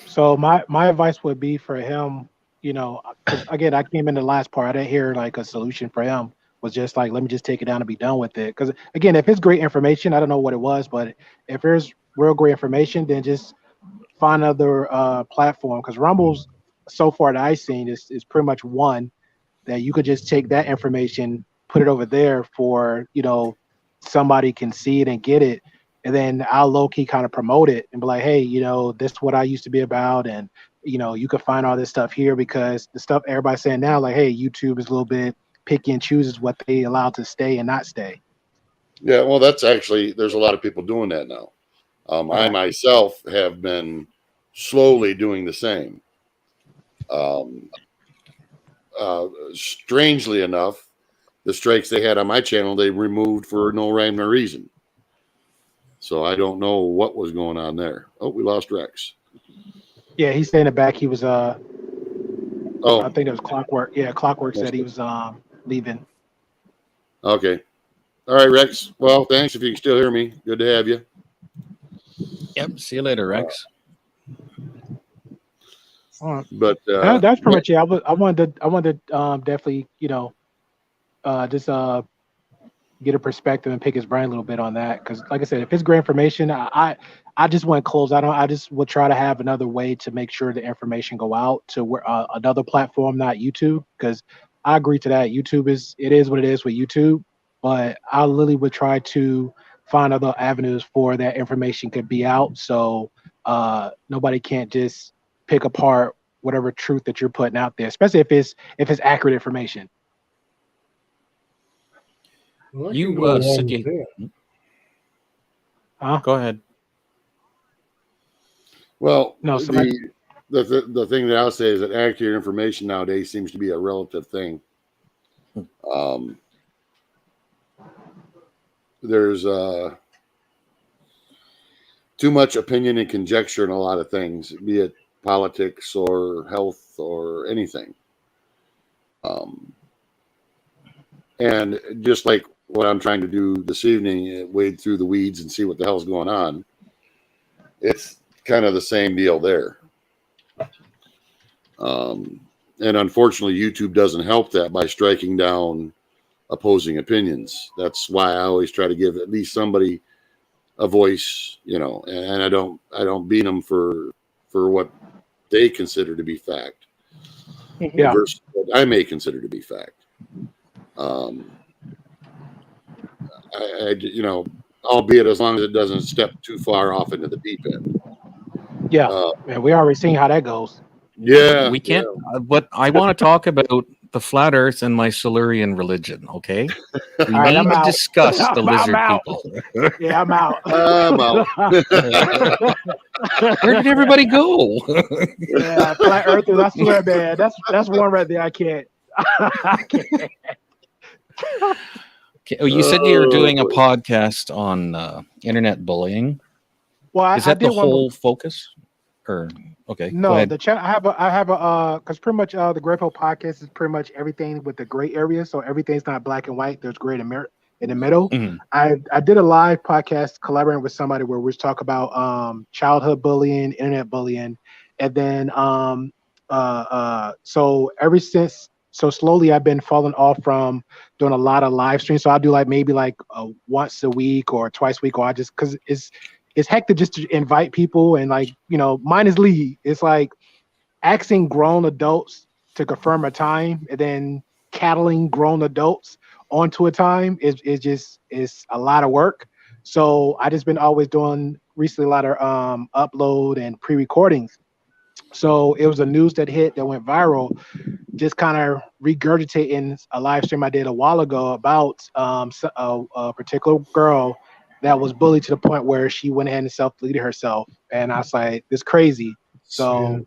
So my advice would be for him, you know, 'cause again, I came in the last part. I didn't hear like a solution for him. Was just like, let me just take it down and be done with it. Because again, if it's great information, I don't know what it was, but if there's real great information, then just find another platform. Because Rumble's, so far that I've seen, is pretty much one that you could just take that information, put it over there for, you know, somebody can see it and get it. And then I'll low key kind of promote it and be like, hey, you know, this is what I used to be about. And, you know, you can find all this stuff here, because the stuff everybody's saying now, like, hey, YouTube is a little bit picky and chooses what they allow to stay and not stay. Yeah, well, that's actually, there's a lot of people doing that now. I myself have been slowly doing the same. Strangely enough, the strikes they had on my channel, they removed for no rhyme nor reason. So I don't know what was going on there. Oh, we lost Rex. Yeah, he's saying it back. He was I Oh, think it was Clockwork. Yeah, Clockwork said he was leaving. okay. All right, Rex. Well, thanks if you can still hear me. Good to have you. Yep. See you later, Rex. All right. But That's pretty much it. I wanted to definitely, you know, just get a perspective and pick his brain a little bit on that. Because like I said, if it's great information, I just want to close. I just will try to have another way to make sure the information go out to where another platform, not YouTube. Because I agree to that. YouTube is what it is with YouTube. But I literally would try to find other avenues for that information could be out. So nobody can't just pick apart whatever truth that you're putting out there, especially if it's accurate information. You said you. Go ahead. well, No, the thing that I'll say is that accurate information nowadays seems to be a relative thing. There's too much opinion and conjecture in a lot of things, be it politics or health or anything. And just like what I'm trying to do this evening, wade through the weeds and see what the hell's going on. It's kind of the same deal there. And unfortunately, YouTube doesn't help that by striking down opposing opinions. That's why I always try to give at least somebody a voice, you know, and I don't beat them for what they consider to be fact versus what I may consider to be fact. I you know, albeit as long as it doesn't step too far off into the deep end. Yeah, man, we already seen how that goes. Yeah, We can't. But I want to talk about the flat Earth and my Silurian religion. Okay, we All right, need I'm to out. discuss the I'm lizard out. people. Yeah, I'm out. I'm out. Where did everybody go? Yeah, flat earthers. I swear, man, that's one right there. I can't. I can't. Okay, oh, you said you were doing a podcast on internet bullying. Well, Is that the did one. whole focus? Or okay, go No, ahead. the channel I have a because pretty much the Gray Pill podcast is pretty much everything with the gray area. So everything's not black and white. There's gray in the middle. Mhm. I did a live podcast collaborating with somebody where we talk about childhood bullying, internet bullying, and then so ever since so slowly I've been falling off from doing a lot of live streams. So I'll do like maybe like once a week or twice a week, or I just because it's hectic just to invite people and like mine is lead. It's like asking grown adults to confirm a time and then cattling grown adults onto a time is a lot of work. So I just been always doing recently a lot of upload and pre-recordings. So it was a news that hit that went viral, just kind of regurgitating a live stream I did a while ago about a particular girl that was bullied to the point where she went ahead and self-deleted herself. And I was like, this crazy. So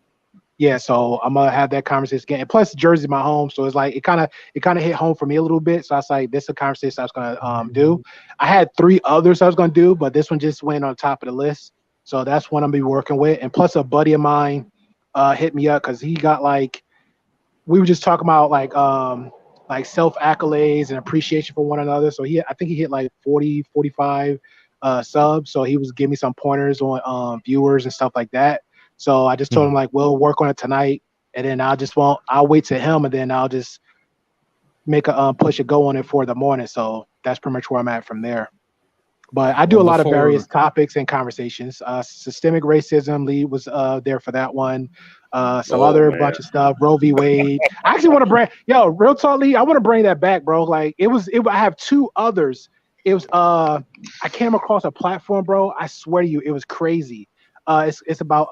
yeah, so I'm gonna have that conversation again. And plus Jersey's my home, so it's like it kind of hit home for me a little bit. So I was like, this is a conversation I was gonna do. I had 3 others I was gonna do, but this one just went on top of the list. So that's one I'm gonna be working with. And plus a buddy of mine hit me up because he got like, we were just talking about like self accolades and appreciation for one another. So I think he hit like 40, 45 subs. So he was giving me some pointers on viewers and stuff like that. So I just told him like, we'll work on it tonight, and then I'll wait to him, and then I'll just make a push a go on it for the morning. So that's pretty much where I'm at from there. But I do a lot of various topics and conversations. Systemic racism, Lee was there for that one. Some other bunch of stuff. Roe v. Wade. I actually want to bring real talk, Lee. I want to bring that back, bro. Like I have 2 others. It was I came across a platform, bro. I swear to you, it was crazy. It's about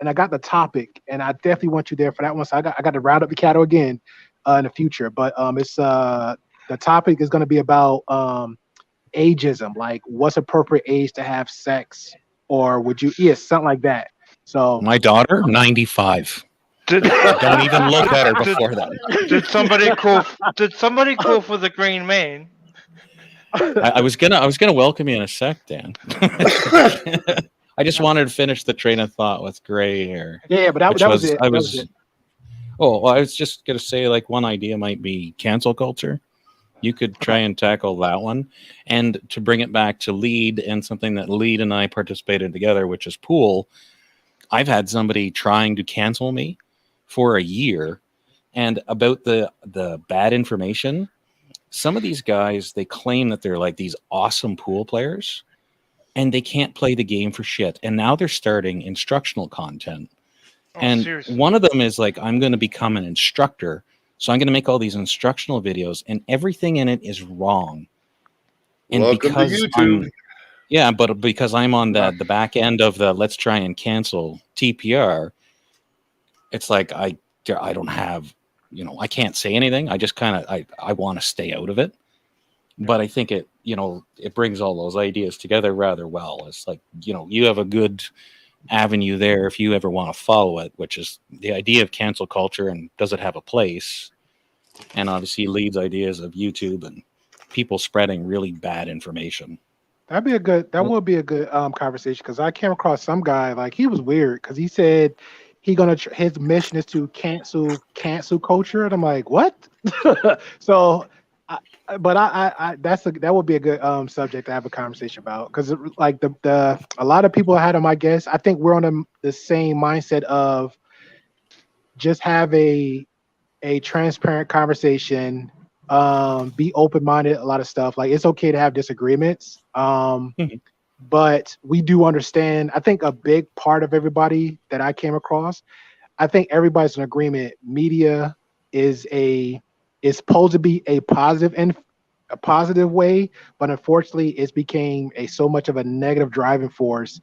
and I got the topic, and I definitely want you there for that one. So I got to round up the cattle again in the future. But it's the topic is going to be about ageism, like what's appropriate age to have sex, or would you something like that. So My daughter, 95. Don't even look at her before that. Did somebody call for the green man? I was gonna welcome you in a sec, Dan. I just wanted to finish the train of thought with gray hair. Yeah, but that was it. That was it. Oh, well, I was just gonna say, like, one idea might be cancel culture. You could try and tackle that one, and to bring it back to Lead and something that Lead and I participated together, which is pool. I've had somebody trying to cancel me for a year, and about the bad information. Some of these guys, they claim that they're like these awesome pool players, and they can't play the game for shit. And now they're starting instructional content. And seriously? One of them is like, I'm going to become an instructor. So I'm going to make all these instructional videos, and everything in it is wrong. And Welcome to YouTube. But because I'm on the back end of the let's try and cancel TPR, it's like I don't have, I can't say anything. I just kind of I want to stay out of it. But I think it brings all those ideas together rather well. It's like, you have a good avenue there if you ever want to follow it, which is the idea of cancel culture and does it have a place? And obviously Leads ideas of YouTube and people spreading really bad information. That would be a good conversation, because I came across some guy, like, he was weird because he said his mission is to cancel culture, and I'm like, what? So that would be a good subject to have a conversation about, because like a lot of people I had on my guests, I think we're on the same mindset of just have a transparent conversation, be open-minded, a lot of stuff. Like, it's okay to have disagreements, but we do understand. I think a big part of everybody that I came across, I think everybody's in agreement. Media is supposed to be a positive way, but unfortunately it's became so much of a negative driving force.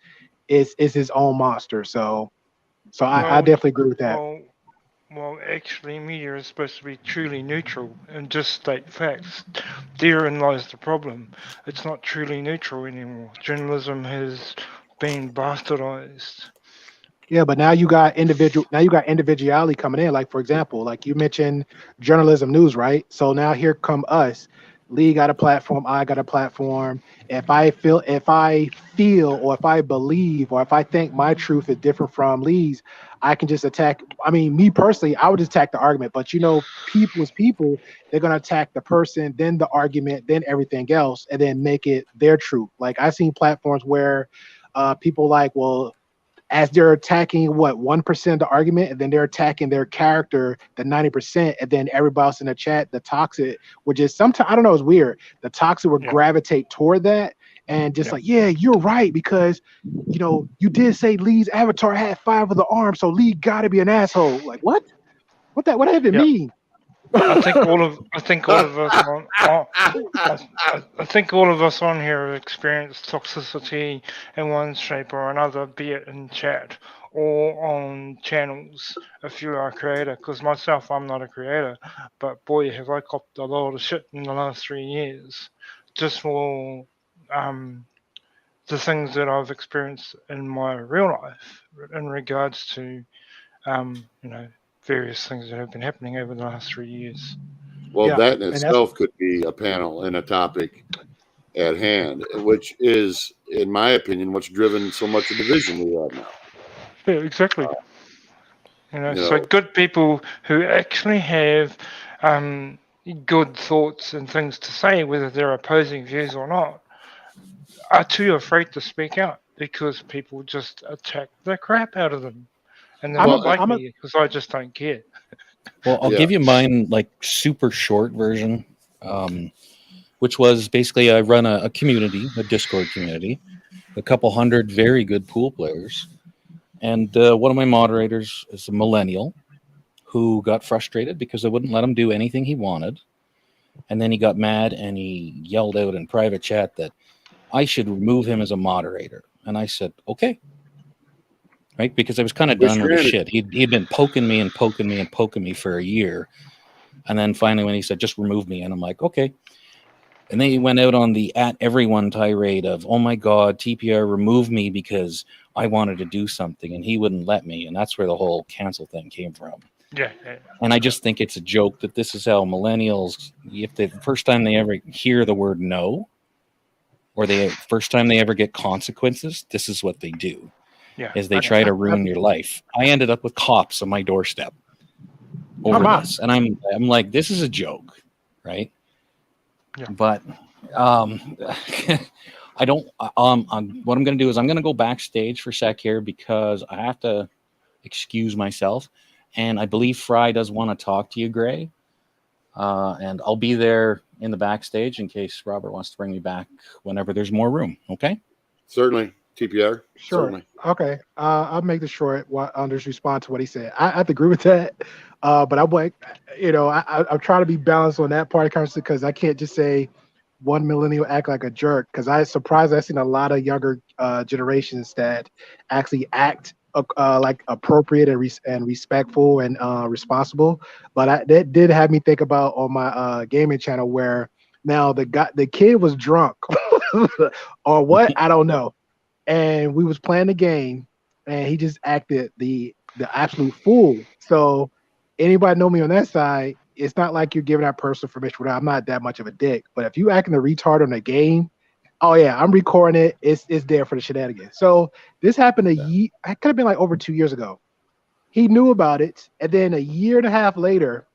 Is his own monster. So I definitely agree with that. Well, actually, media is supposed to be truly neutral and just state facts. Therein lies the problem. It's not truly neutral anymore. Journalism has been bastardized. Yeah, but now you got individuality coming in. Like, for example, like you mentioned journalism news, right? So now here come us. Lee got a platform, I got a platform. If I feel, or if I believe, or if I think my truth is different from Lee's, I can just attack. I mean, me personally, I would just attack the argument. But you know, people, they're gonna attack the person, then the argument, then everything else, and then make it their truth. Like I've seen platforms where people like, well, as they're attacking 1% of the argument, and then they're attacking their character, the 90%, and then everybody else in the chat, the toxic, which is sometimes, I don't know, it's weird. The toxic would gravitate toward that and just like, yeah, you're right, because you know, you did say Lee's avatar had 5 of the arms, so Lee gotta be an asshole. Like what? What does that mean? I think all of us on here have experienced toxicity in one shape or another, be it in chat or on channels if you are a creator. Because myself, I'm not a creator, but boy, have I copped a lot of shit in the last 3 years just for the things that I've experienced in my real life in regards to you know, various things that have been happening over the last 3 years. Well, that in itself could be a panel and a topic at hand, which is, in my opinion, what's driven so much of the division we have now. Yeah, exactly. So good people who actually have good thoughts and things to say, whether they're opposing views or not, are too afraid to speak out because people just attack the crap out of them. And they're not like me because I just don't care. Well, I'll give you mine, like super short version, which was basically I run a community, a Discord community, a couple hundred very good pool players. And one of my moderators is a millennial who got frustrated because I wouldn't let him do anything he wanted. And then he got mad and he yelled out in private chat that I should remove him as a moderator. And I said, okay. Right, because I was kind of done with the shit. He'd been poking me for a year, and then finally when he said just remove me, and I'm like okay, and then he went out on the at everyone tirade of oh my god, TPR remove me because I wanted to do something and he wouldn't let me, and that's where the whole cancel thing came from. Yeah. And I just think it's a joke that this is how millennials, if the first time they ever hear the word no, or the first time they ever get consequences, this is what they do. Yeah, is they try to ruin your life. I ended up with cops on my doorstep over this, and I'm like, this is a joke, right? Yeah. But I don't. What I'm going to do is I'm going to go backstage for a sec here because I have to excuse myself, and I believe Fry does want to talk to you, Gray, and I'll be there in the backstage in case Robert wants to bring me back whenever there's more room. Okay. Certainly. TPR? Sure. Certainly. Okay. I'll make this short. Just respond to what he said. I have to agree with that. But I'm like, I'm trying to be balanced on that part of the conversation because I can't just say one millennial act like a jerk because I've seen a lot of younger generations that actually act like appropriate and respectful and responsible. But that did have me think about on my gaming channel where now the kid was drunk or what? I don't know. And we was playing the game, and he just acted the absolute fool. So anybody know me on that side, it's not like you're giving that person permission. I'm not that much of a dick. But if you acting a retard on a game, oh yeah, I'm recording it. It's there for the shenanigans. So this happened it could have been like over 2 years ago. He knew about it, and then a year and a half later,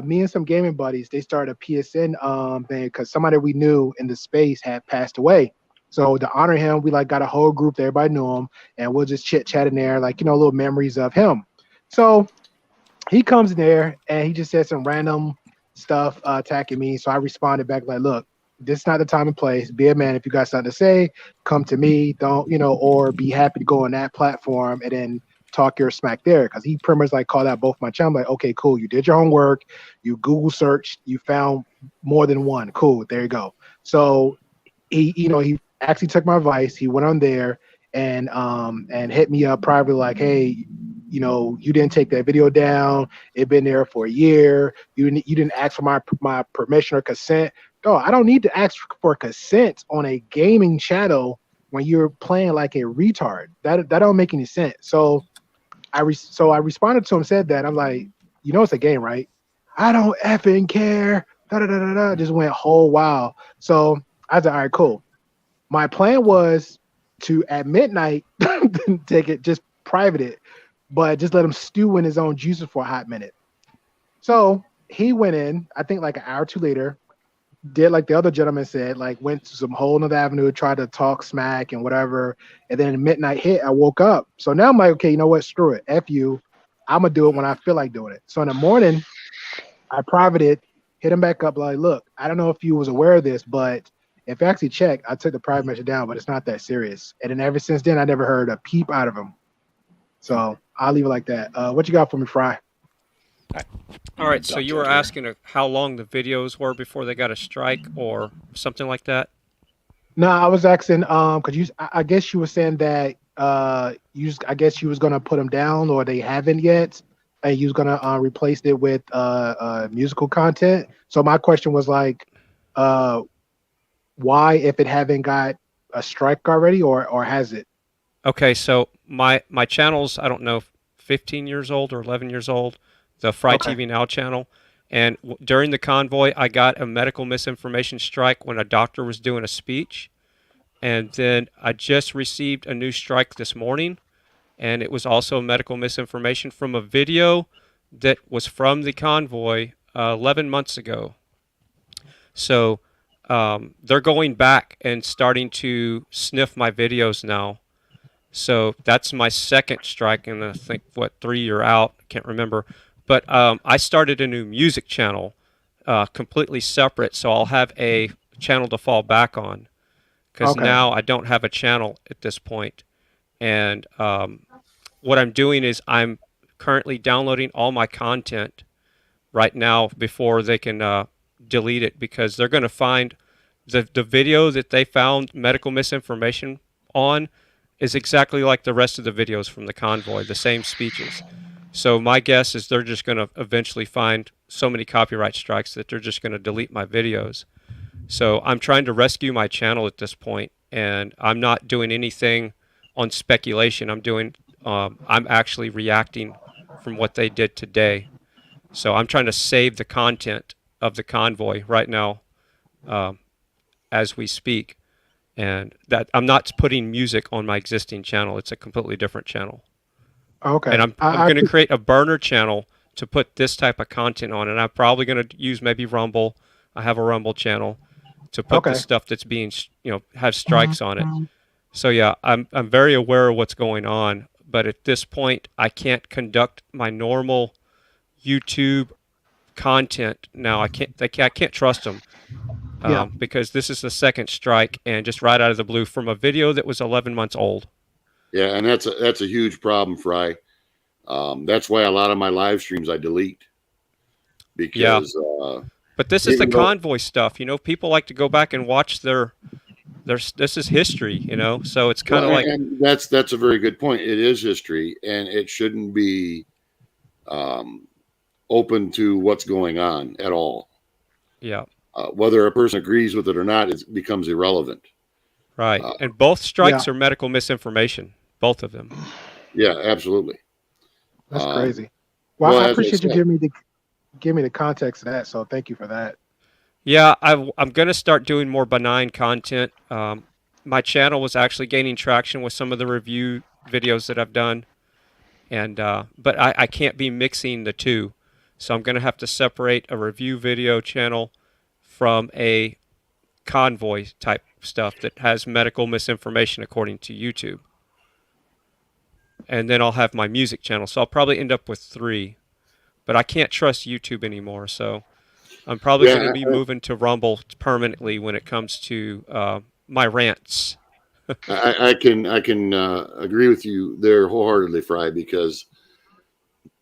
me and some gaming buddies, they started a PSN thing because somebody we knew in the space had passed away. So to honor him, we got a whole group that everybody knew him, and we'll just chit chat in there, little memories of him. So he comes in there and he just said some random stuff attacking me. So I responded back like, look, this is not the time and place. Be a man. If you got something to say, come to me. Don't, or be happy to go on that platform and then talk your smack there. Because he pretty much called out both my channels. Like, okay, cool. You did your homework. You Google searched. You found more than one. Cool. There you go. So he actually took my advice. He went on there and hit me up privately like, hey, you didn't take that video down. It been there for a year. You didn't ask for my permission or consent. No, I don't need to ask for consent on a gaming channel when you're playing like a retard. That don't make any sense. So I responded to him, said that. I'm like, it's a game, right? I don't effing care. Da da da da da. Just went whole wild. So I said, all right, cool. My plan was to at midnight take it, just private it, but just let him stew in his own juices for a hot minute. So he went in, I think like an hour or two later, did like the other gentleman said, like went to some whole nother avenue, tried to talk smack and whatever. And then midnight hit, I woke up. So now I'm like, okay, you know what? Screw it. F you. I'm gonna do it when I feel like doing it. So in the morning, I privated, hit him back up, like, look, I don't know if you was aware of this, but if you actually check, I took the private message down, but it's not that serious. And then ever since then, I never heard a peep out of him. So I'll leave it like that. What you got for me, Fry? All right, so you were asking how long the videos were before they got a strike or something like that? No, I was asking, because I guess you were saying that I guess you was gonna put them down, or they haven't yet, and you was gonna replace it with musical content. So my question was like, why, if it haven't got a strike already, or has it? Okay, so my channel's, I don't know, 15 years old or 11 years old, the Fry Okay. TV Now channel. And during the convoy, I got a medical misinformation strike when a doctor was doing a speech. And then I just received a new strike this morning, and it was also medical misinformation from a video that was from the convoy 11 months ago. So they're going back and starting to sniff my videos now. So that's my second strike, and I think, 3 you're out, can't remember. But I started a new music channel, completely separate, so I'll have a channel to fall back on. Because now I don't have a channel at this point. And what I'm doing is I'm currently downloading all my content right now before they can delete it, because they're going to find the video that they found medical misinformation on is exactly like the rest of the videos from the convoy, the same speeches. So my guess is they're just going to eventually find so many copyright strikes that they're just going to delete my videos. So I'm trying to rescue my channel at this point, and I'm not doing anything on speculation. I'm actually reacting from what they did today. So I'm trying to save the content of the convoy right now as we speak. And that I'm not putting music on my existing channel. It's a completely different channel. Okay. And I'm going to create a burner channel to put this type of content on. And I'm probably going to use maybe Rumble. I have a Rumble channel to put the stuff that's being, have strikes on it. So yeah, I'm very aware of what's going on. But at this point, I can't conduct my normal YouTube content now. I can't trust them. Because this is the second strike, and just right out of the blue from a video that was 11 months old. Yeah, and that's a huge problem, Fry. That's why a lot of my live streams I delete. Because but this is the convoy stuff, people like to go back and watch their this is history, so it's kind of like, and that's a very good point. It is history, and it shouldn't be open to what's going on at all. Yeah. Whether a person agrees with it or not, it becomes irrelevant. Right. And both strikes are medical misinformation. Both of them. Yeah, absolutely. That's crazy. Well, I appreciate you giving me the context of that. So thank you for that. Yeah, I'm going to start doing more benign content. My channel was actually gaining traction with some of the review videos that I've done. And but I can't be mixing the two. So I'm going to have to separate a review video channel from a convoy type stuff that has medical misinformation according to YouTube. And then I'll have my music channel. So I'll probably end up with 3. But I can't trust YouTube anymore. So I'm probably going to be moving to Rumble permanently when it comes to my rants. I can agree with you there wholeheartedly, Fry, because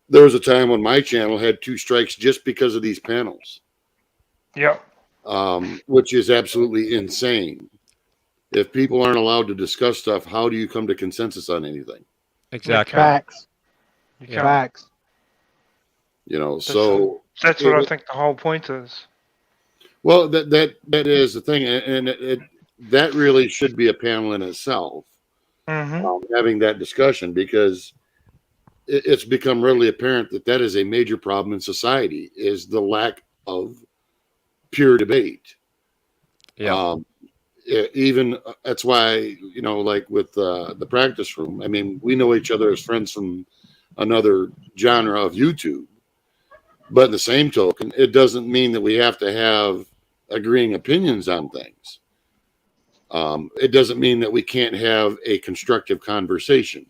there was a time when my channel had 2 strikes just because of these panels. Yeah. Which is absolutely insane. If people aren't allowed to discuss stuff, how do you come to consensus on anything? Exactly. Facts. Yeah. Facts. So that's what I think the whole point is. Well, that is the thing, and that really should be a panel in itself, having that discussion, because it's become readily apparent that is a major problem in society, is the lack of pure debate. Yeah. Even that's why, like with the practice room, I mean, we know each other as friends from another genre of YouTube, but in the same token, it doesn't mean that we have to have agreeing opinions on things. It doesn't mean that we can't have a constructive conversation.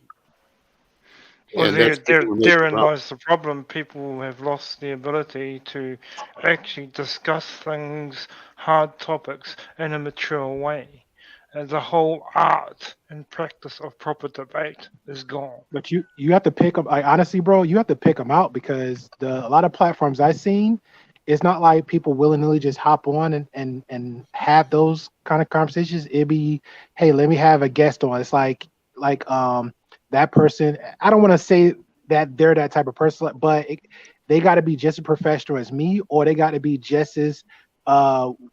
Well, And that's therein lies the problem. People have lost the ability to actually discuss things, hard topics, in a mature way. And the whole art and practice of proper debate is gone. But you have to pick them. Like, honestly, bro, you have to pick them out because a lot of platforms I've seen, it's not like people willy-nilly just hop on and have those kind of conversations. It'd be, hey, let me have a guest on. It's like that person. I don't want to say that they're that type of person, but they got to be just as professional as me, or they got to be just as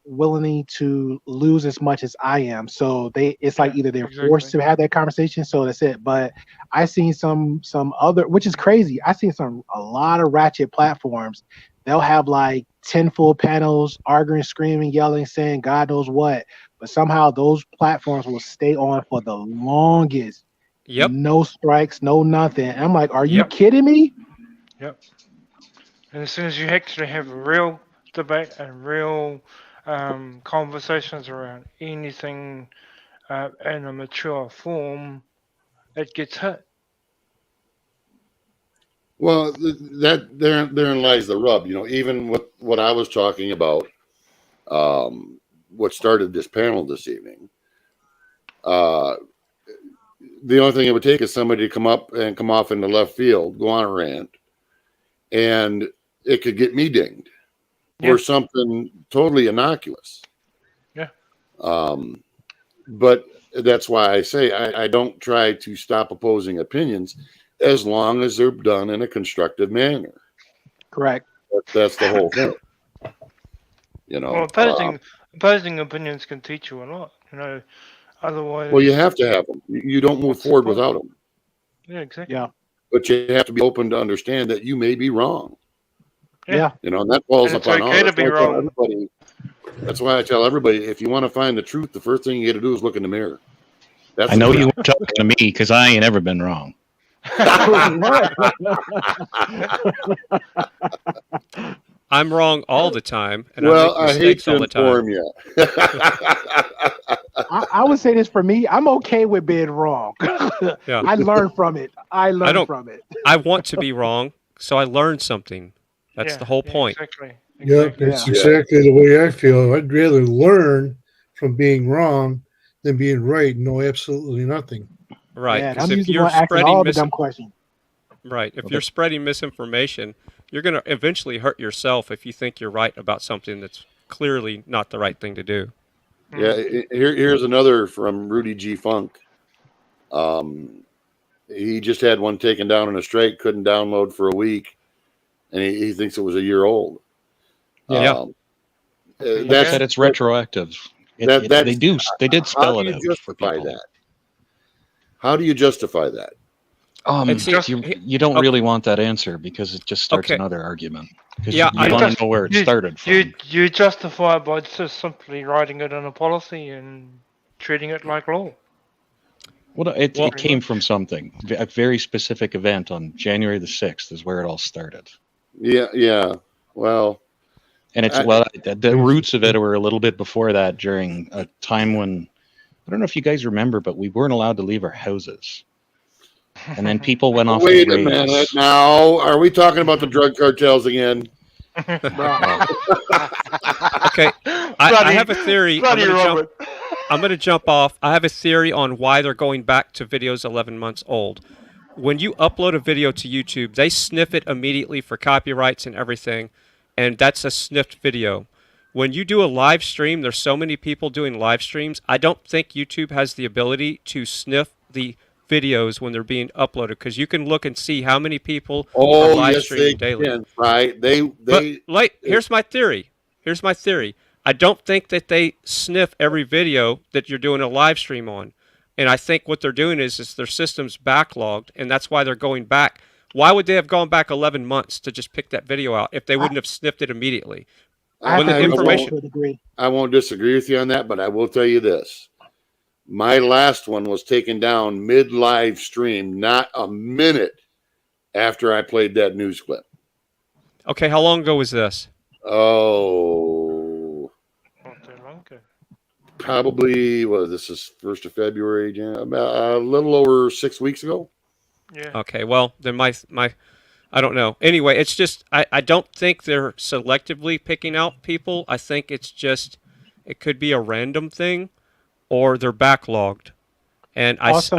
willing to lose as much as I am. So it's like either they're forced to have that conversation. So that's it. But I seen some other, which is crazy. I seen a lot of ratchet platforms. They'll have like 10 full panels, arguing, screaming, yelling, saying God knows what. But somehow those platforms will stay on for the longest. Yep. No strikes, no nothing. And I'm like, are you kidding me? Yep. And as soon as you actually have a real debate and real conversations around anything in a mature form, it gets hit. Well, therein lies the rub. Even with what I was talking about, what started this panel this evening. The only thing it would take is somebody to come up and come off into left field, go on a rant, and it could get me dinged for something totally innocuous. Yeah. But that's why I say I don't try to stop opposing opinions as long as they're done in a constructive manner. Correct. That's the whole thing. Well, opposing opinions can teach you a lot. Otherwise. Well, you have to have them. You don't move forward without them. Yeah, exactly. Yeah. But you have to be open to understand that you may be wrong. Yeah. And that falls and upon all. Okay to be wrong. That's why I tell everybody, if you want to find the truth, the first thing you got to do is look in the mirror. I know you weren't talking to me because I ain't ever been wrong. I'm wrong all the time, and well, I make mistakes all the time. You. I would say this for me. I'm okay with being wrong. Yeah. I learn from it. I learn from it. I want to be wrong, so I learn something. That's the whole point. Exactly. Yeah, that's exactly the way I feel. I'd rather learn from being wrong than being right and know absolutely nothing. Right. Yeah, Because I'm if usually you're asking all the dumb questions. Right. If you're spreading misinformation, you're going to eventually hurt yourself if you think you're right about something that's clearly not the right thing to do. Yeah. Here's another from Rudy G. Funk. He just had one taken down in a strike, couldn't download for a week, and he thinks it was a year old. Yeah. That said it's retroactive. They did spell it out for people. How do you justify that? You don't really want that answer because it just starts another argument. Yeah, you want to know where it started from. You justify it by just simply writing it in a policy and treating it like law. Well, it came from something. A very specific event on January the 6th is where it all started. Yeah. Well, and the roots of it were a little bit before that, during a time when, I don't know if you guys remember, but we weren't allowed to leave our houses. And then people went off. Wait a minute now. Are we talking about the drug cartels again? Okay. I have a theory. I'm going to jump off. I have a theory on why they're going back to videos 11 months old. When you upload a video to YouTube, they sniff it immediately for copyrights and everything, and that's a sniffed video. When you do a live stream, there's so many people doing live streams. I don't think YouTube has the ability to sniff the videos when they're being uploaded, because you can look and see how many people are live streaming daily. Can, right? Here's my theory. I don't think that they sniff every video that you're doing a live stream on. And I think what they're doing is their system's backlogged, and that's why they're going back. Why would they have gone back 11 months to just pick that video out if they wouldn't have sniffed it immediately? When the information, to a degree. I won't disagree with you on that, but I will tell you this. My last one was taken down mid-live stream, not a minute after I played that news clip. okay, how long ago was this? Oh, Not that long ago. probably, well, this is 1st of February, about a little over 6 weeks ago. Yeah. Okay, well, then my I don't know. Anyway, it's just I don't think they're selectively picking out people. I think it's just it could be a random thing, or they're backlogged. And Also,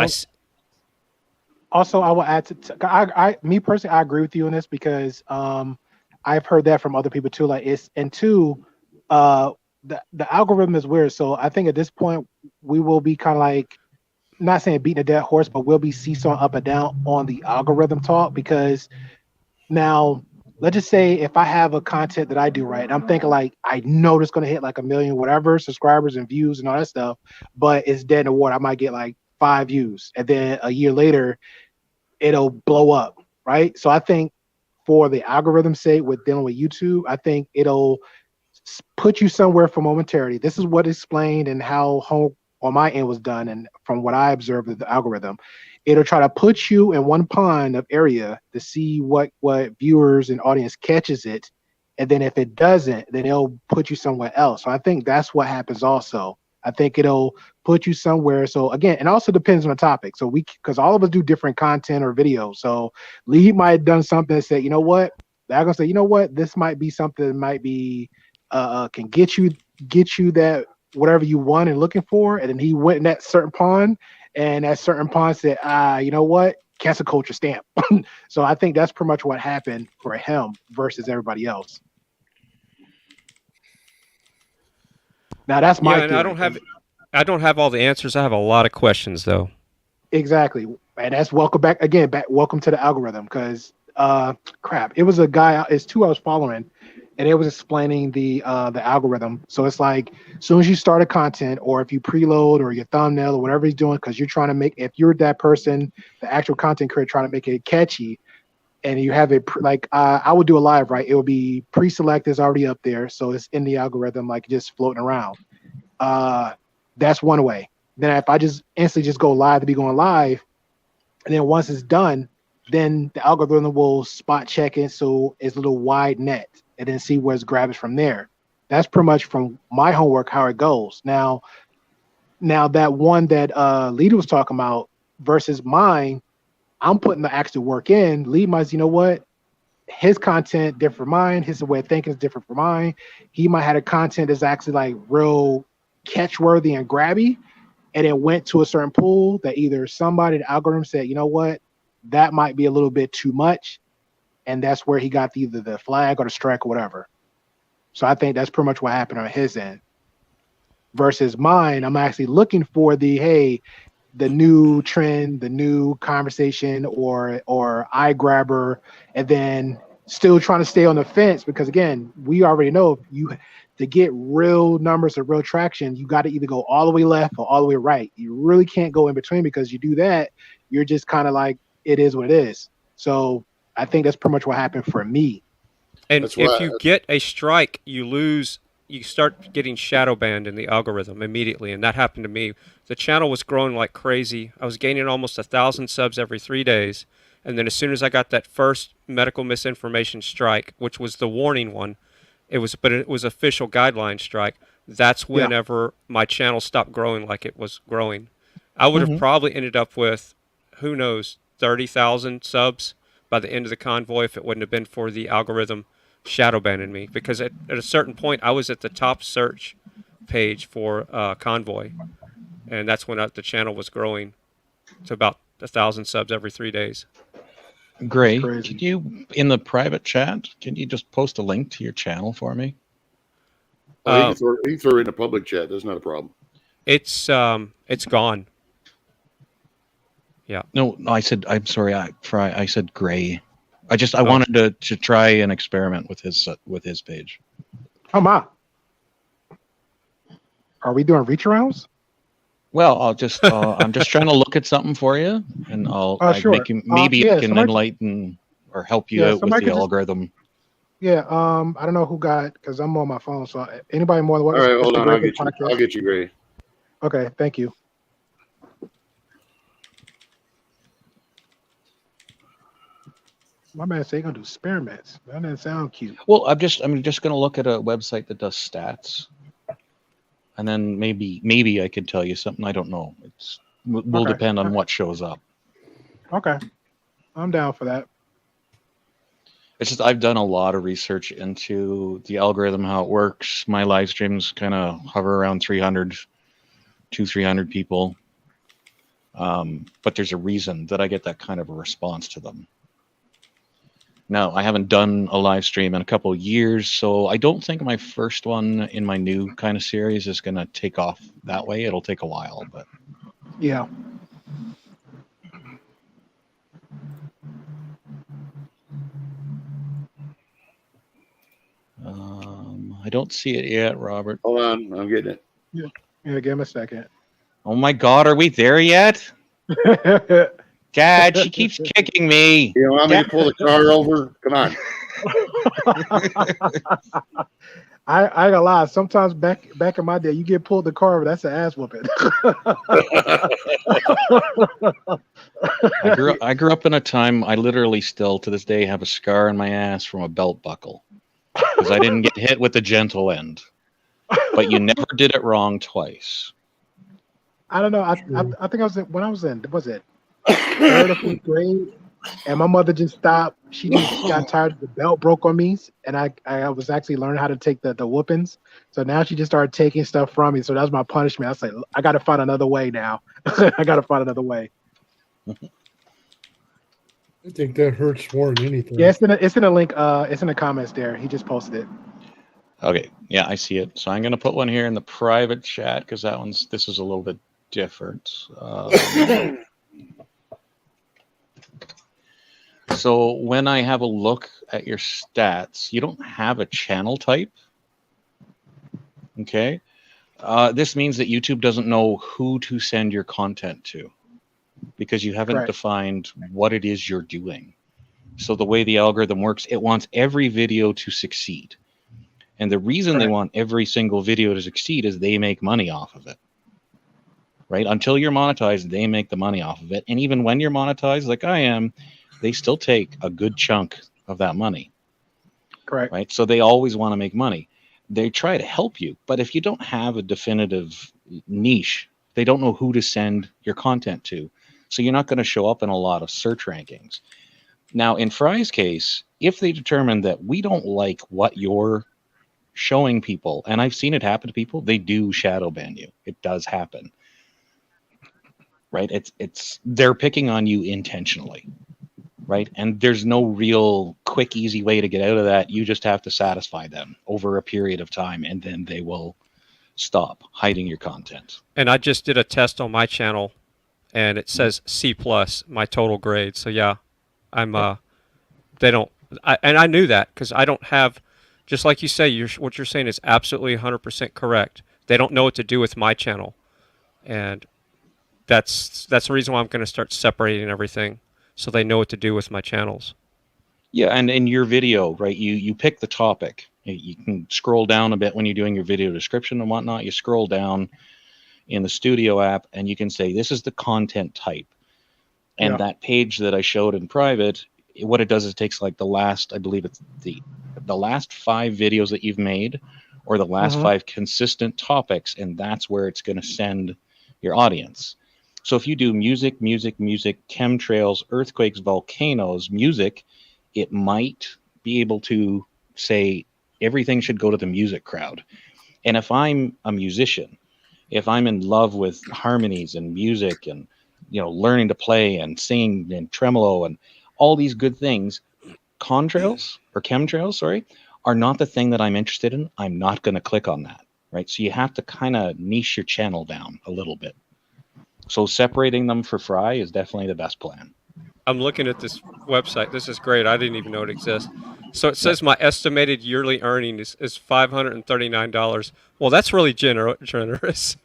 I will add to me personally, I agree with you on this because I've heard that from other people too. Like and two, the algorithm is weird. So I think at this point we will be kind of like, not saying beating a dead horse, but we'll be seesawing up and down on the algorithm talk because now let's just say if I have a content that I do right, and I'm thinking like I know it's gonna hit like 1 million whatever subscribers and views and all that stuff, but it's dead in the water. I might get like 5 views, and then a year later it'll blow up, right? So I think for the algorithm's sake with dealing with YouTube, I think it'll put you somewhere for momentarily. This is what explained and how home on my end was done, and from what I observed of the algorithm, it'll try to put you in one pond of area to see what viewers and audience catches it, and then if it doesn't, then it'll put you somewhere else. So I think that's what happens also. I think it'll put you somewhere. So again, it also depends on the topic. So because all of us do different content or videos. So Lee might have done something and said, you know what? They're gonna say, you know what? This might be something that might be can get you that whatever you want and looking for. And then he went in that certain pond, and that certain pond said, you know what? Cancel culture stamp. So I think that's pretty much what happened for him versus everybody else. Now that's my and I don't have all the answers. I have a lot of questions though. Exactly. And that's welcome back again, welcome to the algorithm, because crap, it was a guy, it's two I was following, and it was explaining the algorithm. So it's like as soon as you start a content, or if you preload or your thumbnail or whatever he's doing, because you're trying to make, if you're that person, the actual content creator trying to make it catchy, and you have it like I would do a live, right? It will be pre-selected, it's already up there, so it's in the algorithm, like just floating around. That's one way. Then if I just instantly just go live to be going live, and then once it's done, then the algorithm will spot check it, so it's a little wide net, and then see where it's grabbing from there. That's pretty much from my homework how it goes. Now that one that Lita was talking about versus mine, I'm putting the actual work in. Lee might, you know what? His content different from mine. His way of thinking is different from mine. He might have a content that's actually like real catch-worthy and grabby, and it went to a certain pool that either somebody, the algorithm said, you know what, that might be a little bit too much, and that's where he got either the flag or the strike or whatever. So I think that's pretty much what happened on his end. Versus mine, I'm actually looking for the new trend, the new conversation, or eye grabber, and then still trying to stay on the fence, because again, we already know to get real numbers or real traction, you got to either go all the way left or all the way right. You really can't go in between, because you do that, you're just kind of like, it is what it is. So I think that's pretty much what happened for me. And if you get a strike, you start getting shadow banned in the algorithm immediately. And that happened to me. The channel was growing like crazy. I was gaining almost 1,000 subs every 3 days. And then as soon as I got that first medical misinformation strike, which was the warning one, it was official guideline strike. That's whenever my channel stopped growing like it was growing. I would have probably ended up with, who knows, 30,000 subs by the end of the convoy if it wouldn't have been for the algorithm shadow banning me. Because at a certain point, I was at the top search page for convoy, and that's when the channel was growing to about 1,000 subs every 3 days. Gray, can you, in the private chat, can you just post a link to your channel for me? You can throw it in a public chat. That's not a problem. It's gone. Yeah. No, I'm sorry. I said Gray. I wanted to try an experiment with his page. Oh my. Are we doing reach arounds? Well, I'm just trying to look at something for you, and sure. maybe it can enlighten or help you out with the algorithm. Yeah. I don't know who got because I'm on my phone. So anybody more than All what? right, It's hold the on. Great I'll Big get you. Podcast. I'll get you, Gray. Okay. Thank you. My man say he gonna do experiments. That doesn't sound cute. Well, I'm just going to look at a website that does stats, and then maybe I can tell you something. I don't know. Will Okay. depend on what shows up. Okay. I'm down for that. It's just I've done a lot of research into the algorithm, how it works. My live streams kind of hover around 300 people, but there's a reason that I get that kind of a response to them. Now, I haven't done a live stream in a couple of years, so I don't think my first one in my new kind of series is going to take off that way. It'll take a while, but Yeah. I don't see it yet, Robert. Hold on, I'm getting it. Yeah. Give him a second. Oh my God, are we there yet? Dad, she keeps kicking me. You want me to pull the car over? Come on. I ain't gonna lie. Sometimes back in my day, you get pulled the car over. That's an ass whooping. I grew up in a time I literally still to this day have a scar on my ass from a belt buckle because I didn't get hit with the gentle end. But you never did it wrong twice. I don't know. I think I was when I was in was it 3rd or 4th grade, and my mother just stopped. She just got tired. The belt broke on me, and I was actually learning how to take the whoopings. So now she just started taking stuff from me. So that was my punishment. I was like, I got to find another way now. I got to find another way. I think that hurts more than anything. Yeah, it's in a link. It's in the comments there. He just posted it. Okay, yeah, I see it. So I'm going to put one here in the private chat because this is a little bit different. So when I have a look at your stats, you don't have a channel type. Okay. This means that YouTube doesn't know who to send your content to because you haven't defined what it is you're doing. So the way the algorithm works, it wants every video to succeed. And the reason they want every single video to succeed is they make money off of it. Right? Until you're monetized, they make the money off of it. And even when you're monetized, like I am, they still take a good chunk of that money. Correct. Right? So they always want to make money. They try to help you. But if you don't have a definitive niche, they don't know who to send your content to. So you're not going to show up in a lot of search rankings. Now, in Fry's case, if they determine that we don't like what you're showing people, and I've seen it happen to people, they do shadow ban you. It does happen. Right? It's they're picking on you intentionally. Right? And there's no real quick, easy way to get out of that. You just have to satisfy them over a period of time, and then they will stop hiding your content. And I just did a test on my channel, and it says C+, my total grade. So yeah, I'm they don't, and I knew that because I don't have, just like you say, what you're saying is absolutely 100% correct. They don't know what to do with my channel, and that's the reason why I'm going to start separating everything, so they know what to do with my channels. Yeah, and in your video, right, you pick the topic. You can scroll down a bit when you're doing your video description and whatnot. You scroll down in the Studio app, and you can say, this is the content type. And that page that I showed in private, what it does is it takes like the last, I believe it's the last 5 videos that you've made, or the last 5 consistent topics, and that's where it's going to send your audience. So if you do music, chemtrails, earthquakes, volcanoes, music, it might be able to say everything should go to the music crowd. And if I'm a musician, if I'm in love with harmonies and music and, you know, learning to play and singing and tremolo and all these good things, chemtrails, are not the thing that I'm interested in. I'm not going to click on that, right? So you have to kind of niche your channel down a little bit. So separating them for Fry is definitely the best plan. I'm looking at this website. This is great. I didn't even know it exists. So it says my estimated yearly earning is $539. Well, that's really generous.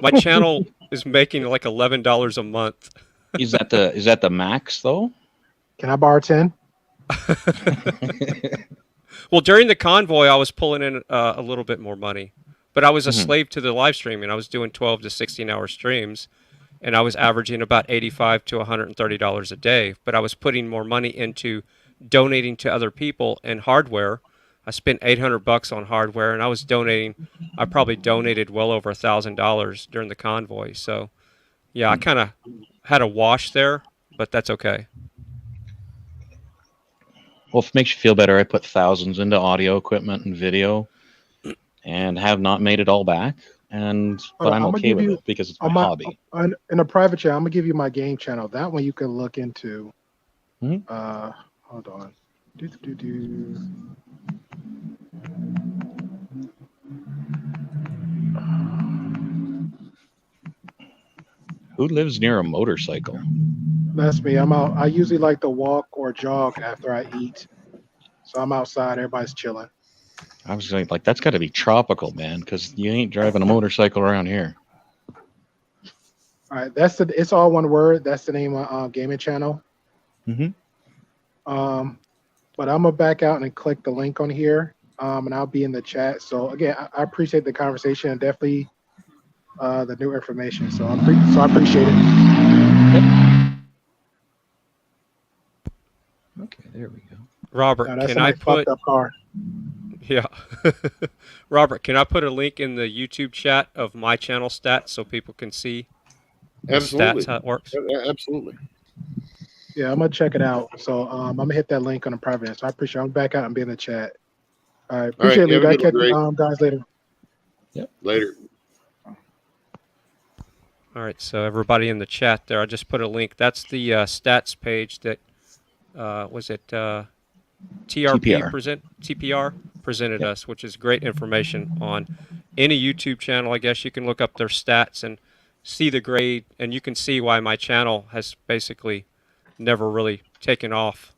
My channel is making like $11 a month. Is that the max though? Can I borrow 10? Well, during the convoy, I was pulling in a little bit more money, but I was a slave to the live streaming. I was doing 12 to 16-hour streams, and I was averaging about $85 to $130 a day. But I was putting more money into donating to other people and hardware. I spent $800 on hardware, and I was donating. I probably donated well over $1,000 during the convoy. So, yeah, I kind of had a wash there, but that's okay. Well, if it makes you feel better, I put thousands into audio equipment and video, and have not made it all back. But I'm okay with it because it's my hobby. In a private chat, I'm gonna give you my game channel. That one you can look into. Hold on. Who lives near a motorcycle? That's me. I'm out. I usually like to walk or jog after I eat. So I'm outside. Everybody's chilling. I was like, that's got to be tropical, man, because you ain't driving a motorcycle around here. All right. It's all one word. That's the name of gaming channel. But I'm gonna back out and click the link on here. And I'll be in the chat. So again, I appreciate the conversation and definitely the new information. So I appreciate it. Okay, there we go. Robert, that's can a I nice put? fucked up car. Yeah, Robert, can I put a link in the YouTube chat of my channel stats so people can see the Absolutely. stats, how it works? Absolutely. Yeah, I'm gonna check it out. So I'm gonna hit that link on the private. So I appreciate it. I'm back out and be in the chat. All right, appreciate it. I'll catch you guys later. Yep. Later. All right, so everybody in the chat there, I just put a link. That's the stats page that was it TPR presented us, which is great information on any YouTube channel. I guess you can look up their stats and see the grade, and you can see why my channel has basically never really taken off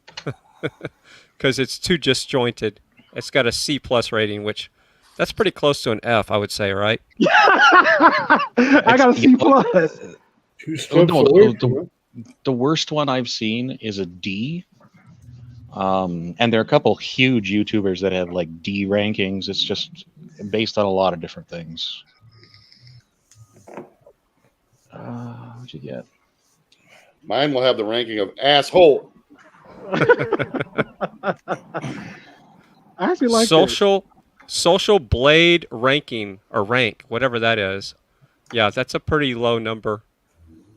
because it's too disjointed. It's got a C+ rating, which that's pretty close to an F, I would say, right? I got a C+. The worst one I've seen is a D. And there are a couple huge YouTubers that have like D rankings. It's just based on a lot of different things. What'd you get? Mine will have the ranking of asshole. I actually like Social Blade ranking or rank, whatever that is. Yeah, that's a pretty low number.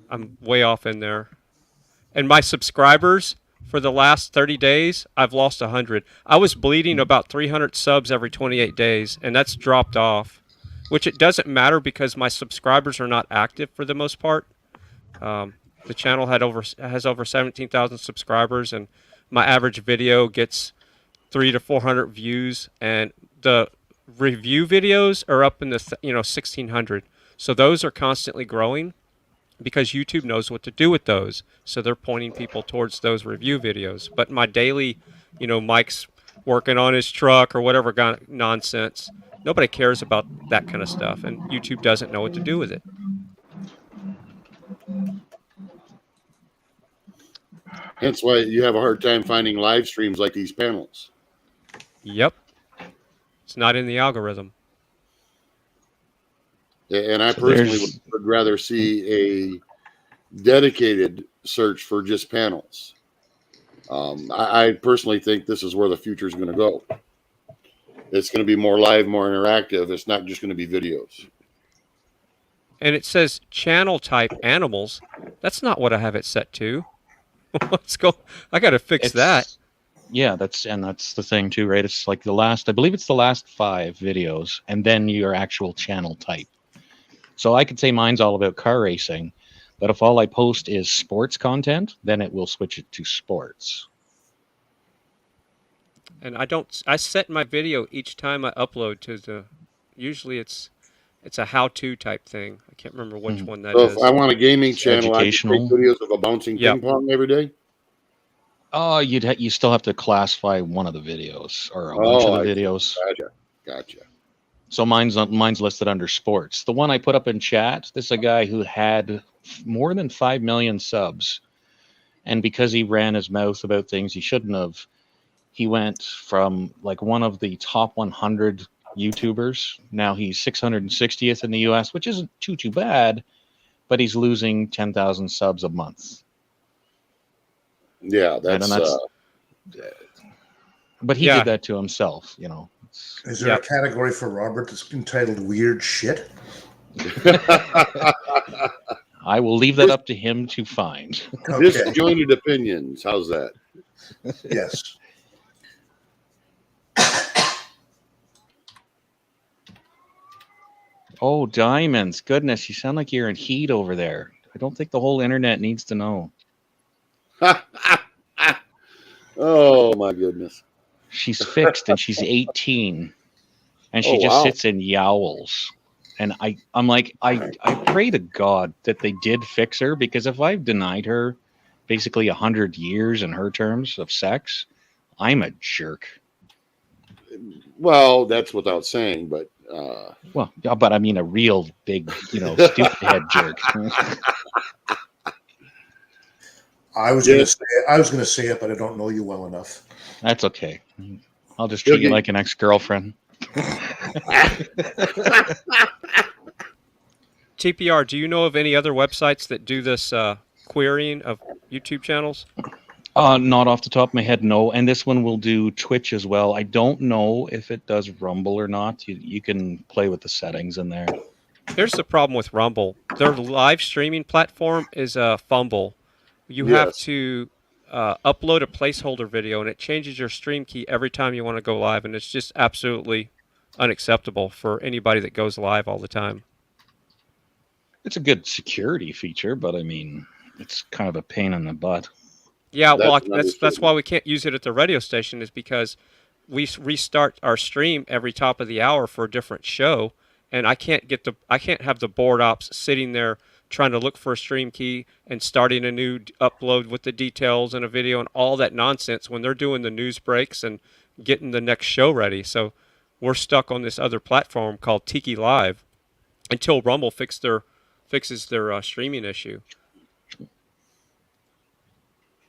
I'm way off in there. And my subscribers for the last 30 days, I've lost 100. I was bleeding about 300 subs every 28 days, and that's dropped off, which it doesn't matter because my subscribers are not active for the most part. The channel has over 17,000 subscribers, and my average video gets 300 to 400 views, and the review videos are up in the 1,600. So those are constantly growing because YouTube knows what to do with those. So they're pointing people towards those review videos. But my daily, Mike's working on his truck or whatever nonsense, nobody cares about that kind of stuff, and YouTube doesn't know what to do with it. That's why you have a hard time finding live streams like these panels. Yep. It's not in the algorithm. And I personally would rather see a dedicated search for just panels. I personally think this is where the future is going to go. It's going to be more live, more interactive. It's not just going to be videos. And it says channel type animals. That's not what I have it set to. Let's go. I got to fix that. Yeah, that's the thing too, right? It's like I believe it's the last 5 videos, and then your actual channel type. So I could say mine's all about car racing, but if all I post is sports content, then it will switch it to sports. And I set my video each time I upload to usually it's a how-to type thing. I can't remember which one that is. So if I want a gaming channel, I can make videos of a bouncing ping pong every day? Oh, you still have to classify one of the videos or a bunch of the videos. Gotcha. So mine's listed under sports. The one I put up in chat, this is a guy who had more than 5 million subs. And because he ran his mouth about things he shouldn't have, he went from like one of the top 100 YouTubers. Now he's 660th in the US, which isn't too bad, but he's losing 10,000 subs a month. Yeah, And that's but he Yeah. did that to himself, you know. Is there a category for Robert that's entitled weird shit? I will leave that up to him to find. disjointed opinions. How's that? Yes. Oh, Diamonds. Goodness, you sound like you're in heat over there. I don't think the whole internet needs to know. Oh my goodness. She's fixed and she's 18. And she Oh, just wow. sits and yowls. And I'm like, I pray to God that they did fix her, because if I've denied her basically 100 years in her terms of sex, I'm a jerk. Well, that's without saying, but Well, yeah, but I mean a real big, stupid head jerk. I was going to say it, but I don't know you well enough. That's okay. I'll just treat you like an ex-girlfriend. TPR, do you know of any other websites that do this querying of YouTube channels? Not off the top of my head, no. And this one will do Twitch as well. I don't know if it does Rumble or not. You can play with the settings in there. Here's the problem with Rumble. Their live streaming platform is a fumble. You have Yes. to upload a placeholder video, and it changes your stream key every time you want to go live, and it's just absolutely unacceptable for anybody that goes live all the time. It's a good security feature, but I mean, it's kind of a pain in the butt. Yeah, well, That's that's why we can't use it at the radio station, is because we restart our stream every top of the hour for a different show, and I can't have the board ops sitting there trying to look for a stream key and starting a new upload with the details and a video and all that nonsense when they're doing the news breaks and getting the next show ready. So we're stuck on this other platform called Tiki Live until Rumble fixes their streaming issue.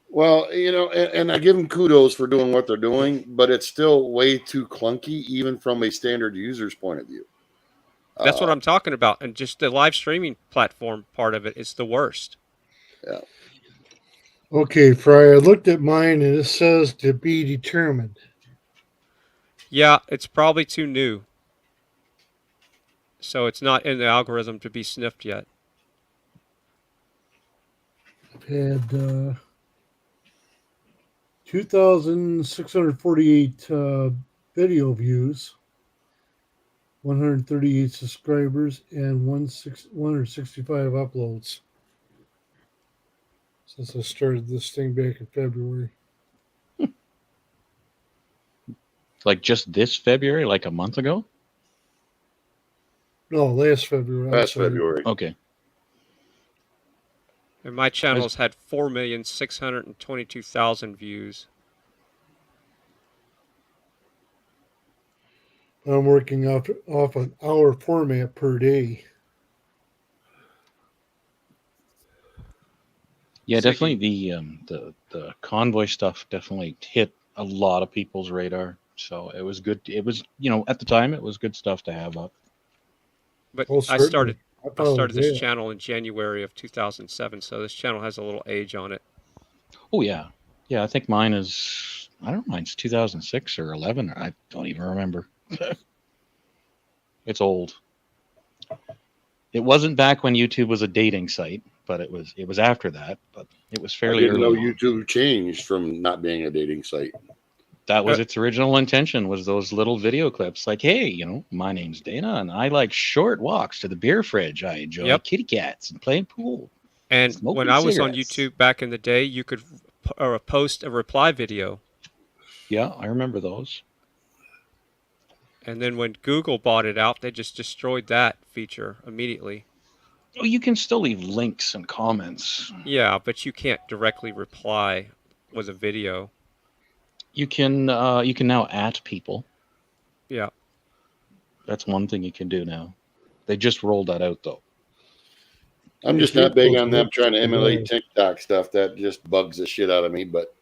Well, and I give them kudos for doing what they're doing, but it's still way too clunky, even from a standard user's point of view. That's what I'm talking about. And just the live streaming platform part of it is the worst. Yeah. Okay, Fry, I looked at mine and it says to be determined. Yeah, it's probably too new. So it's not in the algorithm to be sniffed yet. I've had 2,648 video views, 138 subscribers, and 165 uploads since I started this thing back in February. Like just this February, like a month ago? No, last February. I'm sorry. February. Okay. And my channel's had 4,622,000 views. I'm working off an hour format per day. Yeah, definitely the convoy stuff definitely hit a lot of people's radar. So it was good. It was, at the time it was good stuff to have up. But Oh, I certainly. started this Yeah. channel in January of 2007, so this channel has a little age on it. Oh yeah. Yeah, I think mine is, I don't know, mine's 2006 or 11. I don't even remember. It's old. It wasn't back when YouTube was a dating site, but it was after that, but it was I fairly didn't know early. YouTube changed from not being a dating site. That was its original intention, was those little video clips like, hey, my name's Dana and I like short walks to the beer fridge. I enjoy kitty cats and playing pool. And Smoking when I was on cigarettes. YouTube back in the day, you could post a reply video. Yeah, I remember those. And then when Google bought it out, they just destroyed that feature immediately. Oh, you can still leave links and comments. Yeah, but you can't directly reply with a video. You can now at people. Yeah. That's one thing you can do now. They just rolled that out though. I'm just not big on them trying to emulate TikTok stuff. That just bugs the shit out of me. But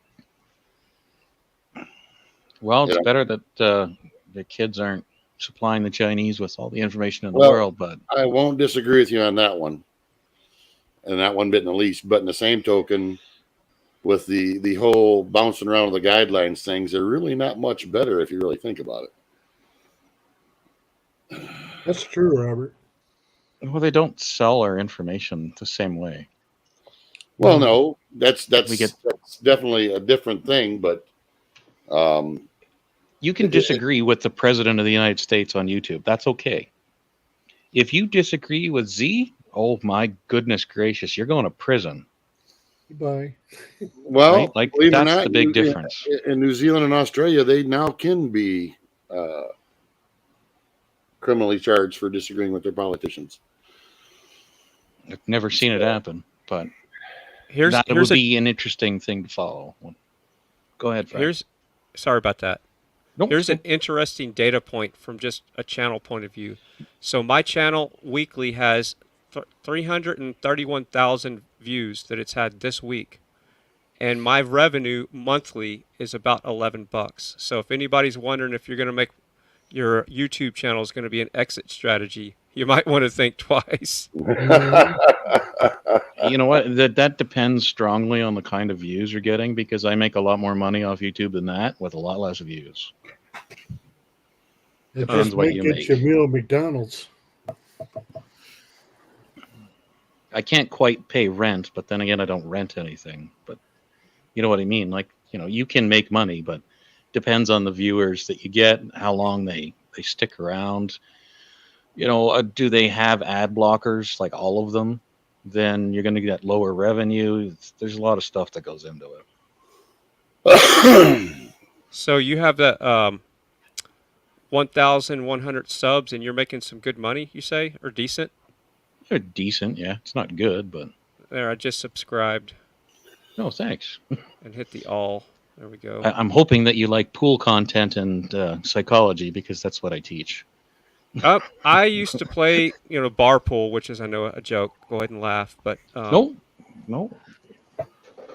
Well, it's Yeah. better that the kids aren't supplying the Chinese with all the information in the Well, world, but I won't disagree with you on that one, and not one bit in the least. But in the same token, with the whole bouncing around with the guidelines things, they're really not much better if you really think about it. That's true, Robert. well, they don't sell our information the same way. Well, no, that's We get- that's definitely a different thing, but You can disagree with the president of the United States on YouTube. That's okay. If you disagree with Z, oh my goodness gracious, you're going to prison. Goodbye. well, Right? Like, believe it or that's not, the big in- difference. In New Zealand and Australia, they now can be criminally charged for disagreeing with their politicians. I've never seen it happen, but Here's that here's would a be an interesting thing to follow. Go ahead, Frank. sorry about that. Nope, Here's an nope. interesting data point from just a channel point of view. So my channel weekly has 331,000 views that it's had this week, and my revenue monthly is about $11. So if anybody's wondering if you're going to make your YouTube channel is going to be an exit strategy, you might want to think twice. You know what? That depends strongly on the kind of views you're getting, because I make a lot more money off YouTube than that with a lot less views. It Depends just what might you get make. you a meal at McDonald's. I can't quite pay rent, but then again, I don't rent anything. But you know what I mean? Like, you know, you can make money, but depends on the viewers that you get, how long they stick around. You know, do they have ad blockers, like all of them? Then you're going to get lower revenue. There's a lot of stuff that goes into it. So you have the 1,100 subs, and you're making some good money, you say, or decent? They're decent, yeah. It's not good, but There, I just subscribed no, thanks. and hit the all. There we go. I'm hoping that you like pool content and psychology, because that's what I teach. I used to play, bar pool, which is, I know, a joke. Go ahead and laugh, but No.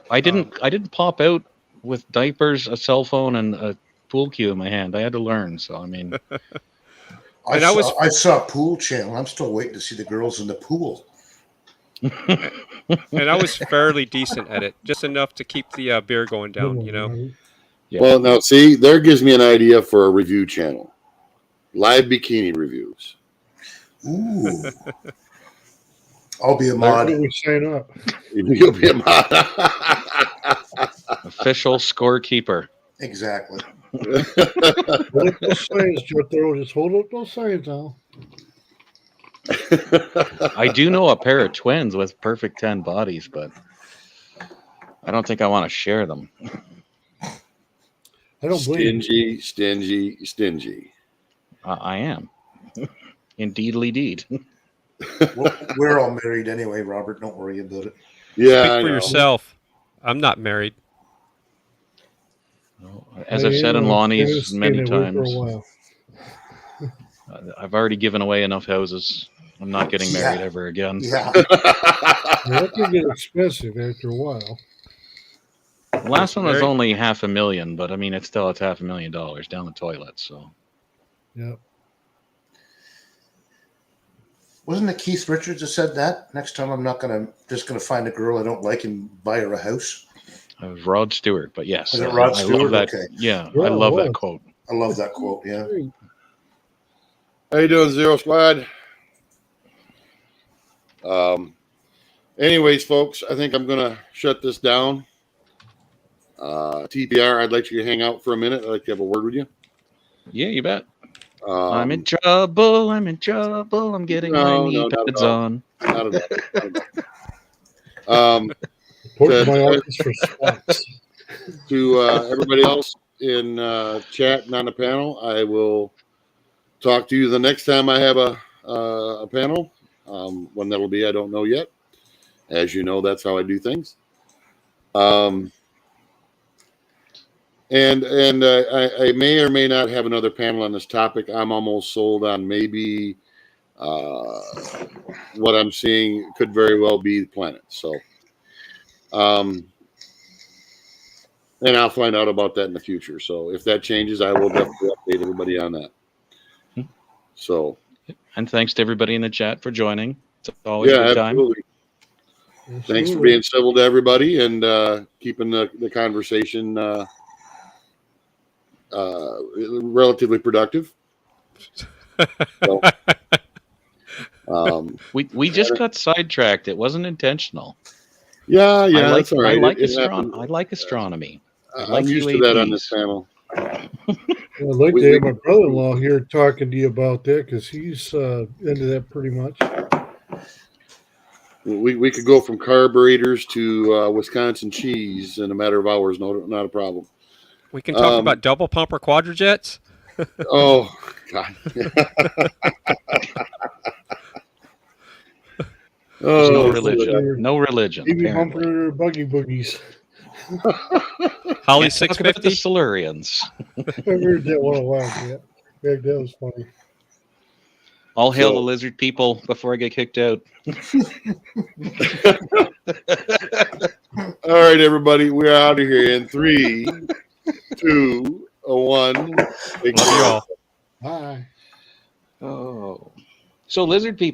I didn't pop out with diapers, a cell phone, and a pool cue in my hand. I had to learn. So I mean, I saw Pool Channel. I'm still waiting to see the girls in the pool. and I was fairly decent at it, just enough to keep the beer going down. Yeah. Well, now see, there gives me an idea for a review channel. Live bikini reviews. Ooh. I'll be a mod. Why don't we sign up? You'll be a mod. Official scorekeeper. Exactly. Hold up those signs, Jethro. Just hold up those signs now. I do know a pair of twins with perfect 10 bodies, but I don't think I want to share them. I don't blame you. Stingy. I am. Indeedly deed. We're all married anyway, Robert. Don't worry about it. Yeah, Speak I for know. yourself. I'm not married. As I've said in Lonnie's many For a times, while. I've already given away enough houses. I'm not getting married ever again. Yeah. That can get expensive after a while. The last one was Very- only $500,000, but I mean, it's $500,000 down the toilet. So Yep. Wasn't it Keith Richards that said that? Next time I'm not just gonna find a girl I don't like and buy her a house. it was Rod Stewart, but yes, Was it Rod I Stewart? love that. Okay. Yeah, Yeah, I it love was. that quote. I love that quote, yeah. How you doing, Zero Squad? Anyways, folks, I think I'm gonna shut this down. TPR, I'd like you to hang out for a minute. I'd like to have a word with you. Yeah, you bet. I'm in trouble. I'm in trouble. I'm getting my No, knee not at pads all. on. Not at all. Put my to- office for spots. To everybody else in chat and on the panel, I will talk to you the next time I have a panel. When that'll be, I don't know yet. As you know, that's how I do things. And I may or may not have another panel on this topic. I'm almost sold on maybe what I'm seeing could very well be the planet. So And I'll find out about that in the future. So if that changes, I will definitely update everybody on that. So. And thanks to everybody in the chat for joining. It's always Yeah, a good time. absolutely. Thanks for being civil to everybody and keeping the conversation relatively productive. So, we just got sidetracked. It wasn't intentional. Yeah, I like, that's all right. I like, It happened. I like astronomy. I I'm like used to that on this panel. I'd like to have my brother-in-law here talking to you about that because he's into that pretty much. We could go from carburetors to Wisconsin cheese in a matter of hours. Not a problem. We can talk about double pump or quadrajets. Oh God. There's no religion. No religion. Maybe Apparently. bumper buggy boogies. Holly Can't talk about 650. the Silurians. I heard that one a while ago. Yeah, that was funny. All hail the lizard people before I get kicked out. All right, everybody, we're out of here in 3, 2, 1. Love you all. Bye. Oh, so lizard people.